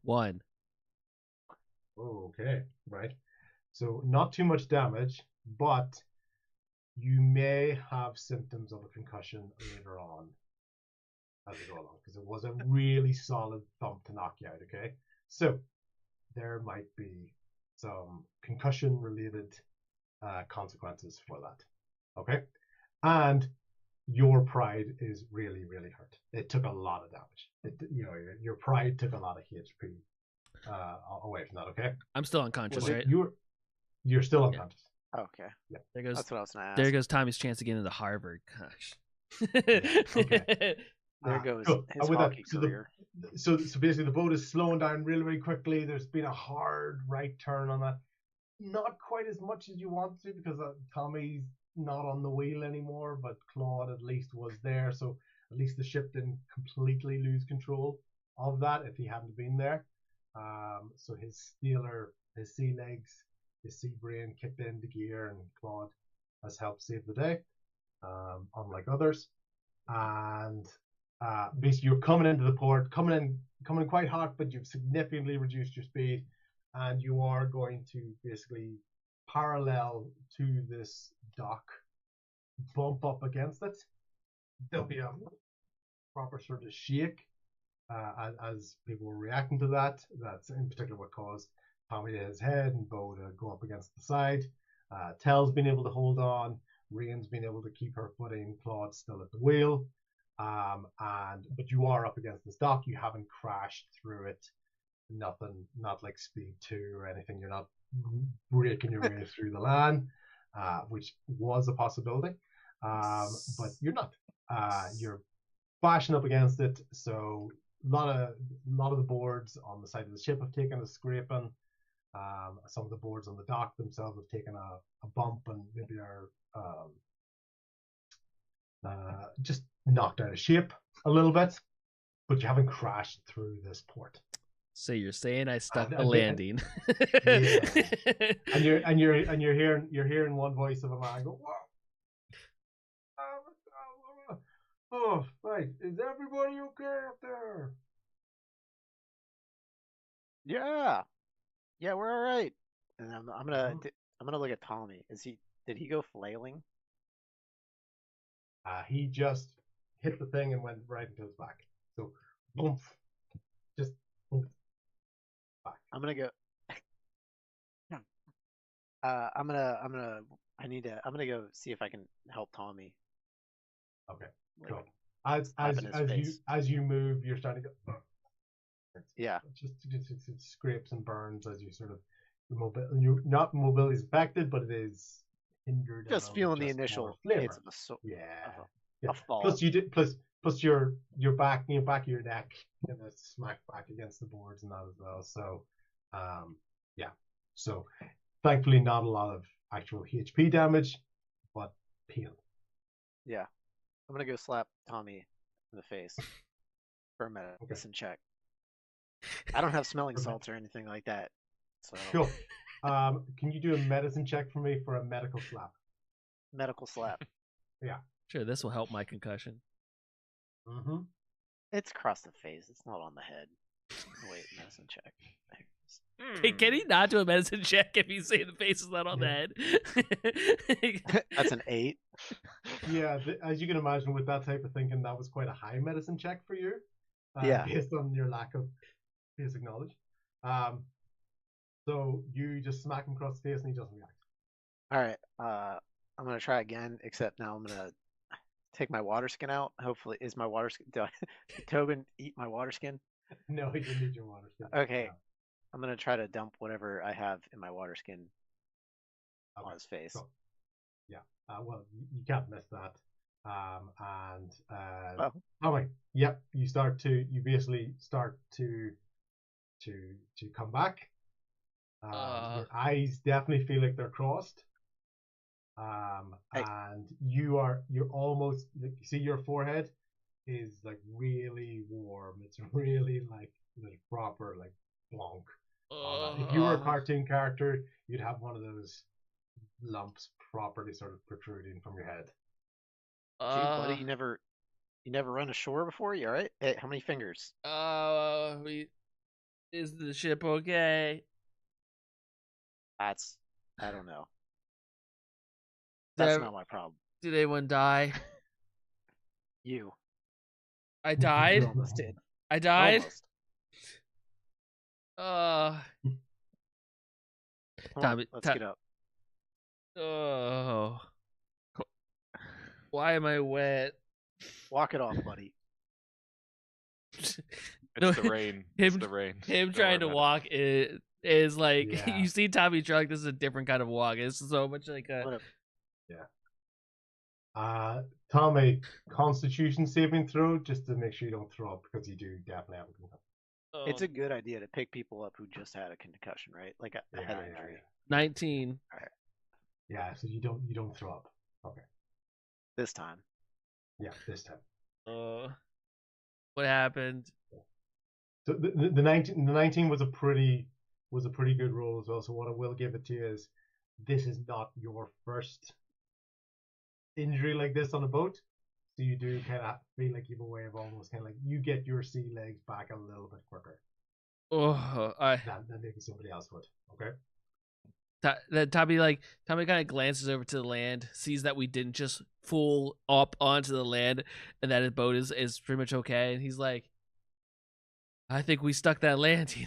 A: One.
D: Okay, right. So not too much damage, but you may have symptoms of a concussion later on as we go along, because it was a really solid thump to knock you out. Okay, so there might be some concussion related consequences for that. Okay, and your pride is really, really hurt. It took a lot of damage. Your pride took a lot of HP away from that. Okay,
A: I'm still unconscious,
D: Was it-
A: right?
D: you're still unconscious.
E: Okay.
A: There goes
E: That's what I was gonna ask.
A: there goes Tommy's chance to get into Harvard. Gosh.
D: okay.
E: There goes
D: Cool.
E: his
D: With that,
E: hockey
D: so
E: career.
D: So basically the boat is slowing down really, really quickly. There's been a hard right turn on that. Not quite as much as you want to, because Tommy's not on the wheel anymore, but Claude at least was there, so at least the ship didn't completely lose control of that if he hadn't been there. So his sea legs, his sea brain kicked into gear, and Claude has helped save the day, unlike others. And basically you're coming into the port, coming in quite hot, but you've significantly reduced your speed, and you are going to basically parallel to this dock, bump up against it. There'll be a proper sort of shake as people were reacting to that. That's in particular what caused Tommy to hit his head and Bo to go up against the side. Tell's been able to hold on. Rain's been able to keep her footing. Claude's still at the wheel. But you are up against this dock. You haven't crashed through it. Nothing, not like Speed 2 or anything. You're not breaking your way through the land, which was a possibility. But you're not. You're bashing up against it. So a lot of the boards on the side of the ship have taken a scraping. Some of the boards on the dock themselves have taken a bump and maybe are just knocked out of shape a little bit, but you haven't crashed through this port.
A: So you're saying I stuck
D: And-
A: the
D: and-
A: landing.
D: And you're hearing one voice of a man go, "Whoa. Oh, right. Is everybody okay up there?"
E: Yeah. Yeah, we're all right. And I'm gonna I'm gonna look at Tommy. Did he go flailing?
D: He just hit the thing and went right into his back. So, boom, just boom, back.
E: I'm gonna go. I'm gonna go see if I can help Tommy.
D: Okay,
E: Like,
D: cool. As
E: slapping his face.
D: you move, you're starting to go.
E: Yeah.
D: It scrapes and burns as you sort of mobility is affected, but it is hindered.
E: Just
D: around
E: feeling the
D: more
E: initial
D: flavor.
E: hits of
D: Yeah.
E: of
D: Yeah.
E: a fall.
D: Plus your back of your neck and it smacked back against the boards and that as well. So yeah. So thankfully not a lot of actual HP damage, but pain.
E: Yeah. I'm gonna go slap Tommy in the face for a medicine check. I don't have smelling
D: Okay.
E: salts or anything like that. So
D: Cool. Can you do a medicine check for me for a medical slap?
E: medical slap.
A: Sure, this will help my concussion.
D: Mm-hmm.
E: It's across the face. It's not on the head. Wait, medicine check. There it is.
A: Can he not do a medicine check if you say the face is not on the head?
E: That's an 8.
D: Yeah, as you can imagine, with that type of thinking, that was quite a high medicine check for you.
E: Yeah.
D: Based on your lack of basic knowledge. So you just smack him across the face and he doesn't react.
E: All right. I'm gonna try again, except now I'm gonna take my water skin out. Hopefully, is my water skin? Did Tobin eat my water skin?
D: No, he didn't need your water skin.
E: Okay. I'm gonna try to dump whatever I have in my water skin on his face.
D: So, yeah. Well, you can't miss that. Oh my. Yep. You basically start to come back. Your eyes definitely feel like they're crossed. And you're almost like, you see your forehead is like really warm. It's really like there's proper like blonk. If you were a cartoon character, you'd have one of those lumps properly sort of protruding from your head.
E: Gee, buddy, you never run ashore before? You all right? Hey, how many fingers?
A: Is the ship okay?
E: I don't know. That's not my problem.
A: Did anyone die?
E: You.
A: I died?
E: You almost did.
A: I died?
E: Almost. Come on, let's get up.
A: Oh. Why am I wet?
E: Walk it off, buddy.
F: It's
A: No,
F: the rain. It's the rain.
A: Him
F: Don't
A: trying to
F: worry about
A: walk is like
D: Yeah.
A: you see Tommy Trunk. This is a different kind of walk. It's so much like a.
D: Tom, a Constitution saving throw just to make sure you don't throw up because you do definitely have a concussion.
E: It's a good idea to pick people up who just had a concussion, right? Like a head injury.
A: 19.
D: Yeah, so you don't throw up. Okay.
E: This time.
D: Yeah, this time.
A: What happened?
D: So the 19 was a pretty good roll as well. So what I will give it to you is this is not your first injury like this on a boat. So you do kind of feel like you have a way of almost kind of like you get your sea legs back a little bit quicker than maybe somebody else would. Okay.
A: Tommy kind of glances over to the land, sees that we didn't just fall up onto the land, and that his boat is pretty much okay. And he's like, "I think we stuck that landing.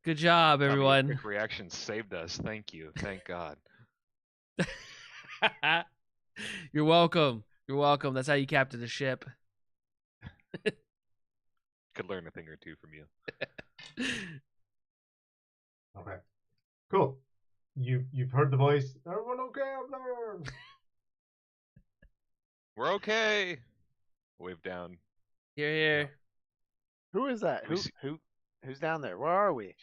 A: Good job,
F: Tommy, your
A: everyone."
F: quick reaction saved us. Thank you. Thank God.
A: You're welcome. You're welcome. That's how you captain a ship.
F: Could learn a thing or two from you.
D: Okay. Cool. You've heard the voice. Everyone okay up there?
F: We're okay. Wave down.
A: Here.
E: Who is that?
F: We see-
E: Who's down there? Where are we?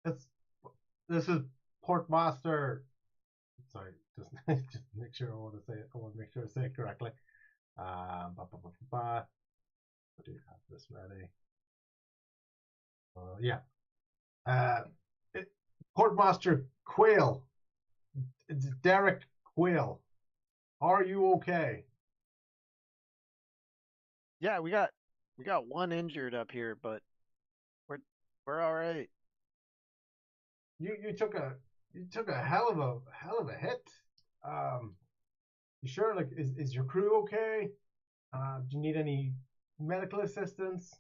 D: This is Portmaster. Sorry, just make sure I want to say it. I want to make sure I say it correctly. I do have this ready. Portmaster Quail. It's Derek Quail. Are you okay?
E: Yeah, we got one injured up here, but we're all right.
D: You took a hell of a hit. You sure? Like, is your crew okay? Do you need any medical assistance?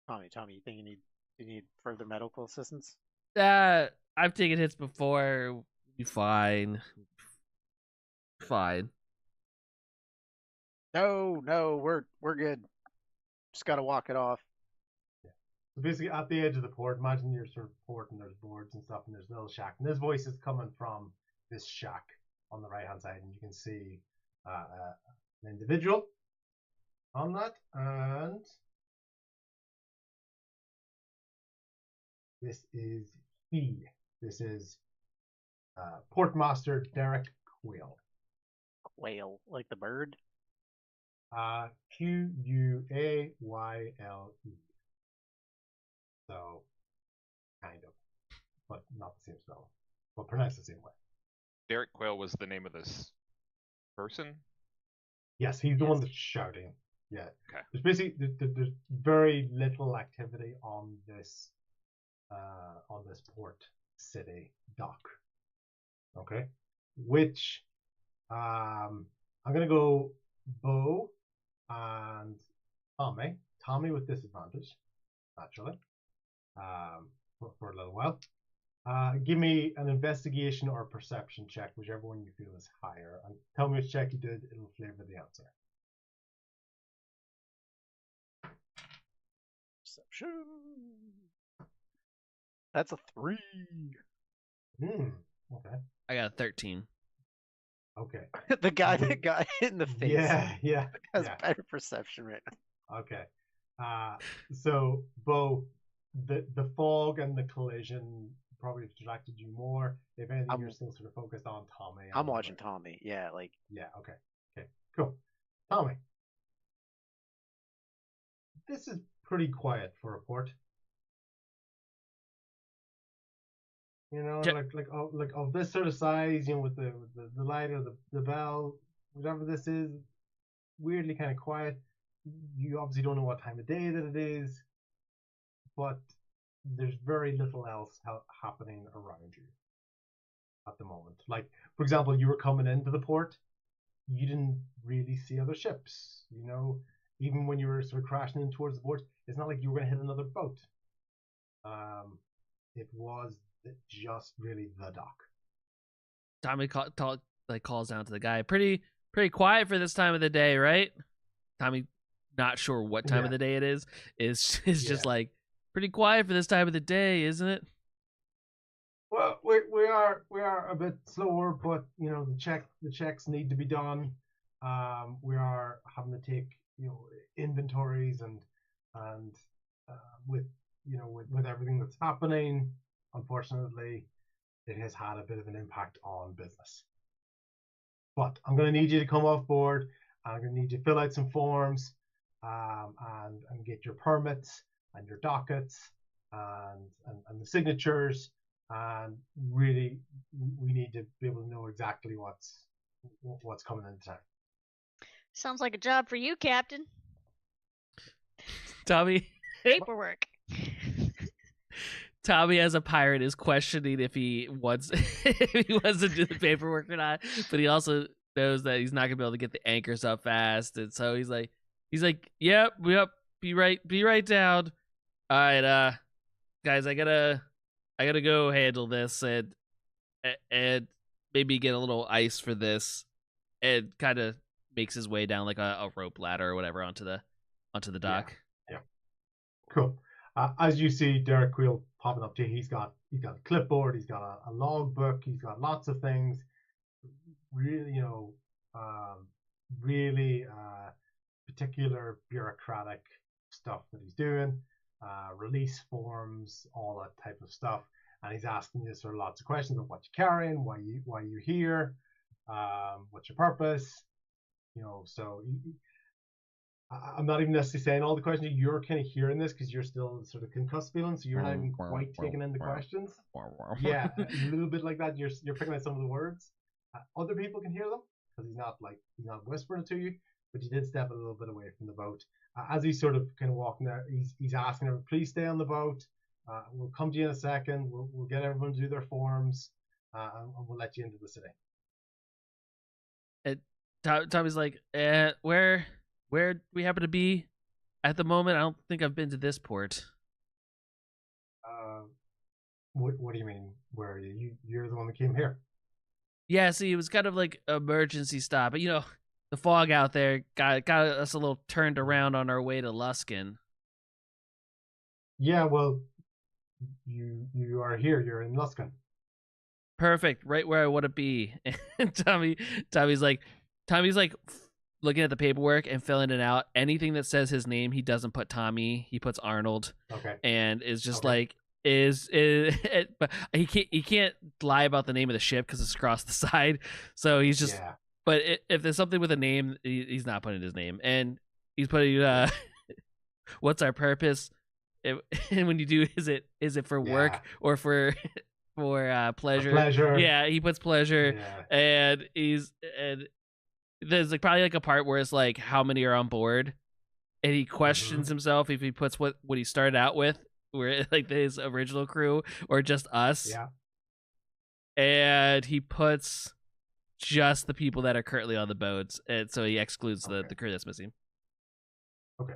E: Tommy, you think you need further medical assistance?
A: I've taken hits before. We'll be fine. Fine.
E: No, we're good. Just gotta walk it off.
D: So basically, at the edge of the port, imagine you're sort of port and there's boards and stuff, and there's a little shack. And this voice is coming from this shack on the right hand side, and you can see an individual on that. And this is he. This is Portmaster Derek Quail.
E: Quail, like the bird?
D: Quayle. So, kind of, but not the same spell, but pronounced the same way.
F: Derek Quayle was the name of this person.
D: Yes, he's the one that's shouting. Yeah.
F: Okay.
D: There's basically there's very little activity on this port city dock. Okay. Which I'm gonna go Bo and Tommy. Tommy with disadvantage, naturally. For a little while. Give me an investigation or perception check, whichever one you feel is higher, and tell me which check you did. It'll flavor the answer.
E: Perception. That's a 3.
D: Okay.
A: I got a 13.
D: Okay.
E: The guy that got hit in the face
D: Yeah.
E: has
D: yeah.
E: better perception right now.
D: Okay. So Bo, the fog and the collision probably distracted you more. If anything, you're still sort of focused on Tommy.
E: I'm watching Tommy. Yeah, like
D: Yeah. Okay. Cool. Tommy, this is pretty quiet for a port. You know,
A: Ja-
D: like of this sort of size, you know, with the light or the bell, whatever this is, weirdly kind of quiet. You obviously don't know what time of day that it is, but there's very little else happening around you at the moment. Like, for example, you were coming into the port, you didn't really see other ships. You know, even when you were sort of crashing in towards the port, it's not like you were going to hit another boat. It was just really the dock.
A: Tommy calls down to the guy. Pretty quiet for this time of the day, right? Tommy, not sure what time of the day it is just like pretty quiet for this time of the day, isn't it?
D: Well, we are a bit slower, but you know the checks need to be done. We are having to take inventories and with everything that's happening, unfortunately, it has had a bit of an impact on business. But I'm going to need you to come off board. I'm going to need you to fill out some forms and get your permits and your dockets and the signatures. And really, we need to be able to know exactly what's coming into town.
H: Sounds like a job for you, Captain.
A: Tommy
H: Paperwork.
A: Tommy, as a pirate, is questioning if he wants to do the paperwork or not, but he also knows that he's not gonna be able to get the anchors up fast, and so he's like, yep, be right down. All right, guys, I gotta go handle this and maybe get a little ice for this, and kind of makes his way down like a rope ladder or whatever onto the dock.
D: Yeah. Cool. As you see Derek Quill popping up to you, he's got a clipboard, he's got a log book, he's got lots of things. Really, particular bureaucratic stuff that he's doing, release forms, all that type of stuff. And he's asking you sort of lots of questions of what you're carrying, why you're here, what's your purpose, so I'm not even necessarily saying all the questions. You're kind of hearing this because you're still sort of concussed feeling, so you're not even quite taking in the questions. Yeah, a little bit like that. You're picking out some of the words. Other people can hear them because he's not whispering to you, but you did step a little bit away from the boat. As he's sort of kind of walking there, he's asking everyone, please stay on the boat. We'll come to you in a second. We'll get everyone to do their forms, and we'll let you into the city.
A: Tommy's like, where do we happen to be at the moment? I don't think I've been to this port.
D: What do you mean? Where are you? You're the one that came here.
A: Yeah, see, it was kind of like an emergency stop, but the fog out there got us a little turned around on our way to Luskin.
D: Yeah, well, you are here. You're in Luskin.
A: Perfect, right where I want to be. And Tommy's like looking at the paperwork and filling it out. Anything that says his name, he doesn't put Tommy. He puts Arnold.
D: Okay.
A: And is just like but he can't lie about the name of the ship because it's across the side. So he's just. Yeah. But if there's something with a name, he's not putting his name, and he's putting what's our purpose? And when you do, is it for work or for pleasure?
D: Pleasure.
A: Yeah, he puts pleasure, and there's like probably like a part where it's like how many are on board, and he questions himself if he puts what he started out with, where like his original crew, or just us.
D: Yeah.
A: And he puts just the people that are currently on the boats, and so he excludes the crew that's missing.
D: Okay,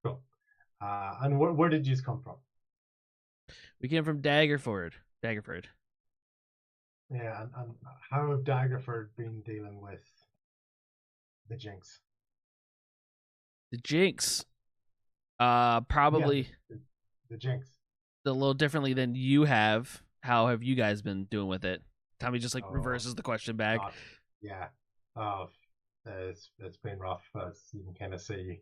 D: cool. And where did you come from?
A: We came from Daggerford. Daggerford.
D: Yeah, and how have Daggerford been dealing with the Jinx?
A: The Jinx. Probably
D: the Jinx.
A: a little differently than you have. How have you guys been doing with it? Tommy just like reverses the question back.
D: Yeah. It's been rough, as you can kind of see.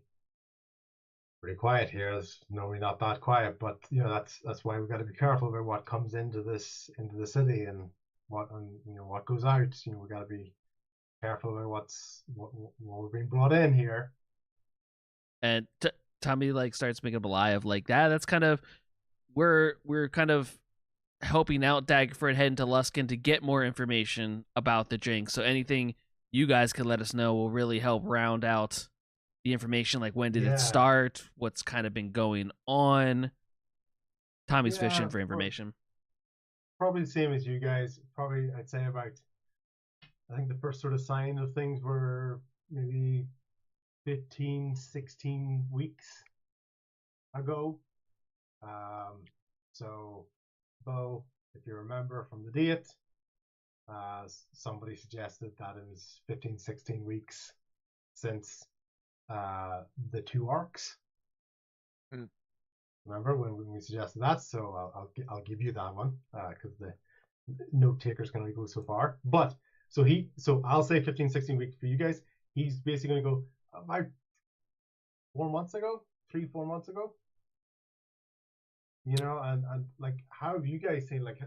D: Pretty quiet here. It's normally not that quiet, but that's why we've got to be careful about what comes into the city and what goes out. We got to be careful about what we're being brought in here.
A: And Tommy like starts making up a lie of like that's kind of we're kind of helping out Daggerford heading to Luskan to get more information about the Jinx. So anything you guys could let us know will really help round out the information. Like when did it start? What's kind of been going on? Tommy's fishing for information.
D: Probably the same as you guys. Probably I'd say I think the first sort of sign of things were maybe 15, 16 weeks ago. So Bo, if you remember from the date, somebody suggested that it was 15, 16 weeks since the 2 arcs. Remember when we suggested that? So I'll give you that one because the note taker's going to go so far. But so I'll say 15, 16 weeks for you guys. He's basically going to go about 4 months ago, 3-4 months ago. And like, how have you guys seen like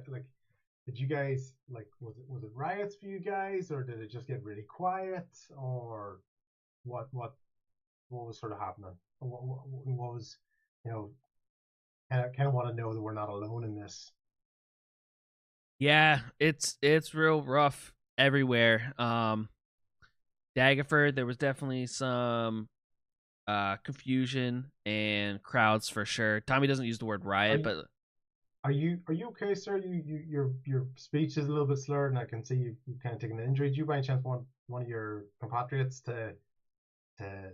D: did you guys like was it riots for you guys, or did it just get really quiet, or what was sort of happening? What was I kind of want to know that we're not alone in this.
A: Yeah, it's real rough everywhere. Daggerford, there was definitely some confusion and crowds for sure. Tommy doesn't use the word riot, but
D: are you okay, sir? Your speech is a little bit slurred, and I can see you kind of taken an injury. Do you by any chance want one of your compatriots to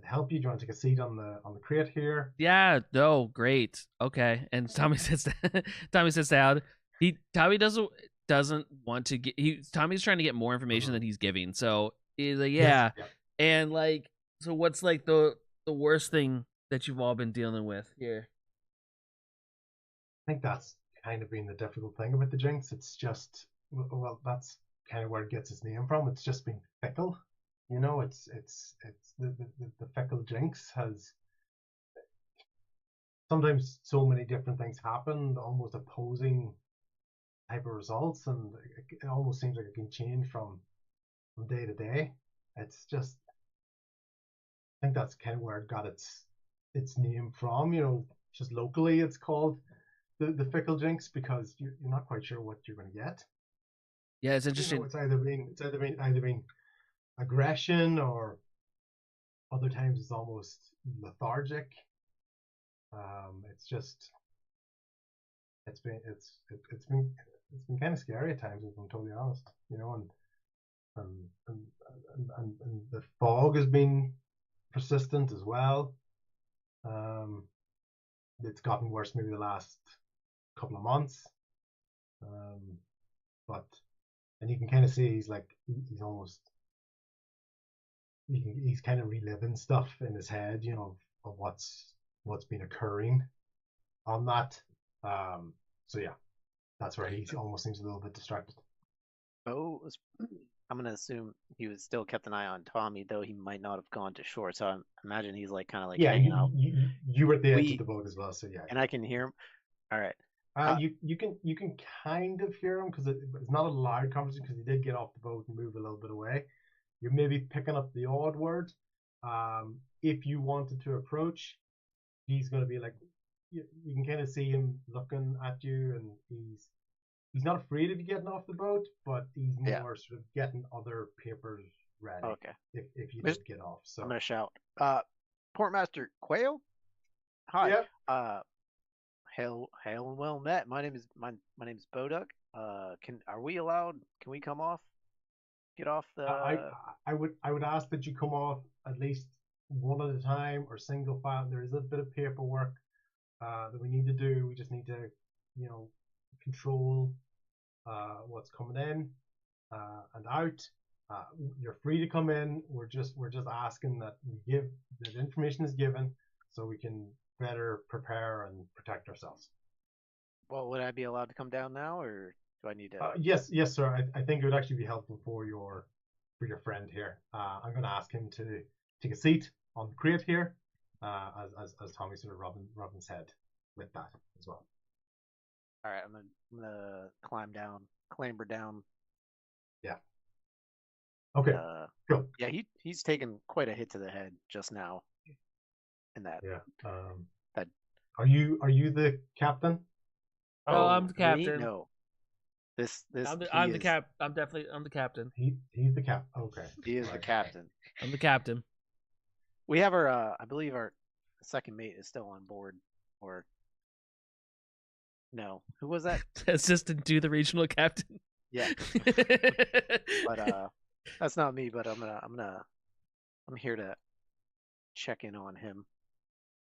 D: help you? Do you want to take a seat on the crate here?
A: Yeah, no, great. Okay. And Tommy sits down. Tommy doesn't want to get Tommy's trying to get more information than he's giving. So he's like, yeah.
D: Yes,
A: And like, so what's like the worst thing that you've all been dealing with here?
D: I think that's kind of been the difficult thing about the Jinx. It's just, well, that's kind of where it gets its name from. It's just been fickle. It's the fickle Jinx has sometimes so many different things happen, almost opposing type of results, and it almost seems like it can change from day to day. It's just, I think that's kind of where it got its name from. Just locally, it's called the fickle Jinx because you're not quite sure what you're going to get.
A: Yeah, it's interesting.
D: It's either being aggression, or other times it's almost lethargic. It's been kind of scary at times, if I'm totally honest. And the fog has been persistent as well. It's gotten worse maybe the last couple of months. And you can kind of see he's kind of reliving stuff in his head, of what's been occurring on that. So yeah, that's where he almost seems a little bit distracted.
E: I'm gonna assume he was still kept an eye on Tommy, though he might not have gone to shore. So I imagine he's like kind of like hanging out.
D: You were at the edge of the boat as well, so yeah.
E: And I can hear him. All right.
D: You can kind of hear him because it's not a loud conversation, because he did get off the boat and move a little bit away. You're maybe picking up the odd word. If you wanted to approach, he's going to be like, you can kind of see him looking at you, and he's not afraid of you getting off the boat, but he's more sort of getting other papers ready.
E: Okay.
D: If you did get off, so
E: I'm gonna shout, Portmaster Quail. Hi.
D: Yep.
E: Hail and well met. My name is Boduk. Are we allowed? Can we come off? Get off the.
D: I would ask that you come off at least one at a time or single file. There is a bit of paperwork that we need to do. We just need to, control what's coming in and out. You're free to come in. We're just asking that that information is given so we can better prepare and protect ourselves.
E: Well, would I be allowed to come down now, or do I need to?
D: Yes, sir. I think it would actually be helpful for your friend here. I'm going to ask him to take a seat on the crate here, as Tommy sort of rubbing his head with that as well.
E: All right, I'm gonna clamber down.
D: Yeah. Okay. Cool.
E: Yeah, he's taken quite a hit to the head just now. In that.
D: Yeah.
E: That.
D: Are you the captain?
I: Oh, I'm the
E: me?
I: captain.
E: No. This.
I: I'm the captain.
D: He's the cap. Okay.
E: He is the captain.
I: I'm the captain.
E: We have our. I believe our second mate is still on board, or. No, who was that?
I: Assistant to the regional captain.
E: Yeah. But that's not me. But I'm here to check in on him.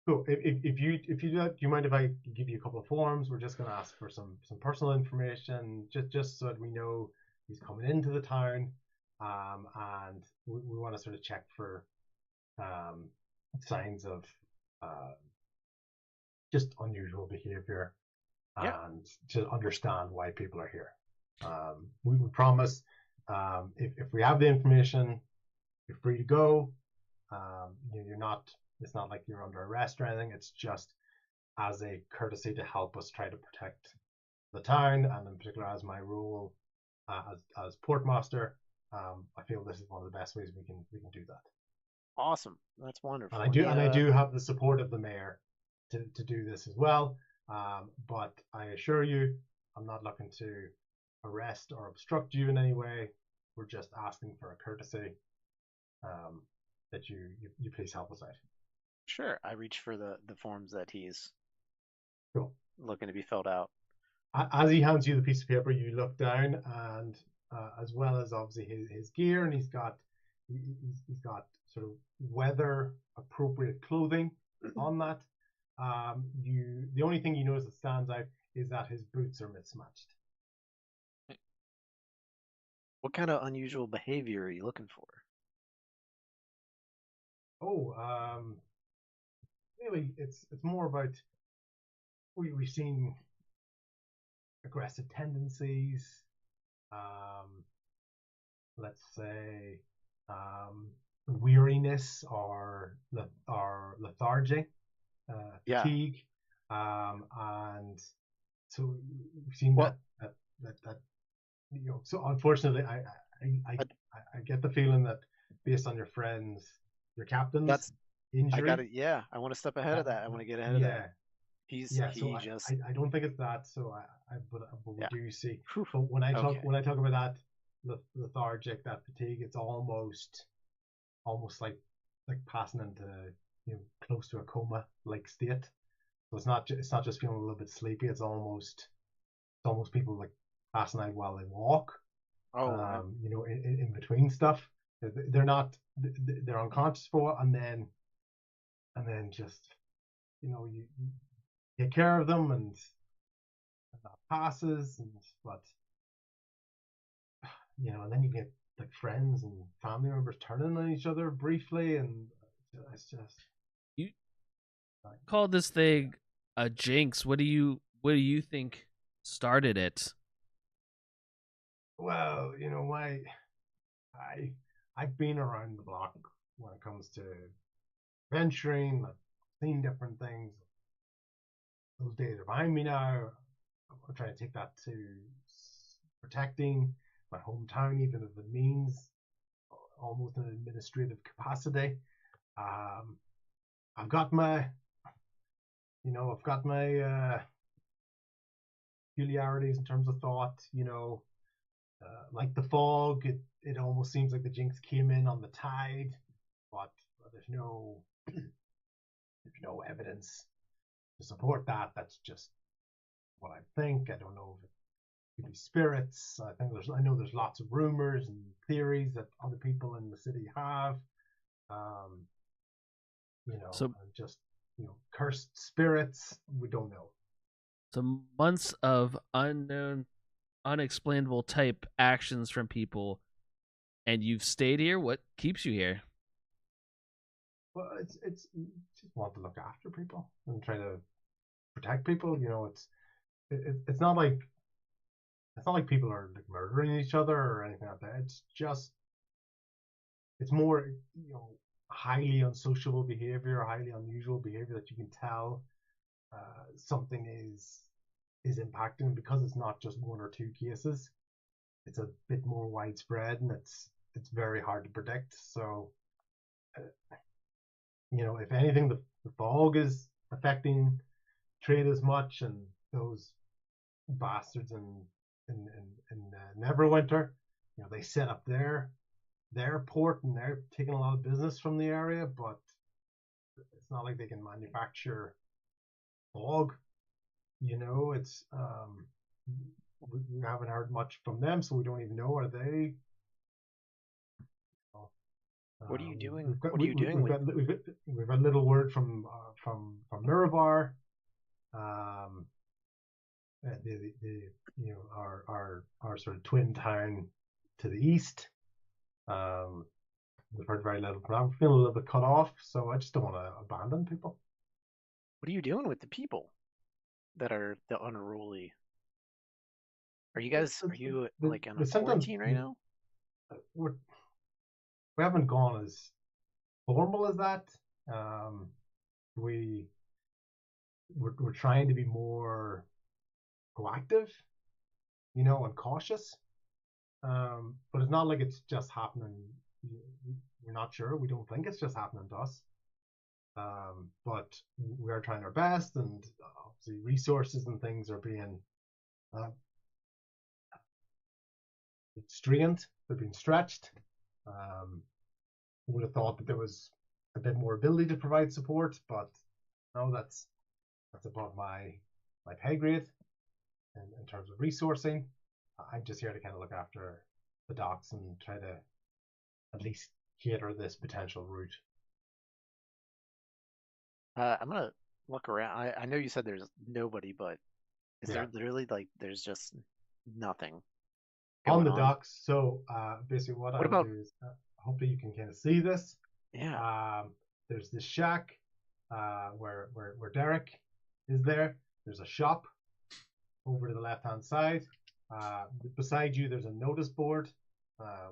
D: Cool. If you do that, do you mind if I give you a couple of forms? We're just going to ask for some personal information, just so that we know he's coming into the town, and we want to sort of check for signs of just unusual behavior, and to understand why people are here. We promise, if we have the information, you're free to go. You're not. It's not like you're under arrest or anything. It's just as a courtesy to help us try to protect the town, and in particular, as my role as portmaster, I feel this is one of the best ways we can do that.
E: Awesome, that's wonderful.
D: And I do have the support of the mayor to do this as well. But I assure you, I'm not looking to arrest or obstruct you in any way. We're just asking for a courtesy that you please help us out.
E: Sure, I reach for the forms that he's
D: Cool.
E: looking to be filled out.
D: As he hands you the piece of paper, you look down, and as well as obviously his gear, and he's got sort of weather appropriate clothing on that. The only thing you notice that stands out is that his boots are mismatched.
E: What kind of unusual behavior are you looking for?
D: Really, it's more about we've seen aggressive tendencies. Let's say weariness or lethargy, fatigue, and so we've seen that. So unfortunately, I get the feeling that based on your captain's injury.
E: I want to step ahead of that. I want to get ahead of that.
D: I don't think it's that. So but we do see.
E: Whew.
D: But when I talk about that lethargic, that fatigue, it's almost like passing into close to a coma like state. So it's not just feeling a little bit sleepy. It's almost people like passing out while they walk. In between stuff. They're unconscious for it, and then just you take care of them, and that passes, but and then you get like friends and family members turning on each other briefly, and it's just
I: you call this thing a jinx. What do you think started it?
D: Well, I've been around the block when it comes to venturing. I've seen different things. Those days are behind me now. I'm trying to take that to protecting my hometown, even if it means almost an administrative capacity. I've got my peculiarities in terms of thought. Like the fog, it almost seems like the jinx came in on the tide, but there's no there's no evidence to support that. That's just what I think. I don't know if it could be spirits. I know there's lots of rumors and theories that other people in the city have.
I: So-
D: just cursed spirits. We don't know.
I: Some months of unknown, unexplainable type actions from people, and you've stayed here. What keeps you here?
D: Well, it's you just want to look after people and try to protect people. It's not like people are like murdering each other or anything like that. It's more highly unsociable behavior, highly unusual behavior that you can tell something is impacting, because it's not just one or two cases. It's a bit more widespread, and it's very hard to predict. So, if anything, the fog is affecting trade as much, and those bastards in Neverwinter, they set up their port and they're taking a lot of business from the area, but it's not like they can manufacture fog. It's we haven't heard much from them, so we don't even know. Are they?
E: What are you doing?
D: We've got,
E: What are you doing
D: we've got a little word from Miravar. Our sort of twin town to the east. We've heard very little from them. I'm feeling a little bit cut off, so I just don't want to abandon people.
E: What are you doing with the people that are the unruly? Are you like on a quarantine right now?
D: We haven't gone as formal as that. We're trying to be more proactive, and cautious. But it's not like it's just happening. We're not sure. We don't think it's just happening to us. But we are trying our best, and obviously resources and things are being strained. They're being stretched. Would have thought that there was a bit more ability to provide support, but no, that's above my pay grade in terms of resourcing. I'm just here to kind of look after the docks and try to at least cater this potential route.
E: I'm gonna look around. I know you said there's nobody, but is
D: Yeah.
E: there literally there's just nothing
D: On
E: going
D: the docks. So basically what I'll
E: about-
D: do is hopefully you can kind of see this.
E: Yeah.
D: There's this shack where Derek is there. There's a shop over to the left hand side. Beside you there's a notice board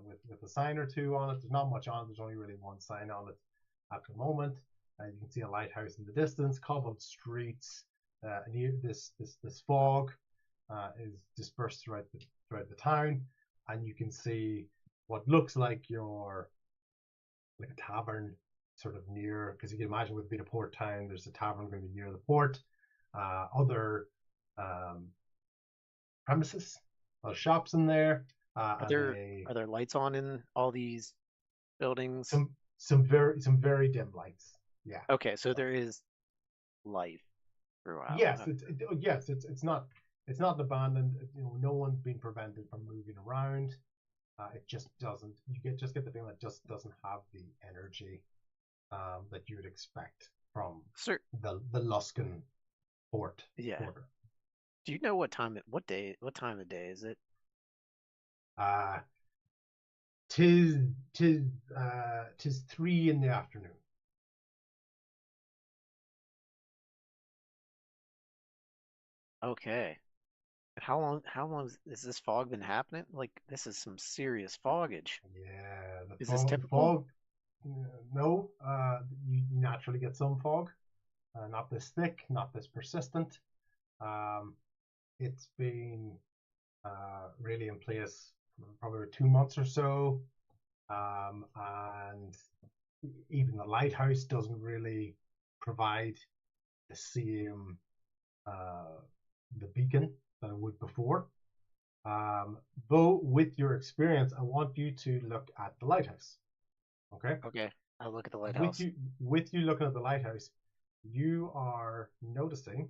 D: with a sign or two on it. There's not much on it. There's only really one sign on it at the moment. You can see a lighthouse in the distance, cobbled streets. And this fog is dispersed throughout the town, and you can see what looks like a tavern sort of near, because you can imagine with being a port town, there's a tavern going to be near the port. Other premises, other shops in there.
E: Are there lights on in all these buildings?
D: Some very dim lights. Yeah.
E: Okay, so there is life throughout.
D: Yes, it's not abandoned. No one's been prevented from moving around. It just doesn't. You just get the feeling it just doesn't have the energy that you would expect from the Luskan port.
E: Yeah.
D: Quarter.
E: Do you know what time of day is it?
D: Tis 3 in the afternoon.
E: Okay. And how long has this fog been happening? Like, this is some serious foggage.
D: Yeah.
E: Is this typical?
D: Fog, no. You naturally get some fog. Not this thick, not this persistent. It's been really in place for probably 2 months or so. And even the lighthouse doesn't really provide the same the beacon that it would before. Though with your experience, I want you to look at the lighthouse. Okay.
E: Okay. I'll look at the lighthouse.
D: With you looking at the lighthouse, you are noticing,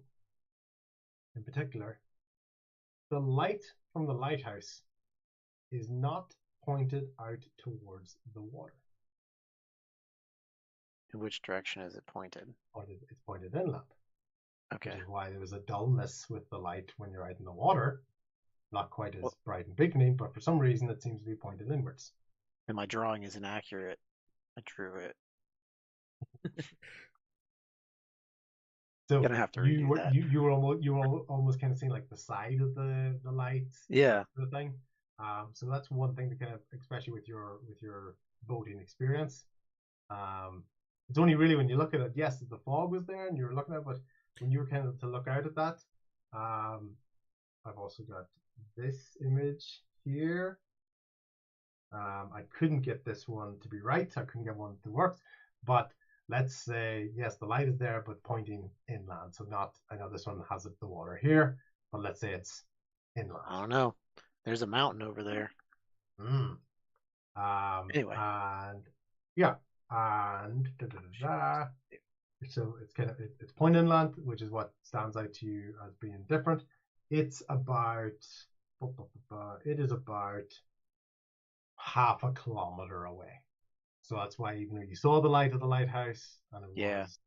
D: in particular, the light from the lighthouse is not pointed out towards the water.
E: In which direction is it pointed?
D: It's pointed inland.
E: Okay.
D: Which is why there was a dullness with the light when you're out in the water. Not quite as
E: Well-
D: bright and beaconing, but for some reason it seems to be pointed inwards.
E: And my drawing is inaccurate. I drew it.
D: So
E: Gonna have to
D: you
E: redo
D: were
E: that.
D: you were almost kind of seeing like the side of the light,
E: Yeah.
D: sort of thing. So that's one thing to kind of, especially with your boating experience. It's only really when you look at it, yes, the fog was there and you were looking at it, but when you were kind of to look out at that, I've also got this image here. I couldn't get this one to be right. I couldn't get one to work, but let's say, yes, the light is there, but pointing inland. So not, I know this one has the water here, but let's say it's inland.
E: I don't know. There's a mountain over there. Anyway.
D: And yeah, and so it's kind of it's point inland, which is what stands out to you as being different. It's about it is about half a kilometer away. So that's why even though you saw the light of the lighthouse and it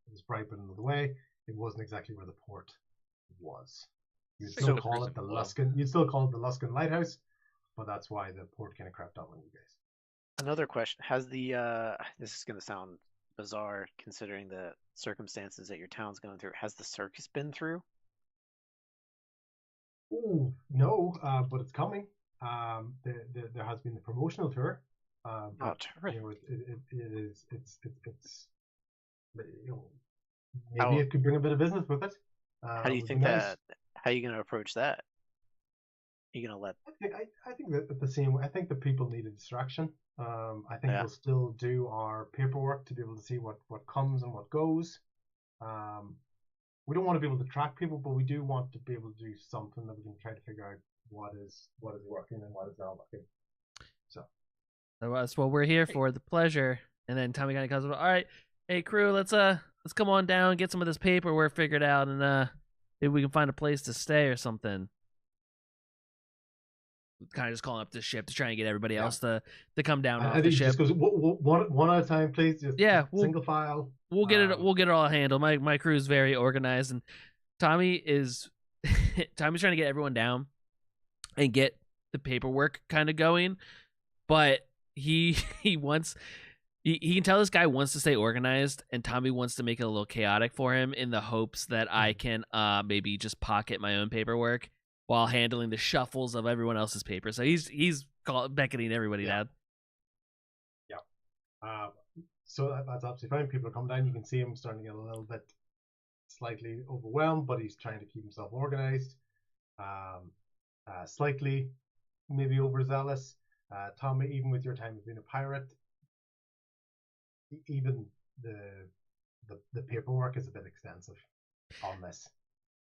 D: was bright but another way, it wasn't exactly where the port was. You'd still call it the Luskin. You'd still call it the Luskin Lighthouse, but that's why the port kind of crept up on you guys.
E: Another question: has the this is going to sound bizarre considering the circumstances that your town's going through. Has the circus been through?
D: Ooh, no, but it's coming. There has been the promotional tour. But,
E: terrific.
D: you know, it's you know, maybe it could bring a bit of business with it.
E: How do you think that? How are you going to approach that? Are you going to let?
D: I think that the same. I think the people need a distraction. I think we'll still do our paperwork to be able to see what comes and what goes. We don't want to be able to track people, but we do want to be able to do something that we can try to figure out what is working and what is not working. So
I: that's what we're here for, the pleasure. And then Tommy kind of comes up, all right, hey crew, let's come on down, get some of this paperwork figured out, and maybe we can find a place to stay or something. Kind of just calling up the ship to try and get everybody else to come down off the ship.
D: Just goes one at a time, please. Just single file.
I: We'll get it. We'll get it all handled. My crew is very organized, and Tommy's trying to get everyone down and get the paperwork kind of going, but he wants. He can tell this guy wants to stay organized, and Tommy wants to make it a little chaotic for him in the hopes that I can maybe just pocket my own paperwork while handling the shuffles of everyone else's paper. So he's beckoning everybody down.
D: Yeah. So that's absolutely fine. People are coming down. You can see him starting to get a little bit slightly overwhelmed, but he's trying to keep himself organized. Slightly maybe overzealous. Tommy, even with your time of being a pirate, even the paperwork is a bit extensive on this.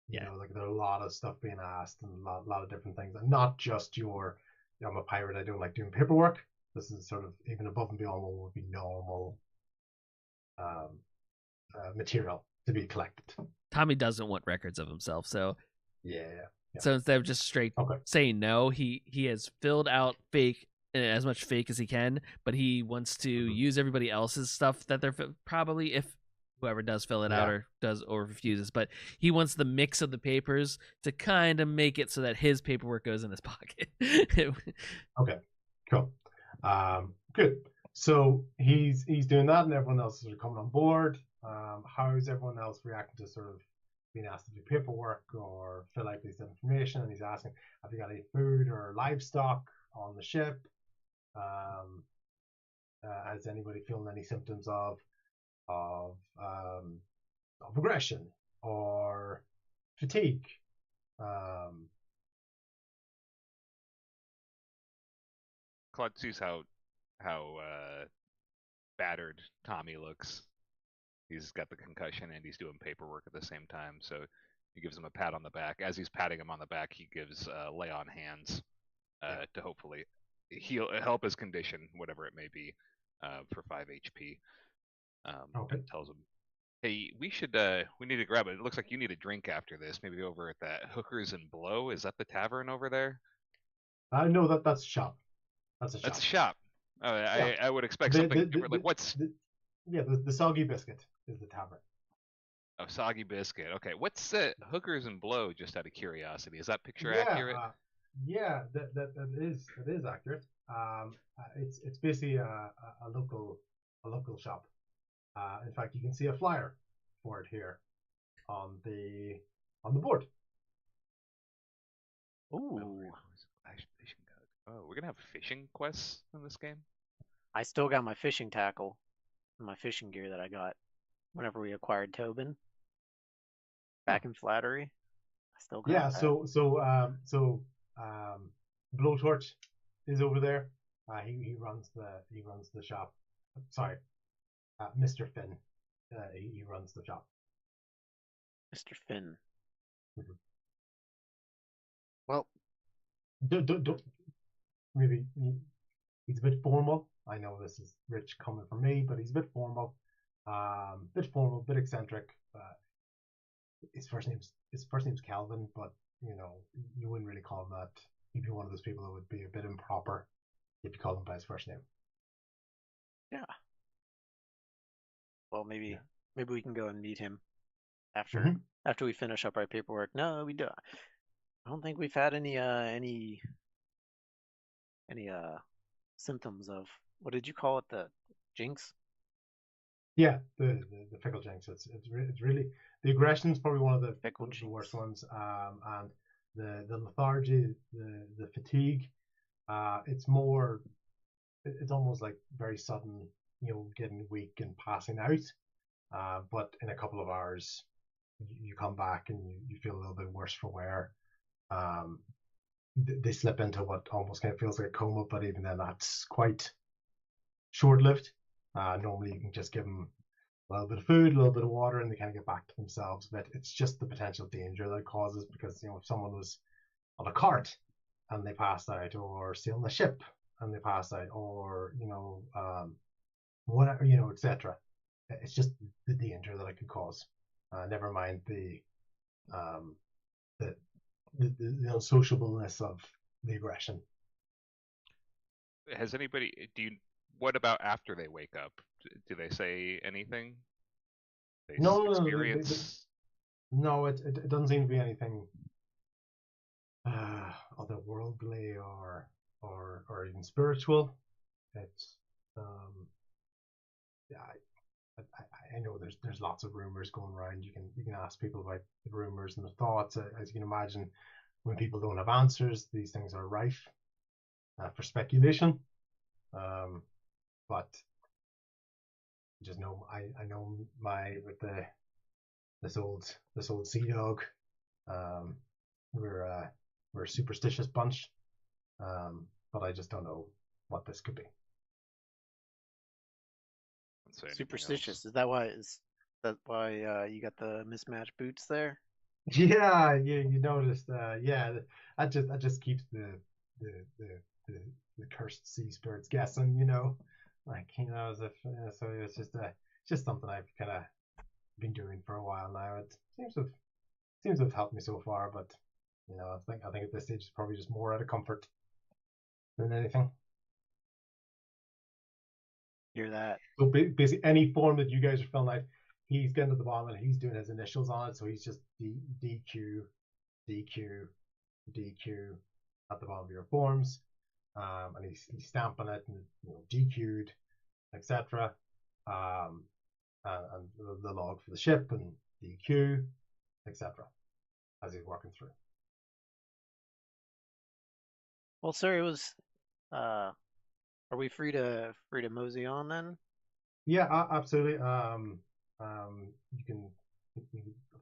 D: You know, like there are a lot of stuff being asked and a lot of different things, and not just I'm a pirate, I don't like doing paperwork. This is sort of even above and beyond what would be normal material to be collected.
I: Tommy doesn't want records of himself, so
D: yeah.
I: So instead of just straight saying no, he has filled out as much fake as he can, but he wants to use everybody else's stuff that they're probably, if whoever does fill it out or does or refuses, but he wants the mix of the papers to kind of make it so that his paperwork goes in his pocket.
D: Okay, cool. Good. So he's doing that, and everyone else is coming on board. How is everyone else reacting to sort of being asked to do paperwork or fill out this information? And he's asking, have you got any food or livestock on the ship? Has anybody feeling any symptoms of aggression or fatigue?
F: Claude sees how battered Tommy looks. He's got the concussion and he's doing paperwork at the same time, so he gives him a pat on the back. As he's patting him on the back, he gives lay on hands to hopefully help his condition, whatever it may be, for 5 HP. And tells him, Hey, we need to grab it. It looks like you need a drink after this. Maybe over at that Hookers and Blow. Is that the tavern over there?
D: No, that's a shop. That's a shop.
F: That's a shop.
D: Yeah.
F: I would expect
D: The-
F: something
D: the-
F: different.
D: the-
F: Like what's
D: the soggy biscuit is the tavern.
F: a soggy biscuit? Okay, what's Hookers and Blow? Just out of curiosity, is that picture
D: Yeah,
F: accurate?
D: yeah, that is accurate. It's basically a local shop. In fact, you can see a flyer for it here on the board.
E: Ooh,
F: Flash fishing code. Oh, we're gonna have fishing quests in this game.
E: I still got my fishing tackle, and my fishing gear that I got whenever we acquired Tobin. Back in Flattery, I still got
D: Yeah,
E: that.
D: so Blowtorch is over there. He runs the shop. Sorry, Mr. Finn. He runs the shop.
E: Mr. Finn.
D: Mhm.
E: Well,
D: Don't maybe he's a bit formal. I know this is rich coming from me, but he's a bit formal. Bit eccentric. His first name's Calvin, but you know you wouldn't really call him that. He'd be one of those people that would be a bit improper if you called him by his first name.
E: yeah. Well, maybe
D: Yeah.
E: maybe we can go and meet him after
D: Mhm.
E: after we finish up our paperwork. No, we don't. I don't think we've had any symptoms of what did you call it? The jinx?
D: Yeah, the fickle jinx. It's really the aggression's probably one of the
E: Fickle
D: the worst
E: jinx.
D: ones. And the lethargy, the fatigue. It's more. It's almost like very sudden. You know, getting weak and passing out. But in a couple of hours, you come back and you feel a little bit worse for wear. Um, they slip into what almost kind of feels like a coma, but even then, that's quite short-lived. Normally, you can just give them a little bit of food, a little bit of water, and they kind of get back to themselves. But it's just the potential danger that it causes because if someone was on a cart and they passed out, or sailing a ship and they passed out, or whatever, etc. It's just the danger that it could cause. Never mind um, the unsociableness of the aggression.
F: Has anybody? What about after they wake up? Do they say anything? They
D: No,
F: experience.
D: No, it doesn't seem to be anything otherworldly or even spiritual. It's yeah, I know there's lots of rumors going around. You can ask people about the rumors and the thoughts. As you can imagine, when people don't have answers, these things are rife for speculation. But just know I know this old sea dog. We're a superstitious bunch. But I just don't know what this could be.
F: Don't say anything else.
E: Superstitious. Is that why you got the mismatched boots there?
D: Yeah, you noticed. Yeah, that just keeps the cursed sea spirits guessing. As if so it's just something I've kind of been doing for a while now. It seems to have helped me so far, but I think at this stage it's probably just more out of comfort than anything.
E: Hear that?
D: So basically, any form that you guys are filling out, he's getting to the bottom and he's doing his initials on it. So he's just DQ, DQ, DQ at the bottom of your forms, and he's stamping it and DQ'd, etc. And the log for the ship and DQ, etc. As he's working through.
E: Well, sir, it was. Are we free to mosey on then?
D: Yeah, absolutely. You can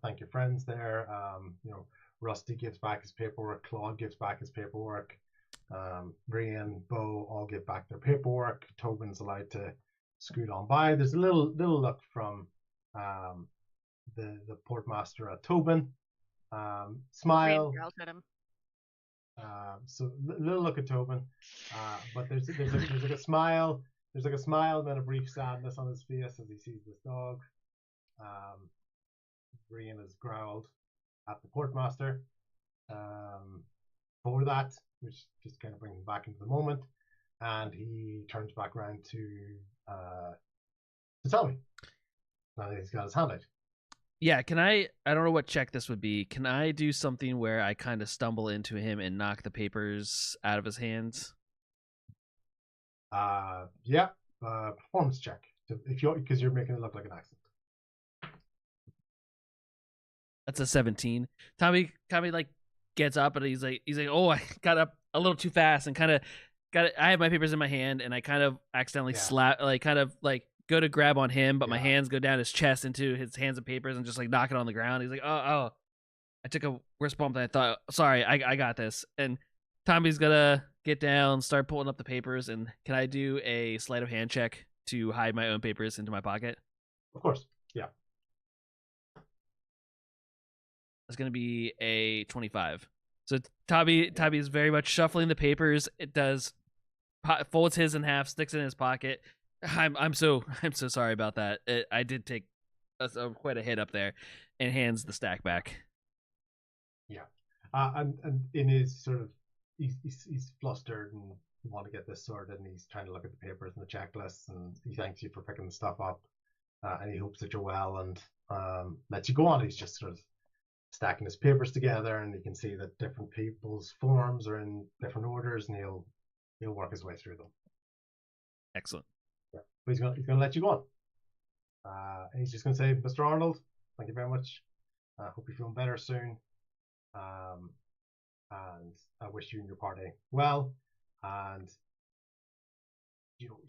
D: thank your friends there. Rusty gives back his paperwork. Claude gives back his paperwork. Brian, Bo all give back their paperwork. Tobin's allowed to scoot on by. There's a little look from the portmaster at Tobin. Smile.
H: Growls at him.
D: So little look at Tobin, but there's like a smile. There's like a smile and then a brief sadness on his face as he sees this dog. Rian has growled at the portmaster for that, which just kind of brings him back into the moment, and he turns back around to Tommy. Now that he's got his hand out.
I: Yeah, can I don't know what check this would be. Can I do something where I kind of stumble into him and knock the papers out of his hands?
D: Yeah, performance check because you're making it look like an accident.
I: That's a 17. Tommy like gets up and he's like, oh, I got up a little too fast and kind of I have my papers in my hand and I kind of accidentally go to grab on him, but my hands go down his chest into his hands of papers and just like knock it on the ground. He's like, oh, I took a worse bump than I thought. Sorry, I got this. And Tommy's gonna get down, start pulling up the papers, and can I do a sleight of hand check to hide my own papers into my pocket?
D: Of course, yeah.
I: That's gonna be a 25. So Tommy is very much shuffling the papers. It does folds his in half, sticks it in his pocket. I'm so sorry about that. I did take quite a hit up there, and hands the stack back.
D: Yeah, and in his sort of he's flustered and want to get this sorted, and he's trying to look at the papers and the checklists, and he thanks you for picking the stuff up, and he hopes that you're well and lets you go on. He's just sort of stacking his papers together, and you can see that different people's forms are in different orders, and he'll work his way through them.
I: Excellent.
D: Yeah. But he's gonna let you go on. And he's just gonna say, Mr. Arnold, thank you very much. Hope you're feeling better soon. And I wish you and your party well, and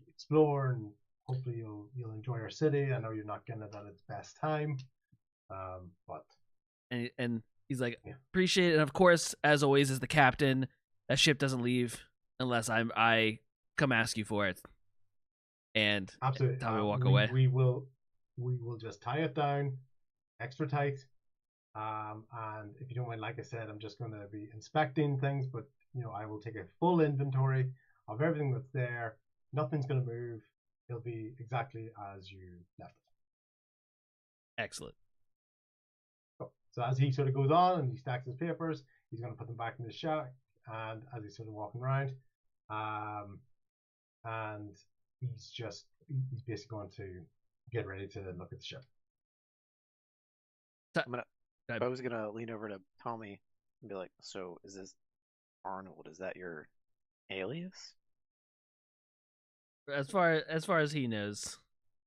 D: explore, and hopefully you'll enjoy our city. I know you're not getting it at its best time, but
I: and he's like, appreciate it. And of course, as always, as the captain, that ship doesn't leave unless I come ask you for it. And
D: absolutely,
I: Tommy will walk away.
D: We will just tie it down extra tight. And if you don't mind, like I said, I'm just going to be inspecting things, but I will take a full inventory of everything that's there. Nothing's going to move. It'll be exactly as you left it.
I: Excellent.
D: So as he sort of goes on and he stacks his papers, he's going to put them back in the shack. And as he's sort of walking around, and he's basically going to get ready to look at the ship.
E: I was gonna lean over to Tommy and be like, "So is this Arnold? Is that your alias?"
I: As far as he knows,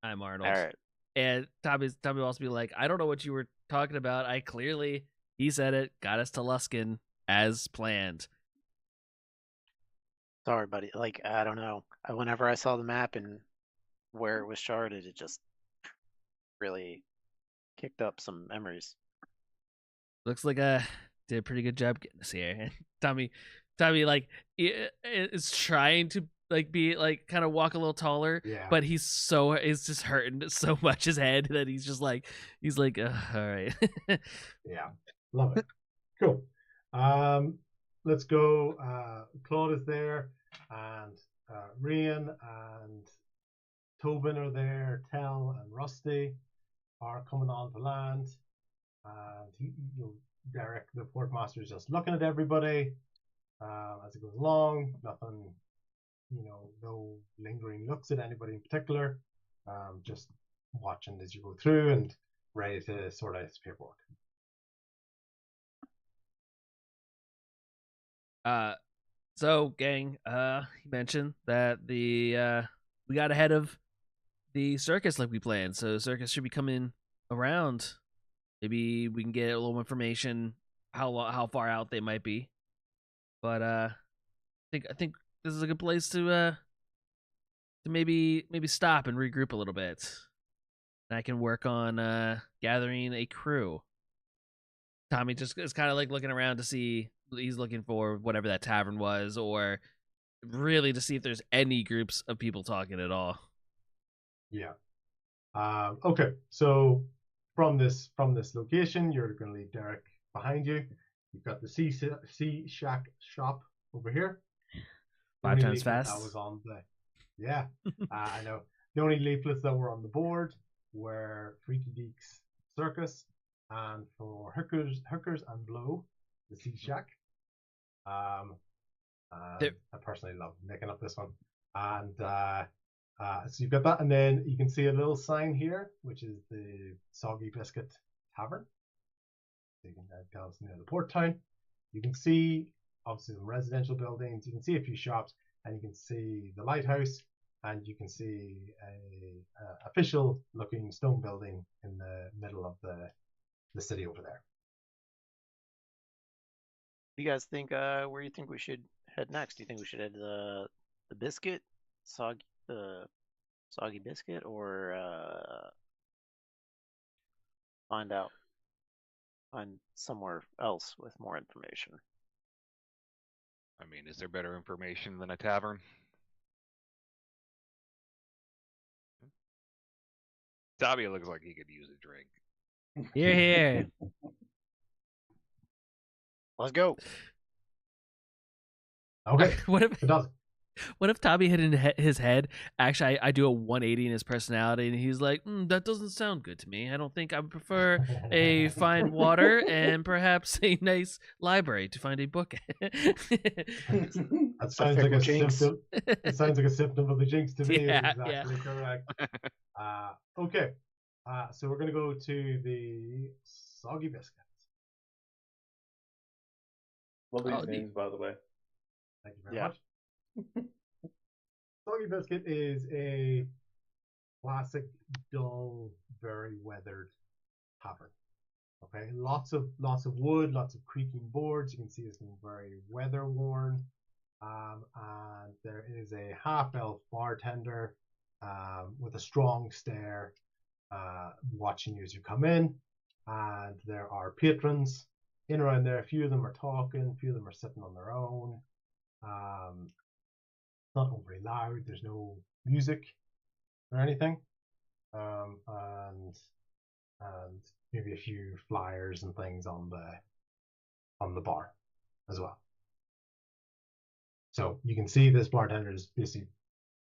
I: I'm Arnold.
E: All right.
I: And Tommy will also be like, I don't know what you were talking about. He said it, got us to Luskin as planned.
E: Sorry, buddy. Like, I don't know. Whenever I saw the map and where it was charted, it just really kicked up some memories.
I: Looks like I did a pretty good job getting us here. Tommy like is trying to like be like kind of walk a little taller, but he's just hurting so much his head that he's like all right.
D: Yeah, love it. Cool. Let's go. Claude is there, and Rian and Tobin are there. Tell and Rusty are coming on to land. And Derek, the portmaster, is just looking at everybody as it goes along. Nothing, no lingering looks at anybody in particular. Just watching as you go through and ready to sort out his paperwork.
I: So gang, he mentioned that we got ahead of the circus like we planned. So the circus should be coming around. Maybe we can get a little information how far out they might be. But I think this is a good place to maybe stop and regroup a little bit. And I can work on gathering a crew. Tommy just is kind of like looking around to see, he's looking for whatever that tavern was, or really to see if there's any groups of people talking at all.
D: Yeah. Okay. So from this location, you're going to leave Derek behind you. You've got the Sea Shack shop over here.
I: 5 times fast.
D: That was on the. Yeah. I know. The only leaflets that were on the board where Freaky Deeks Circus, and for Hookers and Blow, the Sea Shack. And I personally love making up this one. And so you've got that, and then you can see a little sign here, which is the Soggy Biscuit Tavern. So you can tell us near the port town. You can see obviously some residential buildings. You can see a few shops, and you can see the lighthouse, and you can see a official looking stone building in the middle of the city over there.
E: Do you guys think where you think we should head next? Do you think we should head to the biscuit, the soggy biscuit, or find somewhere else with more information?
F: I mean, is there better information than a tavern? Tommy looks like he could use a drink.
I: You're here.
E: Let's go.
D: Okay,
I: What if
D: it does.
I: what if Tommy hit in his head? Actually, I do a 180 in his personality, and he's like, "That doesn't sound good to me. I don't think I would prefer a fine water and perhaps a nice library to find a book."
D: That sounds like a
E: jinx.
D: symptom. It sounds like a symptom of the jinx to me.
I: Yeah,
D: Is exactly correct. Okay, so we're gonna go to the Soggy Biscuits.
G: Love these
I: Oh, neat.
G: names, by the way.
D: Thank you very
E: Yeah.
D: much. Soggy Biscuit is a classic, dull, very weathered tavern. Okay, lots of wood, lots of creaking boards. You can see it's been very weather worn. And there is a half-elf bartender with a strong stare watching you as you come in. And there are patrons in around there. A few of them are talking, a few of them are sitting on their own. Not overly loud. There's no music or anything. And maybe a few flyers and things on the bar as well. So you can see this bartender is basically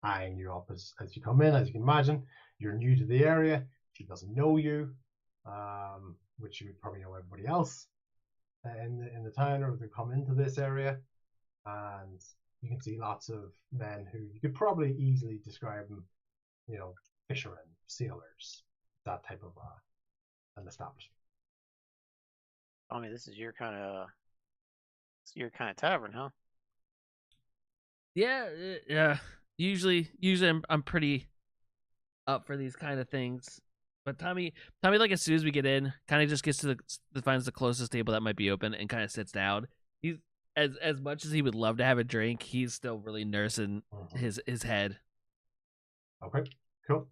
D: eyeing you up as you come in. As you can imagine, you're new to the area. She doesn't know you, which you would probably know everybody else in the town, or they come into this area. And you can see lots of men who you could probably easily describe them, fishermen, sailors, that type of an establishment.
E: I mean, this is your kind of tavern, huh?
I: Yeah. Usually I'm pretty up for these kind of things. But Tommy, like as soon as we get in, kind of just gets to finds the closest table that might be open and kind of sits down. He's as much as he would love to have a drink, he's still really nursing his head.
D: Okay, cool.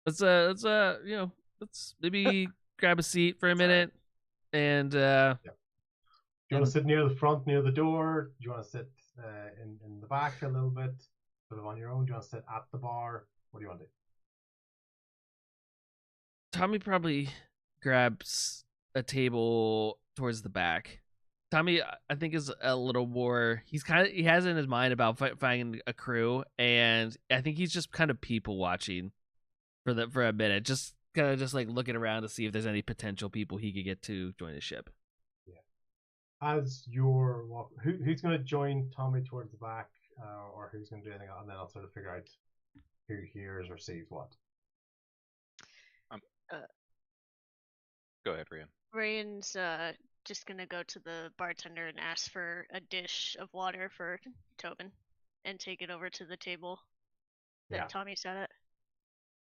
I: Let's maybe grab a seat for a minute and
D: Do you want to sit near the front, near the door? Do you want to sit in the back a little bit, sort of on your own? Do you want to sit at the bar? What do you want to do?
I: Tommy probably grabs a table towards the back. Tommy, I think, is a little more. He has in his mind about finding a crew, and I think he's just kind of people watching for a minute, just kind of just like looking around to see if there's any potential people he could get to join the ship.
D: As you're walking, who's going to join Tommy towards the back, or who's going to do anything, and then I'll sort of figure out who hears or sees what.
F: Go ahead, Rian.
H: Ryan's just gonna go to the bartender and ask for a dish of water for Tobin and take it over to the table that
D: Yeah.
H: Tommy sat at.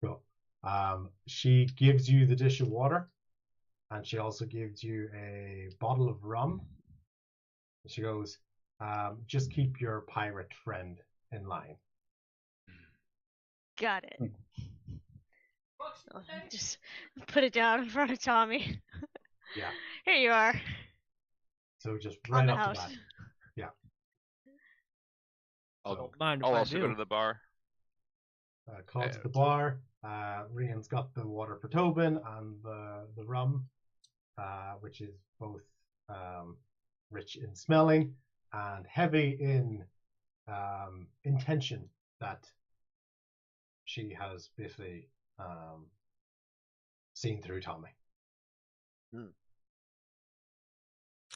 D: Cool. She gives you the dish of water, and she also gives you a bottle of rum. She goes, just keep your pirate friend in line.
H: Got it. I'll just put it down in front of Tommy.
D: Yeah.
H: Here you are.
D: So just
H: On
D: right
H: the
D: off the
H: house.
D: bat. Yeah.
F: I'll,
D: So,
I: Mind if
F: I'll
I: I
F: also go
I: do?
F: to the bar.
D: Claude's at the bar. Rian's got the water for Tobin and the rum, which is both rich in smelling and heavy in intention that she has basically seen through Tommy.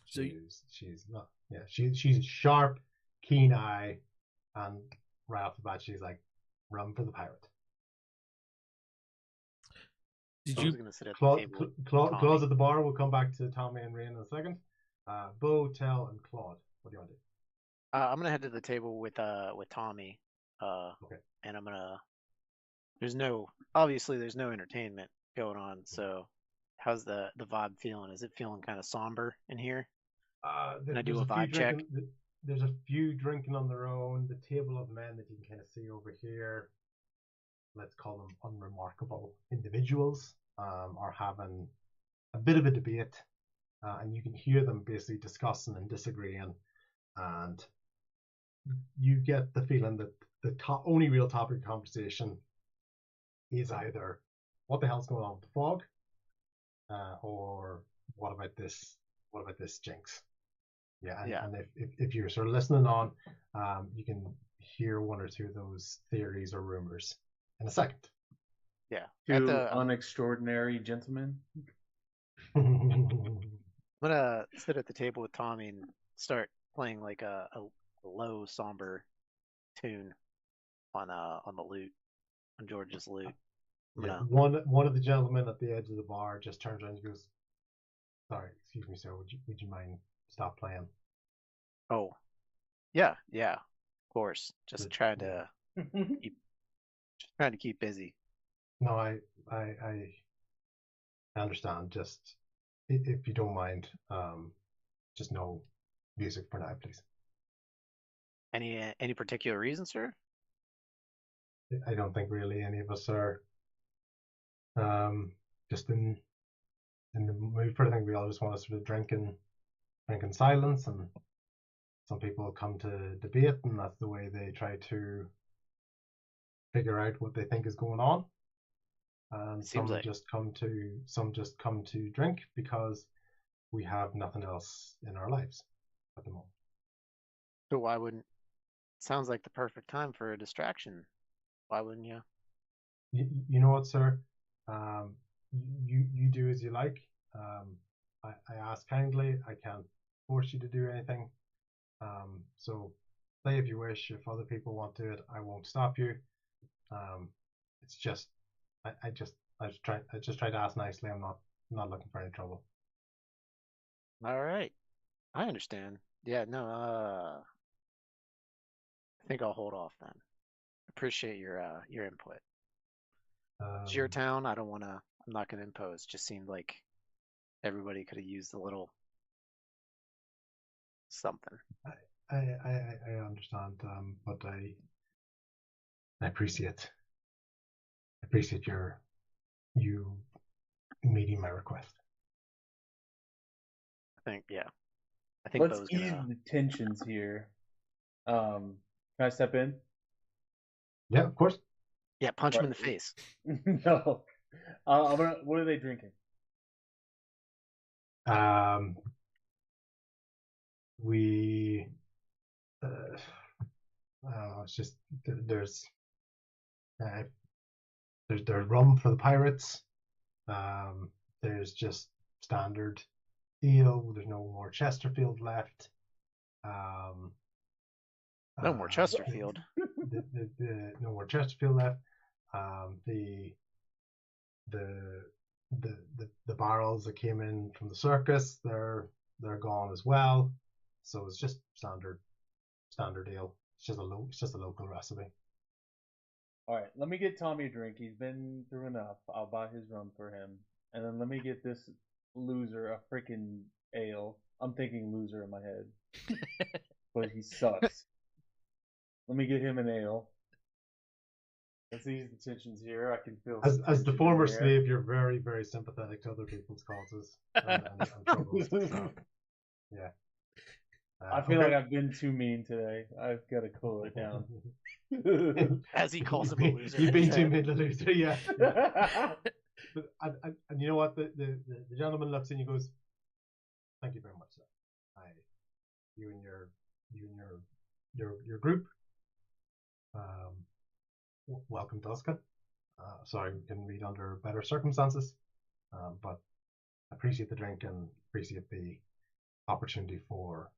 I: So you-
D: She's not, yeah, she's sharp, keen eye, and right off the bat she's like, run for the pirate.
I: Did
E: I was
I: you?
E: gonna sit at the
D: Claude,
E: table. with
D: Claude,
E: Tommy.
D: Claude's at the bar. We'll come back to Tommy and Rain in a second. Bo, Tell, and Claude. What do you want to do?
E: I'm gonna head to the table with Tommy.
D: Okay.
E: And I'm gonna. Obviously there's no entertainment going on. So, how's the vibe feeling? Is it feeling kind of somber in here? Can I do
D: There's
E: a
D: few
E: vibe check?
D: There's a few drinking on their own. The table of men that you can kind of see over here, let's call them unremarkable individuals, are having a bit of a debate, and you can hear them basically discussing and disagreeing, and you get the feeling that the only real topic of conversation is either what the hell's going on with the fog, or what about this jinx. Yeah, and if you're sort of listening on, you can hear one or two of those theories or rumors in a second.
E: Yeah.
G: Two unextraordinary gentlemen.
E: I'm gonna sit at the table with Tommy and start playing like a low somber tune on the lute, on George's lute.
D: Yeah, one of the gentlemen at the edge of the bar just turns around and goes, "Sorry, excuse me, sir. Would you mind stop playing?"
E: Oh, yeah, of course. Just
D: Good.
E: trying to keep busy.
D: No, I understand. Just if you don't mind, just no music for now, please.
E: Any particular reason, sir?
D: I don't think really any of us are just in the mood for it. I think we all just want to sort of drink in silence, and some people come to debate, and that's the way they try to figure out what they think is going on. And some just come to drink because we have nothing else in our lives at the moment.
E: So why wouldn't? Sounds like the perfect time for a distraction. Why wouldn't you?
D: You know what, sir? You do as you like. I ask kindly. I can't force you to do anything. So play if you wish. If other people want to do it, I won't stop you. It's just I just try to ask nicely. I'm not looking for any trouble.
E: All right, I understand. Yeah, no. I think I'll hold off then. Appreciate your input. It's your town. I'm not gonna impose. Just seemed like everybody could have used a little something.
D: I understand, but I appreciate you meeting my request.
E: I think
G: Let's
E: Bo's
G: ease
E: gonna.
G: the tensions here. Can I step in?
D: Yeah, of course.
E: Yeah, punch him in the face.
G: No. What are they drinking?
D: We I don't know, it's just there's rum for the pirates. There's just standard ale. There's no more Chesterfield left.
E: No more Chesterfield.
D: No more Chesterfield left. The barrels that came in from the circus, they're gone as well. So it's just standard ale. It's just a local recipe.
G: All right, let me get Tommy a drink. He's been through enough. I'll buy his rum for him, and then let me get this loser a freaking ale. I'm thinking loser in my head, but he sucks. Let me get him an ale. Let's ease the tensions here. I can feel.
D: As the former slave, you're very, very sympathetic to other people's causes and troubles. So, yeah.
G: I feel like I've been too mean today. I've got to cool it down.
E: As he calls him a loser.
D: You've been too mean to loser, yeah. But, and you know what? The gentleman looks in and goes, "Thank you very much, sir. You and your group. welcome Duskin. Sorry, we didn't meet under better circumstances, but appreciate the drink and appreciate the opportunity for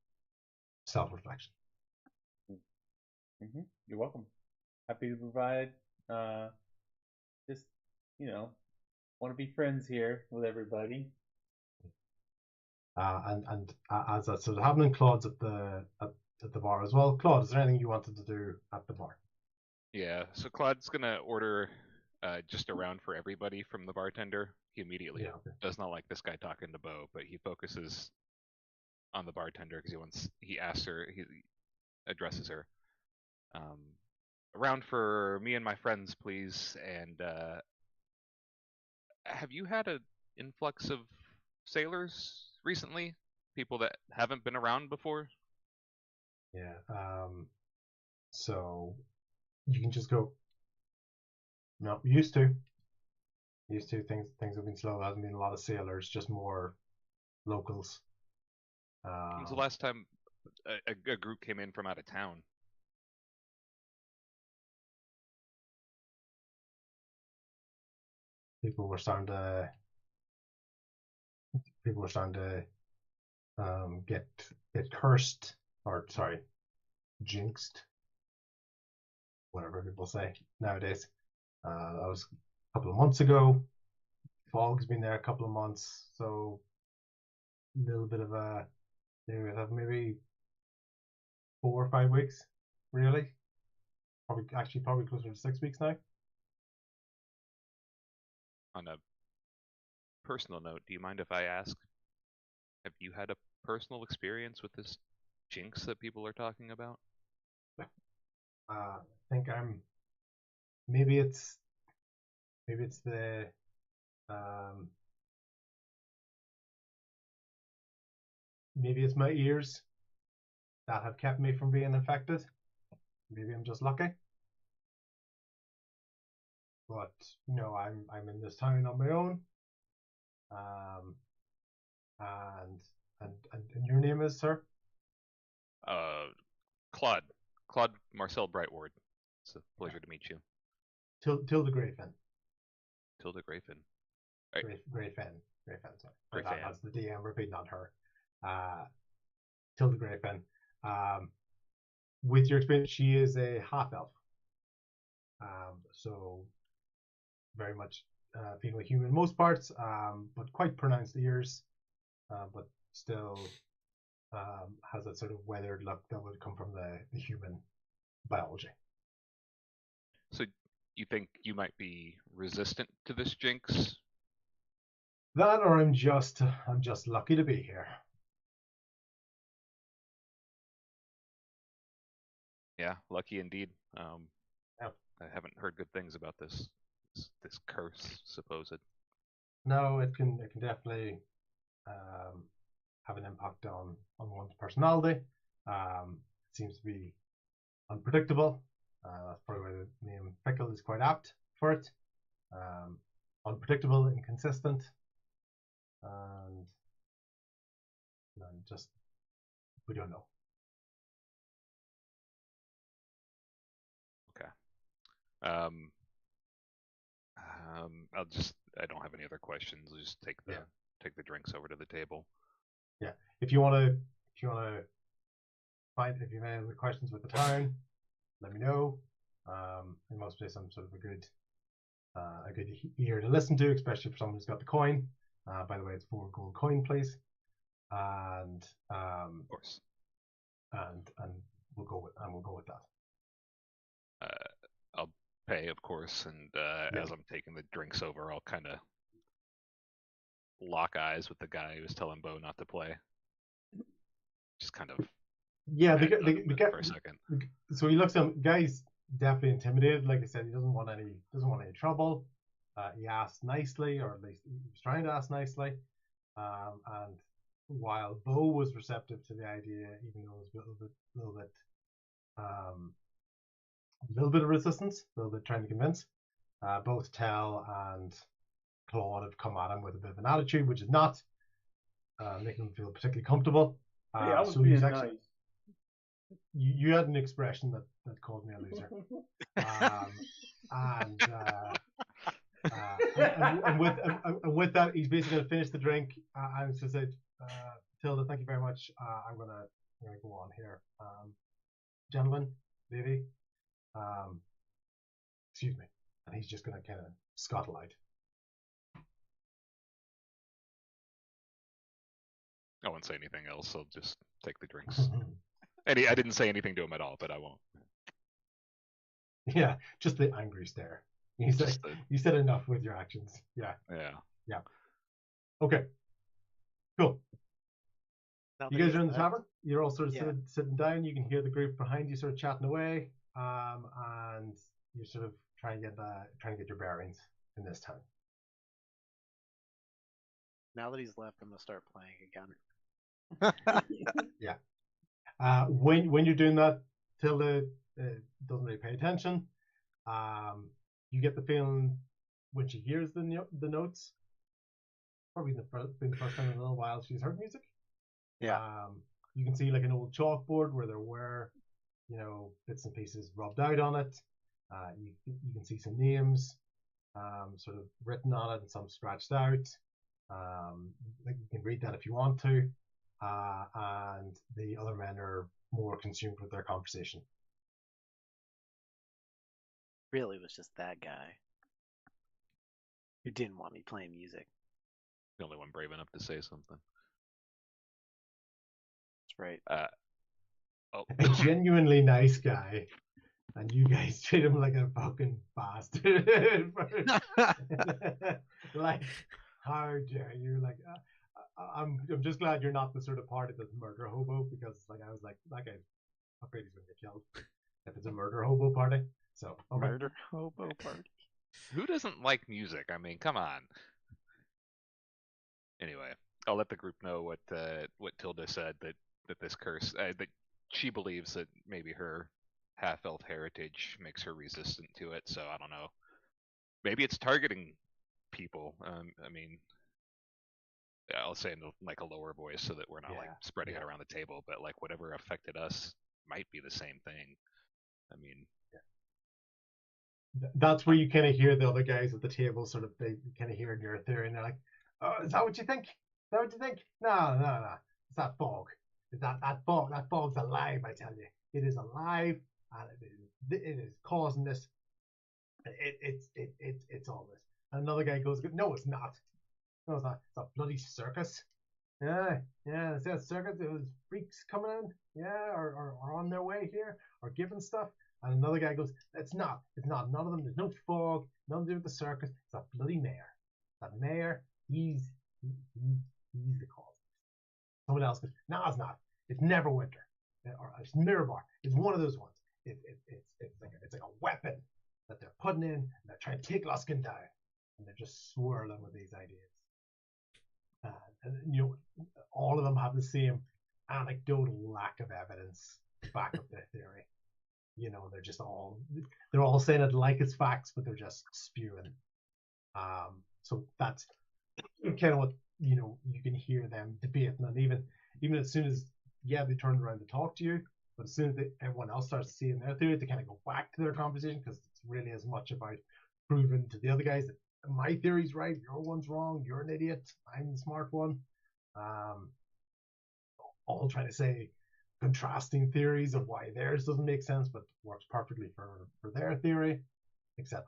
D: self-reflection.
G: You're welcome. Happy to provide. Just want to be friends here with everybody.
D: And as that's sort of happening, Claude's at the bar as well. Claude, is there anything you wanted to do at the bar?
F: Yeah, so Claude's gonna order just a round for everybody from the bartender. He immediately
D: Yeah, okay.
F: does not like this guy talking to Bo, but he focuses on the bartender because he addresses her. A round for me and my friends, please. And have you had an influx of sailors recently? People that haven't been around before?
D: Yeah. So you can just go. No, used to. Things have been slow. There hasn't been a lot of sailors, just more locals.
F: When's the last time a group came in from out of town?
D: People were starting to get cursed, or sorry, jinxed, whatever people say nowadays. That was a couple of months ago. Fog's been there a couple of months, so a little bit of a, they have maybe 4 or 5 weeks, really. Probably closer to 6 weeks now.
F: On a personal note, do you mind if I ask, have you had a personal experience with this jinx that people are talking about?
D: I think maybe it's the maybe it's my ears that have kept me from being infected. Maybe I'm just lucky. But I'm in this town on my own. And your name is, sir?
F: Claude Marcel Brightward. It's a pleasure to meet you.
D: Tilda Grayfin.
F: Tilda Grayfin.
D: Grayfin. Sorry.
F: Grayfin.
D: That's the DM repeating on her. Tilda Grayfin. With your experience, she is a half elf. So very much female human most parts, but quite pronounced ears, but still has that sort of weathered look that would come from the human biology.
F: So you think you might be resistant to this jinx?
D: That, or I'm just lucky to be here.
F: Yeah, lucky indeed.
D: Yeah.
F: I haven't heard good things about this curse, supposed.
D: No, it can definitely have an impact on one's personality. It seems to be unpredictable. That's probably why the name Fickle is quite apt for it. Unpredictable, inconsistent, and just we don't know.
F: Okay. I don't have any other questions. I'll just take the drinks over to the table.
D: Yeah. If you want to find, if you have any other questions with the town, let me know. In most places, I'm sort of a good ear to listen to, especially for someone who's got the coin. By the way, it's 4 gold coin, please. And
F: Of course.
D: and we'll go with that.
F: I'll pay, of course, and as I'm taking the drinks over, I'll kind of lock eyes with the guy who was telling Bo not to play. Just kind of
D: the
F: for a second.
D: So he looks at him. Guy's definitely intimidated. Like I said, he doesn't want any trouble. He asked nicely, or at least he was trying to ask nicely. And while Bo was receptive to the idea, even though it was a little bit of resistance, a little bit trying to convince, both Tell and Claude have come at him with a bit of an attitude, which is not making him feel particularly comfortable.
G: Hey, I was
D: so
G: being
D: he's actually,
G: nice.
D: you had an expression that called me a loser. And with that, he's basically going to finish the drink. I'm just going to say, Tilda, thank you very much. I'm going to go on here. Gentlemen, lady, excuse me. And he's just going to kind of scuttle out.
F: I won't say anything else. I'll just take the drinks. I didn't say anything to him at all, but I won't.
D: Yeah, just the angry stare. You said,
F: Just the-
D: you said enough with your actions. Yeah.
F: Yeah.
D: Okay. Cool.
E: Now
D: You
E: that
D: guys
E: he's
D: are in the
E: left-
D: tavern. You're all sort of
E: Yeah.
D: sitting down. You can hear the group behind you sort of chatting away, and you're sort of trying to get your bearings in this time.
E: Now that he's left, I'm gonna start playing again.
D: When you're doing that, Tilda doesn't really pay attention. You get the feeling when she hears the notes, probably been the first time in a little while she's heard music.
E: Yeah.
D: You can see like an old chalkboard where there were, bits and pieces rubbed out on it. You can see some names, sort of written on it and some scratched out. Like you can read that if you want to. And the other men are more consumed with their conversation.
E: Really was just that guy who didn't want me playing music.
F: The only one brave enough to say something.
E: That's right.
F: Oh.
D: A genuinely nice guy, and you guys treat him like a fucking bastard. Like, how dare you? Like, I'm just glad you're not the sort of party that's murder hobo, because like I was like, that guy's afraid he's gonna get killed if it's a murder hobo party. So okay.
E: Murder hobo party.
F: Who doesn't like music? I mean, come on. Anyway, I'll let the group know what Tilda said, that this curse, that she believes that maybe her half-elf heritage makes her resistant to it. So I don't know. Maybe it's targeting people. I mean, I'll say in like a lower voice so that we're not like spreading it around the table. But like whatever affected us might be the same thing. I mean.
D: That's where you kind of hear the other guys at the table sort of, they kind of hear your theory and they're like, oh, is that what you think? Is that what you think? No. It's that fog. It's that fog. That fog's alive, I tell you. It is alive, and it is causing this. It's all this. And another guy goes, no, it's not. No, it's not. It's a bloody circus. Yeah. It's that circus. It was freaks coming in, or on their way here, or giving stuff. And another guy goes, it's not. None of them. There's no fog. Nothing to do with the circus. It's that bloody mayor. That mayor, he's the cause. Someone else goes, no, it's not. It's Neverwinter. Or it's Mirabar. It's one of those ones. It's like a weapon that they're putting in, and they're trying to take Luskin down. And they're just swirling with these ideas. And all of them have the same anecdotal lack of evidence to back up their theory. They're all saying it like it's facts, but they're just spewing. So that's kind of what you can hear them debating, and even as soon as they turn around to talk to you, but as soon as everyone else starts seeing their theory, they kind of go back to their conversation, because it's really as much about proving to the other guys that my theory's right, your one's wrong, you're an idiot, I'm the smart one. All trying to say contrasting theories of why theirs doesn't make sense but works perfectly for their theory, etc.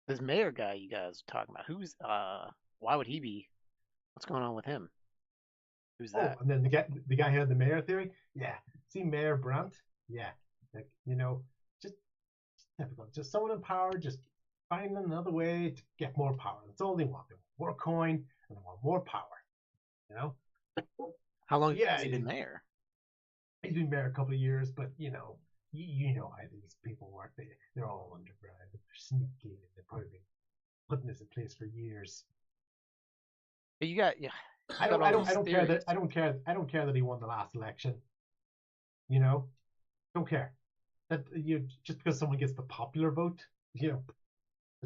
E: This mayor guy you guys are talking about, why would he be? What's going on with him? Who's that?
D: And then the guy who had the mayor theory, see Mayor Brandt, like just typical, just someone in power, just finding another way to get more power. That's all they want. They want more coin and they want more power.
E: How long has he been mayor?
D: He's been mayor a couple of years, but you know how these people work. They're all underground. They're sneaky. They've probably been putting this in place for years.
E: But you got
D: I don't care that he won the last election. Don't care that just because someone gets the popular vote, it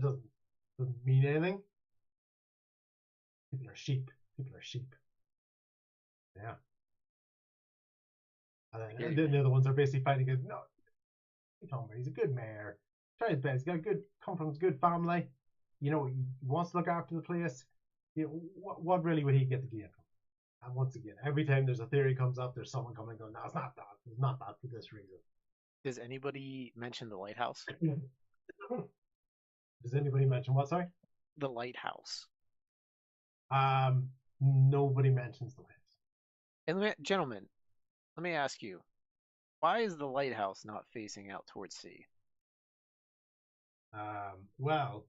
D: doesn't mean anything. People are sheep. Yeah. And then the other ones are basically fighting against, no, Tom, he's a good mayor. Try his best. He's got a good, come from a good family. You know, he wants to look after the place. You know, what really would he get to gain from? And once again, every time there's a theory comes up, there's someone coming going, no, it's not that. It's not that for this reason.
E: Does anybody mention the lighthouse?
D: Does anybody mention what? Sorry.
E: The lighthouse.
D: Nobody mentions the lighthouse.
E: And gentlemen, let me ask you, why is the lighthouse not facing out towards sea?
D: Well,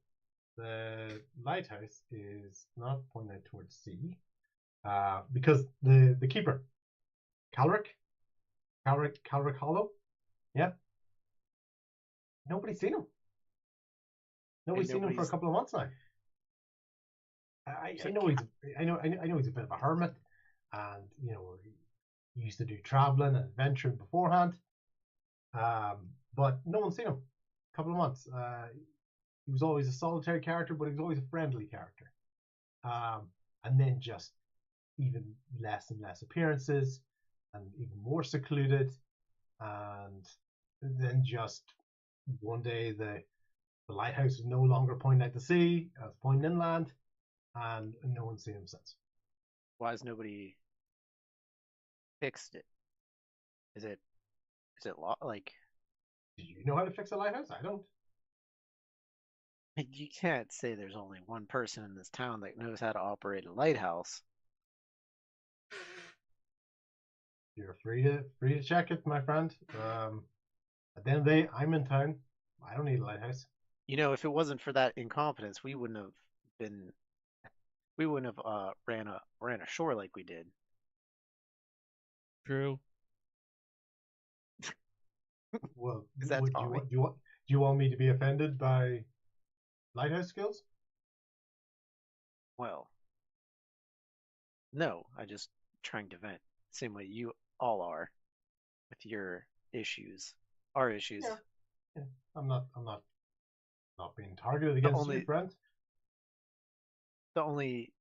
D: the lighthouse is not pointed towards sea, because the keeper, Calric Hollow, yeah, nobody's seen him. Nobody's seen him for a couple of months now. I know he's a bit of a hermit, and you know he used to do traveling and adventuring beforehand, but no one's seen him. A couple of months. He was always a solitary character, but he was always a friendly character. And then just even less and less appearances, and even more secluded. And then just one day the lighthouse is no longer pointing out to sea, it's pointing inland, and no one's seen him since.
E: Why has nobody fixed it? Is it like?
D: Do you know how to fix a lighthouse? I don't.
E: You can't say there's only one person in this town that knows how to operate a lighthouse.
D: You're free to check it, my friend. At the end of the day, I'm in town. I don't need a lighthouse.
E: You know, if it wasn't for that incompetence, we wouldn't have ran ashore like we did.
I: True.
D: Well,
E: Is that Tommy?
D: do you want me to be offended by lighthouse skills?
E: Well, no, I just trying to vent. Same way you all are with your issues, our issues.
D: Yeah. I'm not being targeted against you, friend.
E: The only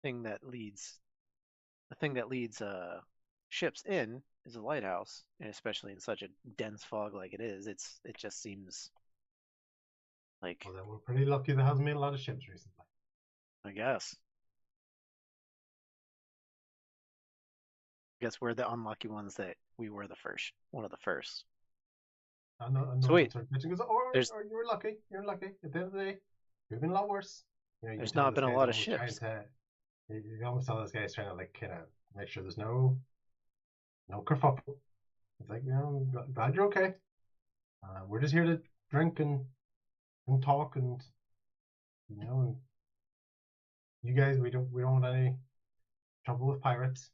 E: thing that leads ships in is a lighthouse, and especially in such a dense fog like it is, it just seems like.
D: Well, then we're pretty lucky there hasn't been a lot of ships recently.
E: I guess we're the unlucky ones that we were one of the first.
D: I know
E: So wait,
D: goes, or you're lucky. You're lucky. At the end of the day, you've been a lot worse. You know,
E: there's not been a lot of ships.
D: You almost tell this guy's trying to like kind of make sure there's no kerfuffle. It's like, you know, I'm glad you're okay. We're just here to drink and talk, and you know, and you guys, we don't want any trouble with pirates.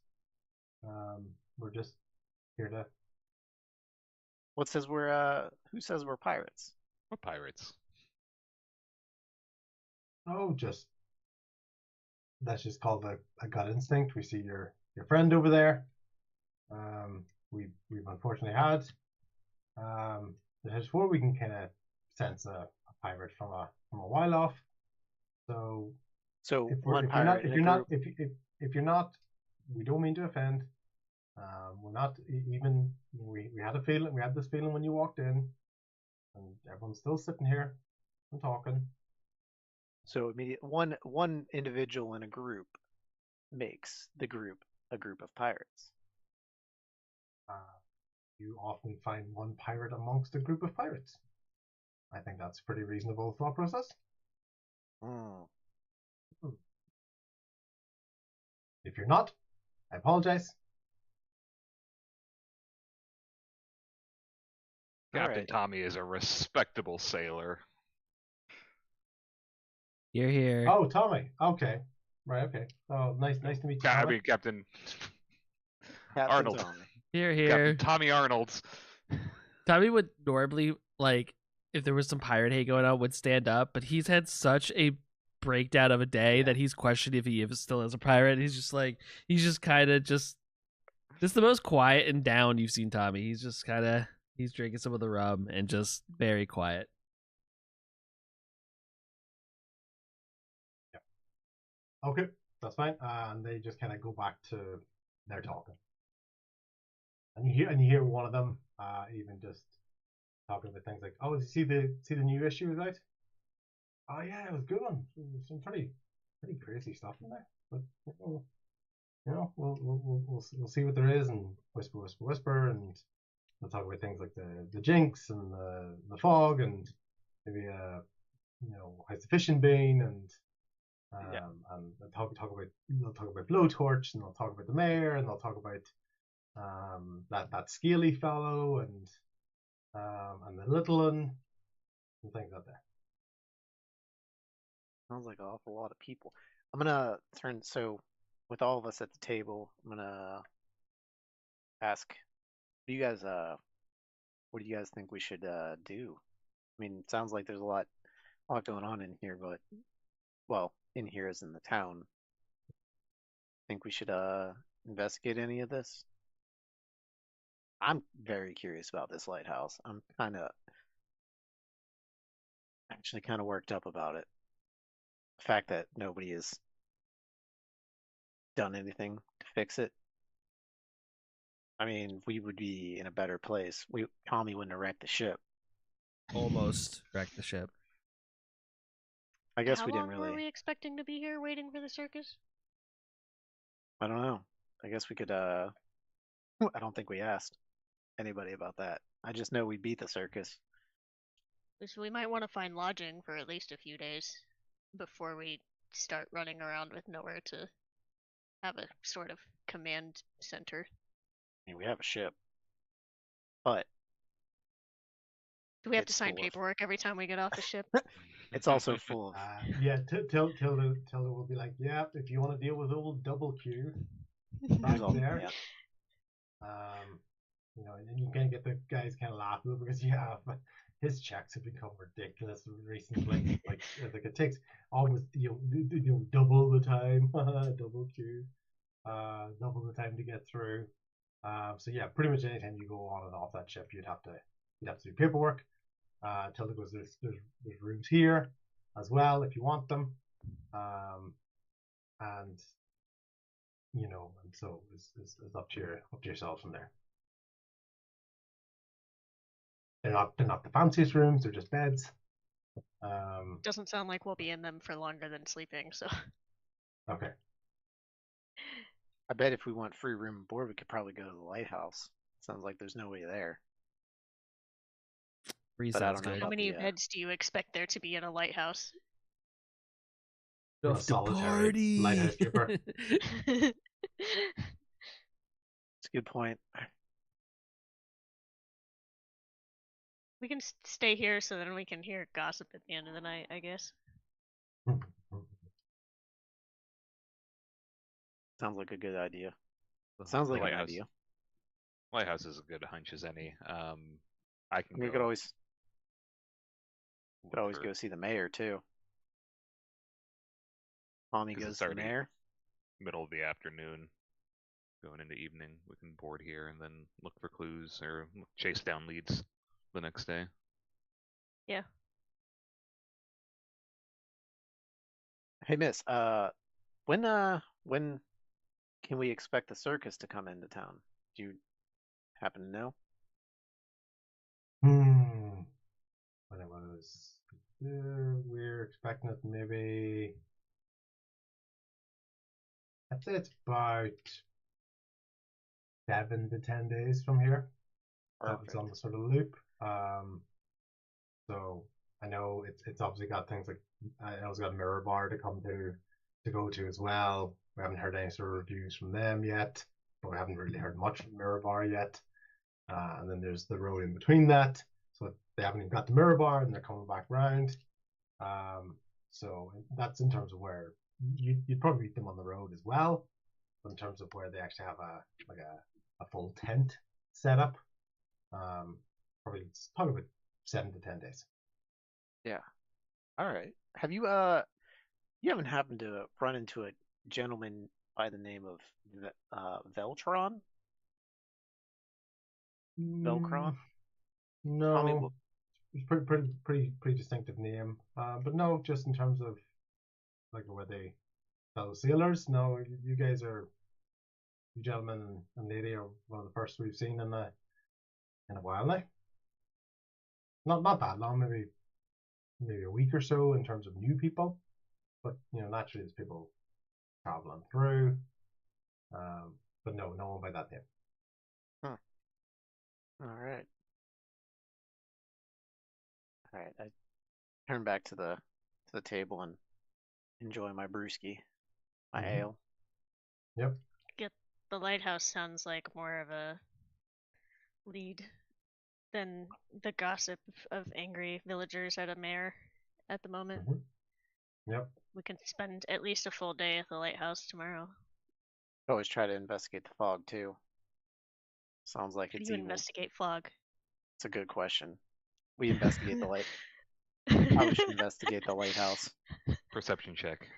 D: We're just here to.
E: Who says we're pirates?
F: What pirates?
D: Oh, that's just called a gut instinct. We see your friend over there. We've unfortunately had before we can kind of sense a pirate from a while off. So if you're not, we don't mean to offend. We're not even. We had a feeling. We had this feeling when you walked in, and everyone's still sitting here and talking.
E: So one individual in a group makes the group a group of pirates.
D: You often find one pirate amongst a group of pirates. I think that's a pretty reasonable thought process. If you're not, I apologize.
F: Captain Tommy is a respectable sailor.
I: You're here.
D: Oh, Tommy. Okay. Right, okay. Oh, nice to meet you.
F: I mean, Captain Arnold.
E: Tommy.
I: Here.
F: Captain Tommy Arnold.
I: Tommy would normally, like, if there was some pirate hate going on, would stand up, but he's had such a breakdown of a day that he's questioned if he still is a pirate. He's just kind of just the most quiet and down you've seen Tommy. He's just kind of, he's drinking some of the rum and just very quiet.
D: Yeah. Okay, that's fine. And they just kind of go back to their talking. And you hear one of them even just talking about things like, "Oh, did you see the new issue is out? Oh yeah, it was a good one. There's some pretty crazy stuff in there. But we'll see what there is, and whisper, and we'll talk about things like the Jinx and the fog, and maybe how's the fishing been, and they'll talk about Blowtorch, and they'll talk about the mayor, and they'll talk about that scaly fellow, and the little one, and things like that.
E: Sounds like an awful lot of people. I'm gonna turn so with all of us at the table, I'm gonna ask what do you guys think we should do? I mean, it sounds like there's a lot going on in here, but well, in here as in the town. Think we should investigate any of this? I'm very curious about this lighthouse. I'm actually kind of worked up about it. The fact that nobody has done anything to fix it. I mean, we would be in a better place. Tommy wouldn't have wrecked the ship.
I: Almost wrecked the ship.
E: I guess
H: How
E: we didn't
H: long
E: really.
H: were we expecting to be here waiting for the circus?
E: I don't know. I guess we could. I don't think we asked anybody about that. I just know we beat the circus.
H: So we might want to find lodging for at least a few days before we start running around with nowhere to have a sort of command center.
E: I mean, we have a ship, but
H: Do we have to
E: It's
H: sign
E: full of-
H: paperwork every time we get off the ship?
E: it's also full of.
D: Yeah, Tilda will be like, yeah, if you want to deal with old Double Q,
E: There's
D: right
E: all-
D: there.
E: yeah.
D: And then you can get the guys kind of laughing because his checks have become ridiculous recently. like it takes almost double the time, double Q, double the time to get through. So yeah, pretty much anytime you go on and off that ship, you'd have to do paperwork. Tilda goes, there's rooms here as well if you want them, and so it's up to yourselves from there. They're not the fanciest rooms; they're just beds.
H: Doesn't sound like we'll be in them for longer than sleeping, so
D: Okay.
E: I bet if we want free room and board, we could probably go to the lighthouse. Sounds like there's no way there.
I: Free
E: But I
I: sounds
E: don't know
I: good.
H: how
E: about
H: many
E: the,
H: beds do you expect there to be in a lighthouse?
D: You're a
I: Enough to
D: solitary
I: party.
D: lighthouse keeper.
E: It's a good point.
H: We can stay here so then we can hear gossip at the end of the night, I guess.
E: Sounds like a good idea. Sounds like an
F: Lighthouse.
E: idea.
F: Lighthouse is as good a hunch as any. I can
E: We
F: go
E: could always
F: look for-
E: go see the mayor too. Tommy
F: 'Cause
E: goes
F: it's
E: to the
F: already-
E: mayor.
F: middle of the afternoon, going into evening. We can board here and then look for clues or chase down leads the next day.
H: Yeah.
E: Hey, Miss. When can we expect the circus to come into town? Do you happen to know?
D: When it was, we're expecting it maybe. I'd say it's about 7 to 10 days from here. It's on the sort of loop. So I know it's obviously got things like I know it's got a mirror bar to go to as well. We haven't heard any sort of reviews from them yet, but we haven't really heard much from Mirror Bar yet. And then there's the road in between that, so they haven't even got the Mirror Bar, and they're coming back round. So that's in terms of where you'd probably meet them on the road as well, but in terms of where they actually have a full tent set up, probably about 7 to 10 days.
E: Yeah. All right. Have you you haven't happened to run into a gentleman by the name of Veltron? Velcron?
D: No,
E: Tommy, wh-
D: it's pretty distinctive name. But no, just in terms of like were they fellow sailors? No, you gentlemen and lady are one of the first we've seen in a while now. not that long, maybe a week or so in terms of new people, but naturally there's people traveling through. But no one by that name.
E: All right. All right. I turn back to the table and enjoy my brewski, my
D: Mhm.
E: ale.
D: Yep.
H: The lighthouse sounds like more of a lead than the gossip of angry villagers at a mare at the moment.
D: Mhm. Yep.
H: We can spend at least a full day at the lighthouse tomorrow.
E: Always try to investigate the fog too. Sounds like
H: How do
E: it's
H: you
E: evil.
H: investigate fog?
E: It's a good question. We investigate the light. Probably should investigate the lighthouse.
F: Perception check.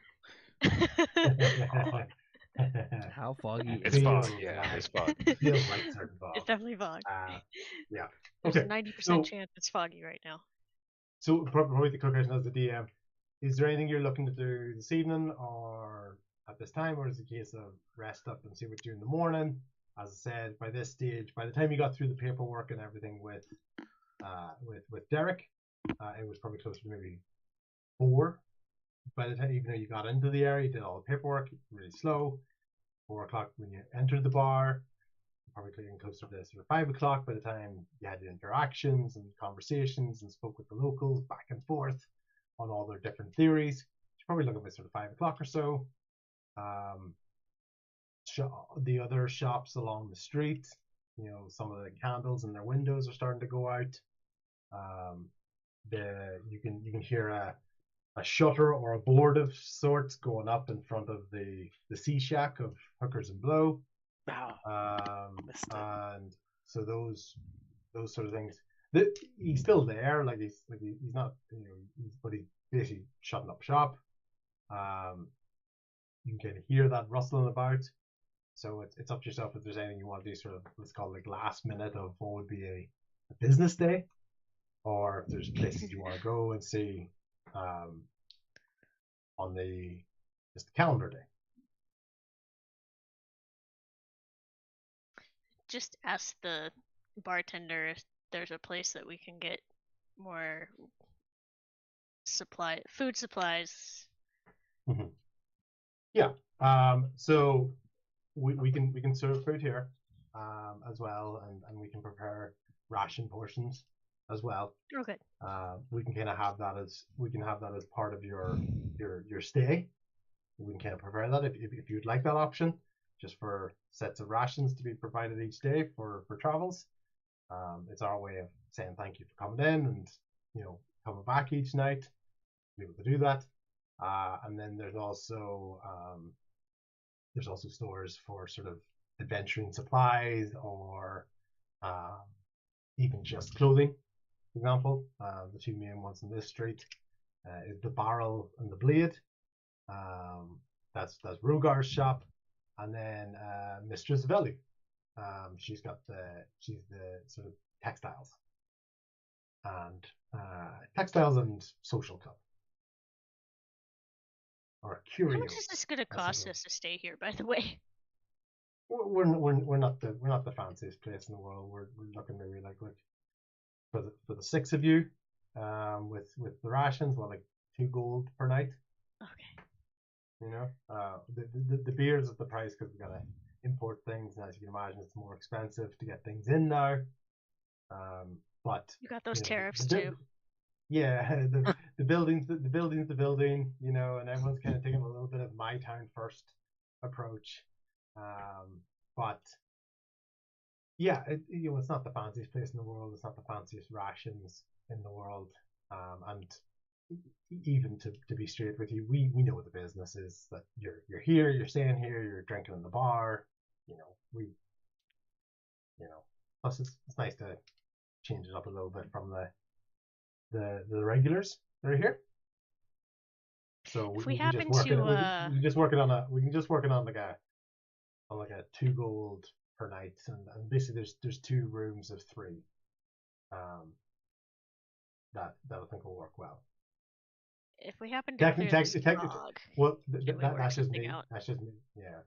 I: How foggy
F: It's
I: is
F: fog.
D: Feels
F: Yeah,
D: like-
F: it's fog.
D: Feels like certain fog.
H: It's definitely fog.
D: Yeah.
H: There's
D: Okay.
H: a 90%
D: So,
H: chance it's foggy right now.
D: so probably the quick question as the DM: is there anything you're looking to do this evening or at this time, or is it a case of rest up and see what you do in the morning? As I said, by this stage, by the time you got through the paperwork and everything with Derek, it was probably closer to maybe 4. By the time, even though you got into the area, you did all the paperwork, really slow. 4 o'clock when you entered the bar, probably getting closer to sort of 5 o'clock by the time you had your interactions and conversations and spoke with the locals back and forth on all their different theories. You're probably looking at sort of 5 o'clock or so. The other shops along the street, some of the candles in their windows are starting to go out. You can hear a shutter or a board of sorts going up in front of the sea shack of Hookers and Blow.
E: Missed it.
D: And so those sort of things. He's still there, he's not, but he's basically shutting up shop. You can hear that rustling about. So it's up to yourself if there's anything you want to do, sort of, let's call it last minute of what would be a business day, or if there's places you want to go and see on just the calendar day.
H: Just ask the bartender if there's a place that we can get more food supplies.
D: Mm-hmm. Yeah. So we can serve food here as well, and we can prepare ration portions as well.
H: Okay.
D: We can kind of have that as part of your stay. We can kind of prepare that if you'd like that option, just for sets of rations to be provided each day for travels. It's our way of saying thank you for coming in and coming back each night. To be able to do that. And then there's also stores for sort of adventuring supplies or even just clothing. For example, the 2 main ones in this street is the Barrel and the Blade. That's Rogar's shop, and then Mistress Velu. She's the sort of textiles and social club. Or curio.
H: How much is this going to cost us to stay here, by the way?
D: We're not the fanciest place in the world. We're looking maybe like for the 6 of you, with the rations, 2 gold per night.
H: Okay.
D: The beer is at the price because we gotta import things, and as you can imagine, it's more expensive to get things in now. But
H: you got those tariffs too.
D: Yeah, the building's the building, and everyone's kind of taking a little bit of my town first approach. But yeah, it's not the fanciest place in the world. It's not the fanciest rations in the world. And even to be straight with you, we know what the business is. That you're here, you're staying here, you're drinking in the bar. Plus it's nice to change it up a little bit from the regulars that are here. So
H: if we
D: can
H: happen
D: just
H: to
D: we can just work it on like a 2 gold per night, and basically there's 2 rooms of 3 that I think will work well.
H: If we happen to clear this fog,
D: well,
H: that's
D: just me. That's just me. Yeah.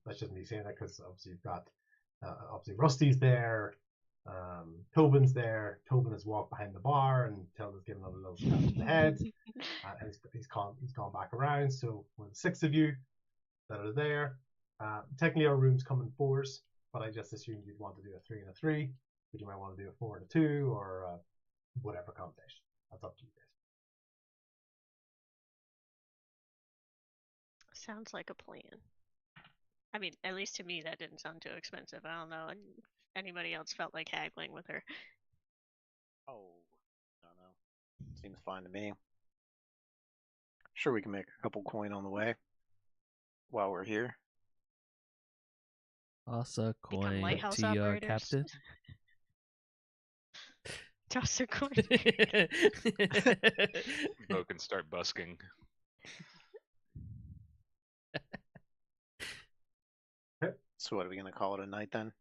D: That's just me saying that because obviously you've got obviously Rusty's there. Tobin's there. Tobin has walked behind the bar, and Tilda's given him a little slap in the head. And he's gone back around. So with 6 of you that are there, technically our rooms come in 4s, but I just assumed you'd want to do a 3 and a 3, but you might want to do a 4 and a 2, or whatever combination. That's up to you guys.
H: Sounds like a plan. I mean, at least to me, that didn't sound too expensive. I don't know if anybody else felt like haggling with her.
E: Oh, I don't know. Seems fine to me. Sure, we can make a couple coin on the way while we're here.
I: Toss a
H: Become
I: coin
H: lighthouse
I: to your
H: operators.
I: captain.
H: Toss a coin.
F: Bo can start busking.
E: So what are we gonna call it a night then?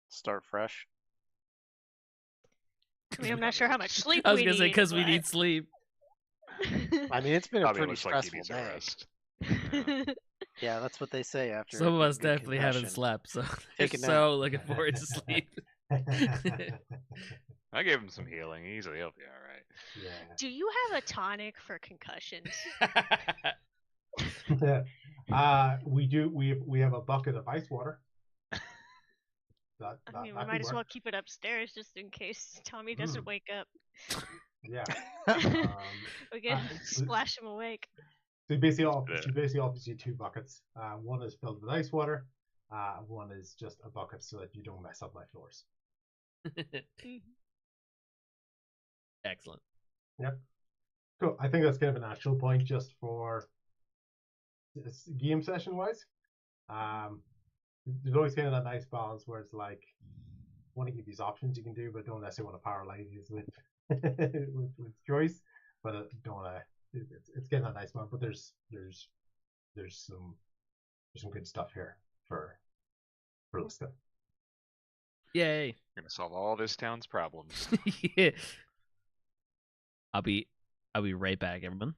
E: Start fresh.
H: I mean, I'm not sure how much sleep
I: I was
H: we
I: gonna say
H: need,
I: because we
H: but-
I: need sleep.
E: I mean, it's been a
F: Probably
E: pretty
F: looks like he
E: stressful
F: needs a
E: day.
F: rest.
E: Yeah, that's what they say after.
I: Some of
E: a
I: us
E: good
I: definitely haven't
E: concussion.
I: slept, so
E: Take
I: they're
E: a nap.
I: so looking forward to sleep.
F: I gave him some healing. He'll be alright.
D: Yeah.
H: Do you have a tonic for concussions?
D: We do. We have a bucket of ice water. That
H: I mean, we
D: could
H: might as
D: work.
H: well keep it upstairs just in case Tommy doesn't wake up.
D: Yeah.
H: We can
D: Uh,
H: splash him awake.
D: So basically,
F: Yeah.
D: she basically offers you 2 buckets. One is filled with ice water. One is just a bucket so that you don't mess up my floors.
I: Excellent.
D: Cool. I think that's kind of a natural point just for this game session wise. There's always kind of that nice balance where it's like, want to give these options you can do, but don't necessarily want to paralyze you with with choice. But don't want to. It's getting that nice balance. But there's some good stuff here for listening.
I: Yay.
F: We're gonna solve all this town's problems.
I: Yeah. I'll be right back, everyone.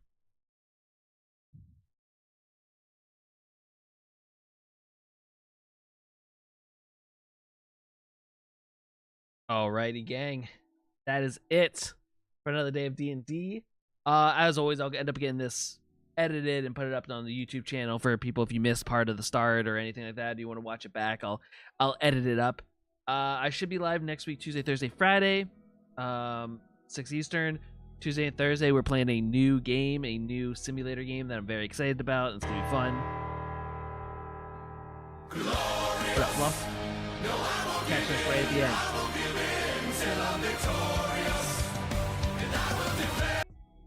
I: Alrighty, gang. That is it for another day of D&D. As always, I'll end up getting this edited and put it up on the YouTube channel for people if you missed part of the start or anything like that. Do you want to watch it back? I'll edit it up. I should be live next week, Tuesday, Thursday, Friday, 6 Eastern. Tuesday and Thursday, we're playing a new game, a new simulator game that I'm very excited about. It's gonna be fun. What up, Fluff? Catch us right at the end.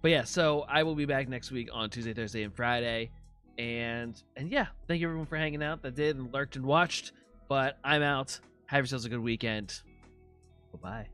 I: But yeah, so I will be back next week on Tuesday, Thursday, and Friday. And yeah, thank you everyone for hanging out that did and lurked and watched. But I'm out. Have yourselves a good weekend. Bye-bye.